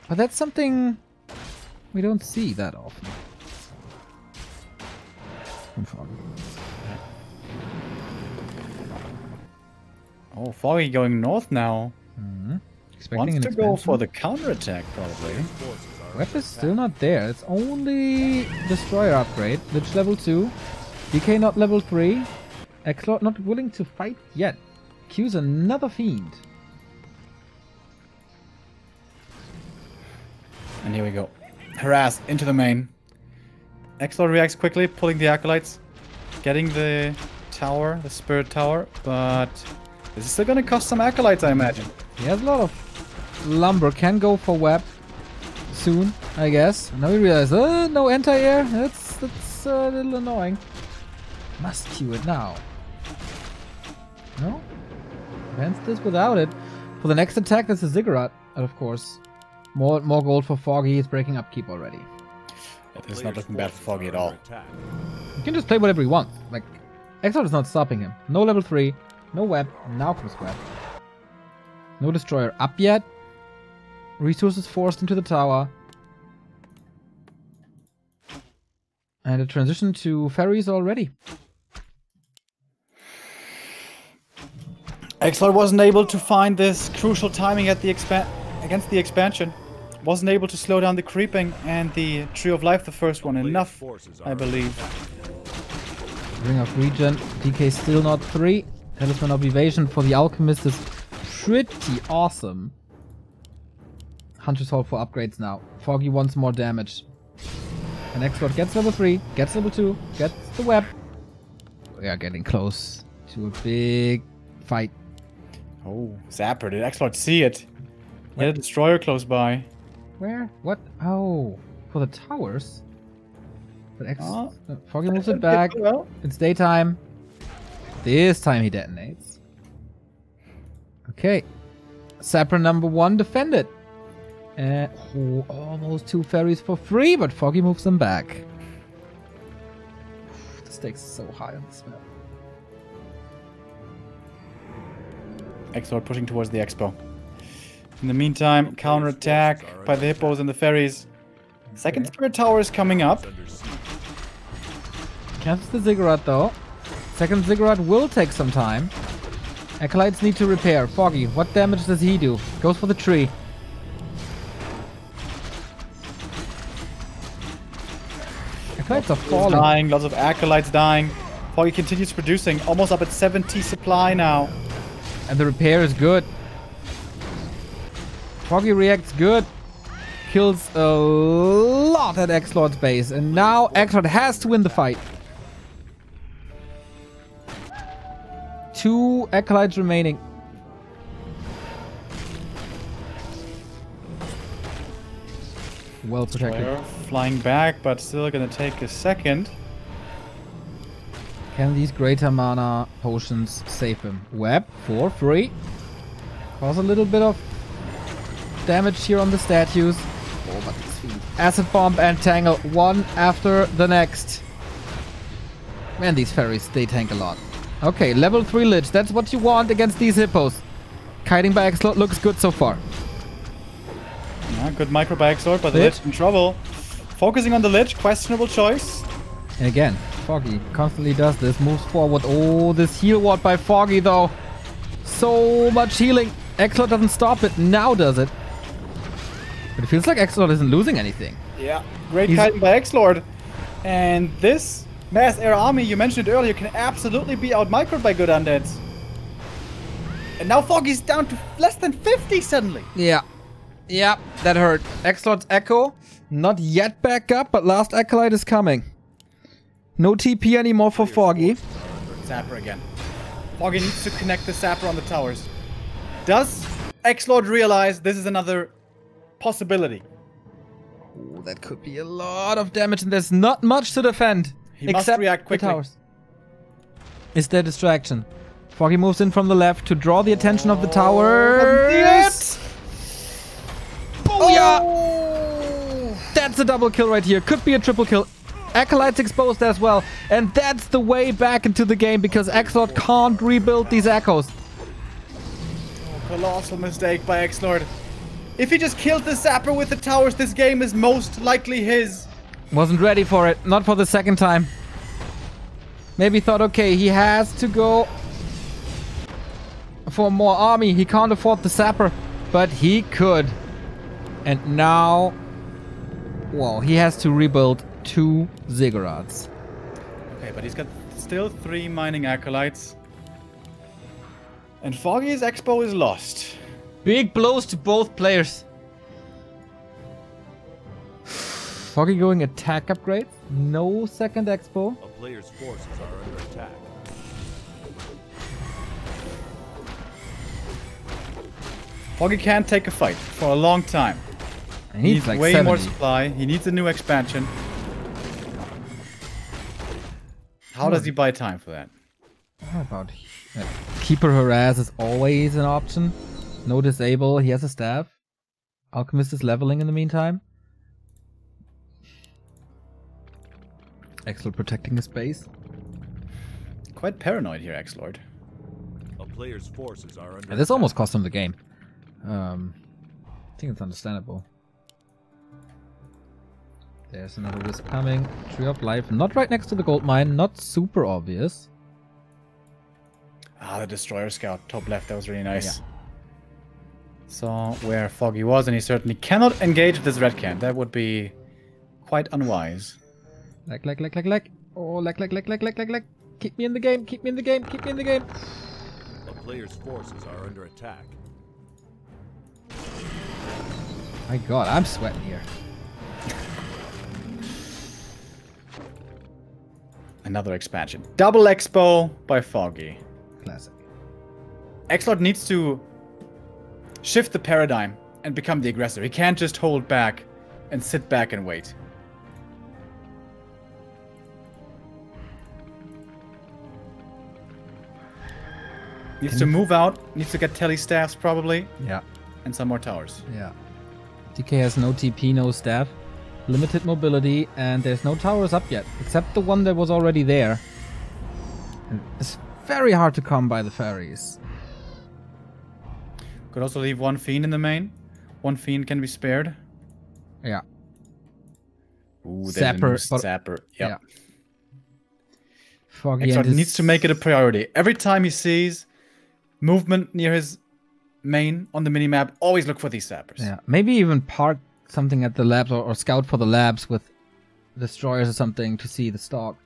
But that's something we don't see that often. From Foggy. Oh, Foggy going north now. Expecting Wants an to go expansion. for the counterattack, probably. Web is still not there. It's only Destroyer upgrade. Lich level 2. DK not level 3. XlorD not willing to fight yet. Q's another fiend. And here we go. Harass into the main. XlorD reacts quickly, pulling the acolytes. Getting the tower, the spirit tower. But this is still going to cost some acolytes, I imagine. He has a lot of lumber. Can go for web soon, I guess. Now we realize, no anti-air. That's a little annoying. Must queue it now. No? Advance this without it. For the next attack, that's a ziggurat, of course. More gold for Foggy. He's breaking upkeep already. It is not looking bad for Foggy at all. You can just play whatever he wants. Like, XlorD is not stopping him. No level 3, no web. Now comes web. No destroyer up yet. Resources forced into the tower. And a transition to ferries already. XlorD wasn't able to find this crucial timing at the against the expansion. Wasn't able to slow down the creeping and the Tree of Life, the first one, enough, I believe. Ring of Regen. DK still not 3. Talisman of Evasion for the Alchemist is pretty awesome. Hunter's Hold for upgrades now. Foggy wants more damage. And XlorD gets level 3, gets level 2, gets the web. We are getting close to a big fight. Oh, Zapper, did XlorD see it? He had a destroyer close by. Where? What? Oh, for the towers? But Foggy moves it back. Well. It's daytime. This time he detonates. Okay. Sapper number 1 defended. Almost 2 ferries for free, but Foggy moves them back. The stakes are so high on this map. XlorD pushing towards the expo. In the meantime, counterattack by the hippos and the ferries. Second Spirit Tower is coming up. Under siege. Cancels the Ziggurat though. Second Ziggurat will take some time. Acolytes need to repair. Foggy, what damage does he do? Goes for the tree. Acolytes are falling. Dying, lots of Acolytes dying. Foggy continues producing, almost up at 70 supply now. And the repair is good. Foggy reacts good. Kills a lot at XlorD's base. And now XlorD has to win the fight. 2 Acolytes remaining. Well protected. Destroyer flying back, but still gonna take a second. Can these greater mana potions save him? Web for free. Cause a little bit of damage here on the statues. Oh, but it's sweet. Acid Bomb and Tangle, one after the next. Man, these fairies, they tank a lot. Okay, level 3 Lich. That's what you want against these hippos. Kiting by XlorD looks good so far. Yeah, good micro by XlorD, but the Lich in trouble. Focusing on the Lich, questionable choice. And again, Foggy constantly does this, moves forward. Oh, this heal ward by Foggy though. So much healing. XlorD doesn't stop it, now does it. But it feels like XlorD isn't losing anything. Yeah, great kiting by XlorD. And this mass air army you mentioned earlier can absolutely be out microed by good undeads. And now Foggy's down to less than 50 suddenly. Yeah. Yeah, that hurt. XlorD's Echo, not yet back up, but last Acolyte is coming. No TP anymore for Foggy. Zapper again. Foggy needs to connect the Zapper on the towers. Does XlorD realize this is another possibility? Oh, that could be a lot of damage, and there's not much to defend. He must except react quickly. The towers. Is there distraction? Foggy moves in from the left to draw the attention of the towers. Booyah! Oh! That's a double kill right here. Could be a triple kill. Acolytes exposed as well. And that's the way back into the game because XlorD can't rebuild these echoes. Oh, colossal mistake by XlorD. If he just killed the Zapper with the towers, this game is most likely his. Wasn't ready for it. Not for the second time. Maybe thought, okay, he has to go for more army. He can't afford the Zapper. But he could. And now, well, he has to rebuild 2 Ziggurats. Okay, but he's got still 3 mining Acolytes. And Foggy's Expo is lost. Big blows to both players. Foggy going attack upgrades. No second Expo. A player's forces are under attack. Foggy can't take a fight for a long time. He needs like way 70. more supply. He needs a new expansion. How does he buy time for that? How about Keeper Harass is always an option. No disable. He has a staff. Alchemist is leveling in the meantime. XlorD protecting his base. Quite paranoid here, XlorD. A player's forces are under This almost cost him the game. I think it's understandable. There's another Wisp coming. Tree of Life. Not right next to the gold mine. Not super obvious. Ah, the Destroyer Scout, top left. That was really nice. Yeah. Saw where Foggy was, and he certainly cannot engage with this red can. That would be quite unwise. Lag. Oh, lag. Keep me in the game. Keep me in the game. Keep me in the game. A player's forces are under attack. My god, I'm sweating here. Another expansion. Double Expo by Foggy. Classic. XlorD needs to shift the paradigm and become the aggressor. He can't just hold back and sit back and wait. Needs to move out. Needs to get tele staffs probably. Yeah. And some more towers. Yeah. DK has no TP, no staff. Limited mobility, and there's no towers up yet. Except the one that was already there. And it's very hard to come by the fairies. Could also leave one Fiend in the main. One Fiend can be spared. Yeah. Ooh, Zapper, Zapper. Yep. Yeah. Foggy XlorD and needs to make it a priority. Every time he sees movement near his main on the minimap, always look for these Zappers. Yeah, maybe even park something at the labs or scout for the labs with destroyers or something to see the stock.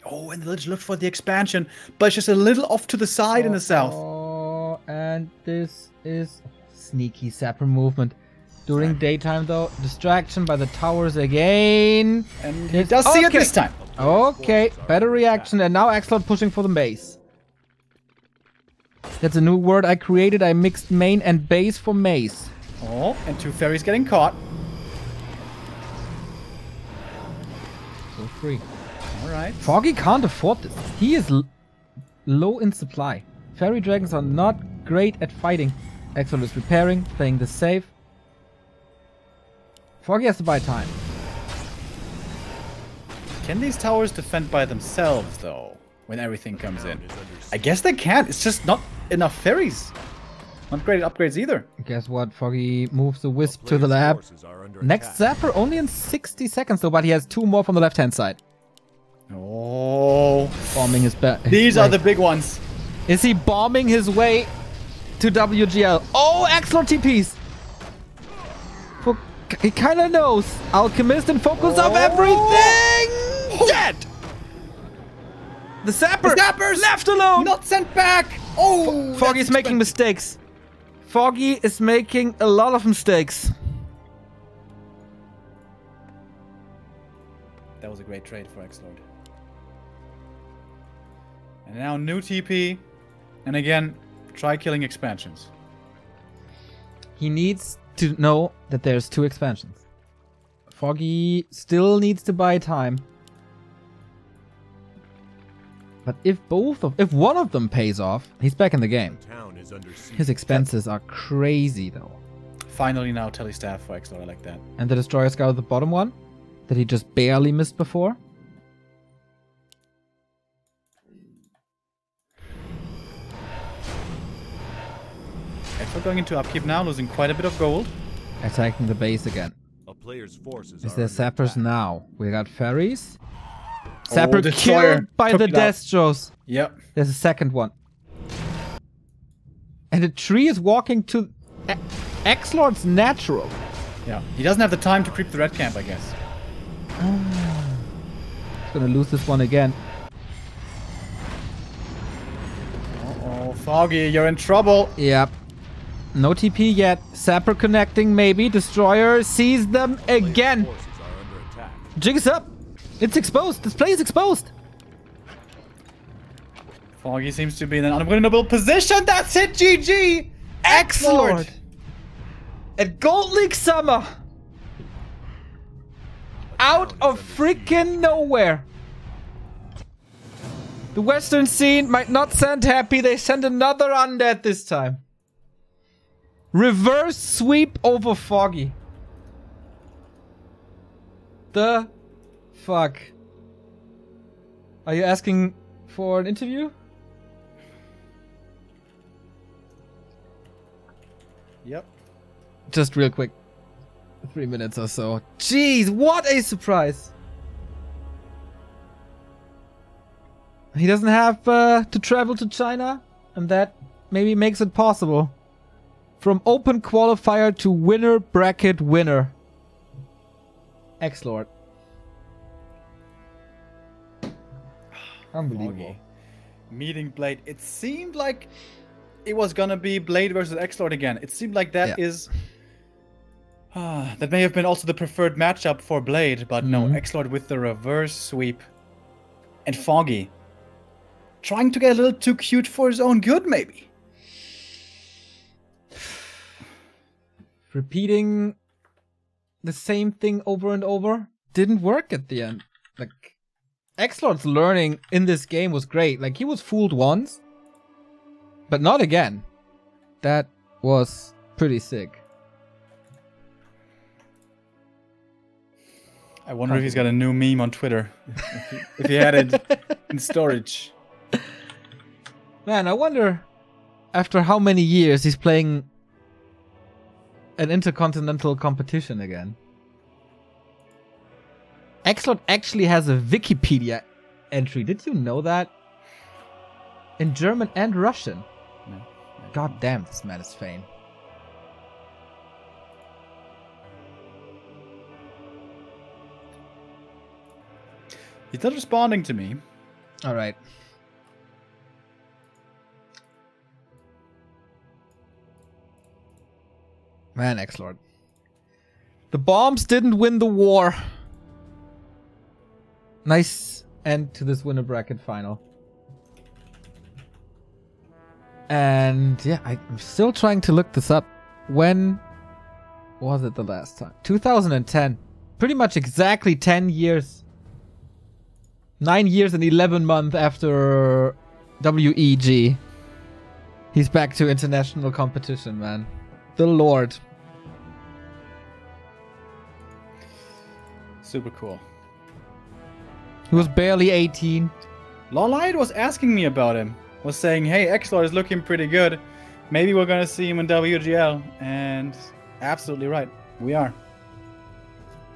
Oh, and let's look for the expansion, but it's just a little off to the side in the south. Oh, and this is sneaky Zapper movement. During daytime, though, distraction by the towers again. And he does see it this time. Okay, better reaction. And now XlorD pushing for the base. That's a new word I created. I mixed main and base for maze. Oh, and 2 fairies getting caught. So free. Alright. Foggy can't afford this. He is low in supply. Fairy dragons are not great at fighting. XlorD is repairing, playing this safe. Foggy has to buy time. Can these towers defend by themselves, though, when everything comes in? I guess they can. It's just not enough fairies. Not great upgrades either. Guess what? Foggy moves the Wisp to the lab. Next Zapper only in 60 seconds, though, but he has 2 more from the left-hand side. Oh. Bombing his back. These are the big ones. Is he bombing his way to WGL? Oh, XlorD TPs. He kind of knows. Alchemist and focus of everything. Dead. The Zapper. The Zappers left alone. Not sent back. Oh. Foggy's making mistakes. Foggy is making a lot of mistakes. That was a great trade for XlorD. And now new TP. And again, try killing expansions. He needs to know that there's 2 expansions. Foggy still needs to buy time. But if one of them pays off, he's back in the game. His expenses are crazy though. Finally now telestaff for XlorD, I like that. And the destroyer scout at the bottom one that he just barely missed before. XlorD going into upkeep now, losing quite a bit of gold. Attacking the base again. A player's forces Is are there under Zappers attack. now? We got fairies. Zapper Destroyer killed by took the it out. Destros. Yep. There's a second one. And the tree is walking to XlorD's natural. Yeah. He doesn't have the time to creep the red camp, I guess. He's gonna lose this one again. Uh-oh, Foggy, you're in trouble. Yep. No TP yet. Zapper connecting, maybe. Destroyer sees them again. Forces are under attack. Jig is up. It's exposed. This play is exposed. Foggy seems to be in an unwinnable position. That's it, GG! XlorD at Gold League Summer. Out of freaking nowhere. The Western scene might not send happy. They send another undead this time. Reverse sweep over Foggy. The fuck? Are you asking for an interview? Yep. Just real quick. 3 minutes or so. Jeez, what a surprise. He doesn't have to travel to China, and that maybe makes it possible. From open qualifier to winner bracket winner. XlorD. Unbelievable. Foggy. Meeting Blade. It seemed like it was gonna be Blade versus XlorD again. It seemed like that is... that may have been also the preferred matchup for Blade, but no, XlorD with the reverse sweep. And Foggy. Trying to get a little too cute for his own good, maybe. Repeating the same thing over and over didn't work at the end. Like, XlorD's learning in this game was great. Like, he was fooled once, but not again. That was pretty sick. I wonder if he's got a new meme on Twitter. if he had it in storage. Man, I wonder after how many years he's playing an intercontinental competition again. XlorD actually has a Wikipedia entry. Did you know that? In German and Russian. No, God damn, this man is fame. He's not responding to me. Alright. Man, XlorD. The bombs didn't win the war. Nice end to this winner bracket final. And yeah, I'm still trying to look this up. When was it the last time? 2010. Pretty much exactly 10 years. 9 years and 11 months after WEG. He's back to international competition, man. The Lord. Super cool. He was barely 18. Lolite was asking me about him. Was saying, hey, XlorD is looking pretty good. Maybe we're gonna see him in WGL. And absolutely right. We are.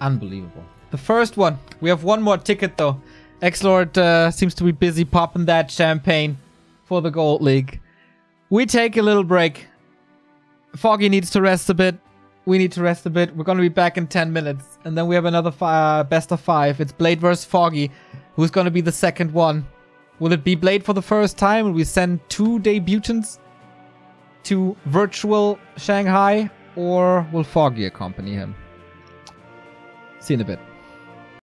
Unbelievable. The first one. We have one more ticket though. XlorD seems to be busy popping that champagne for the Gold League. We take a little break. Foggy needs to rest a bit. We need to rest a bit. We're going to be back in 10 minutes. And then we have another best of 5. It's Blade vs. Foggy. Who's going to be the second one? Will it be Blade for the first time? Will we send 2 debutants to virtual Shanghai? Or will Foggy accompany him? See you in a bit.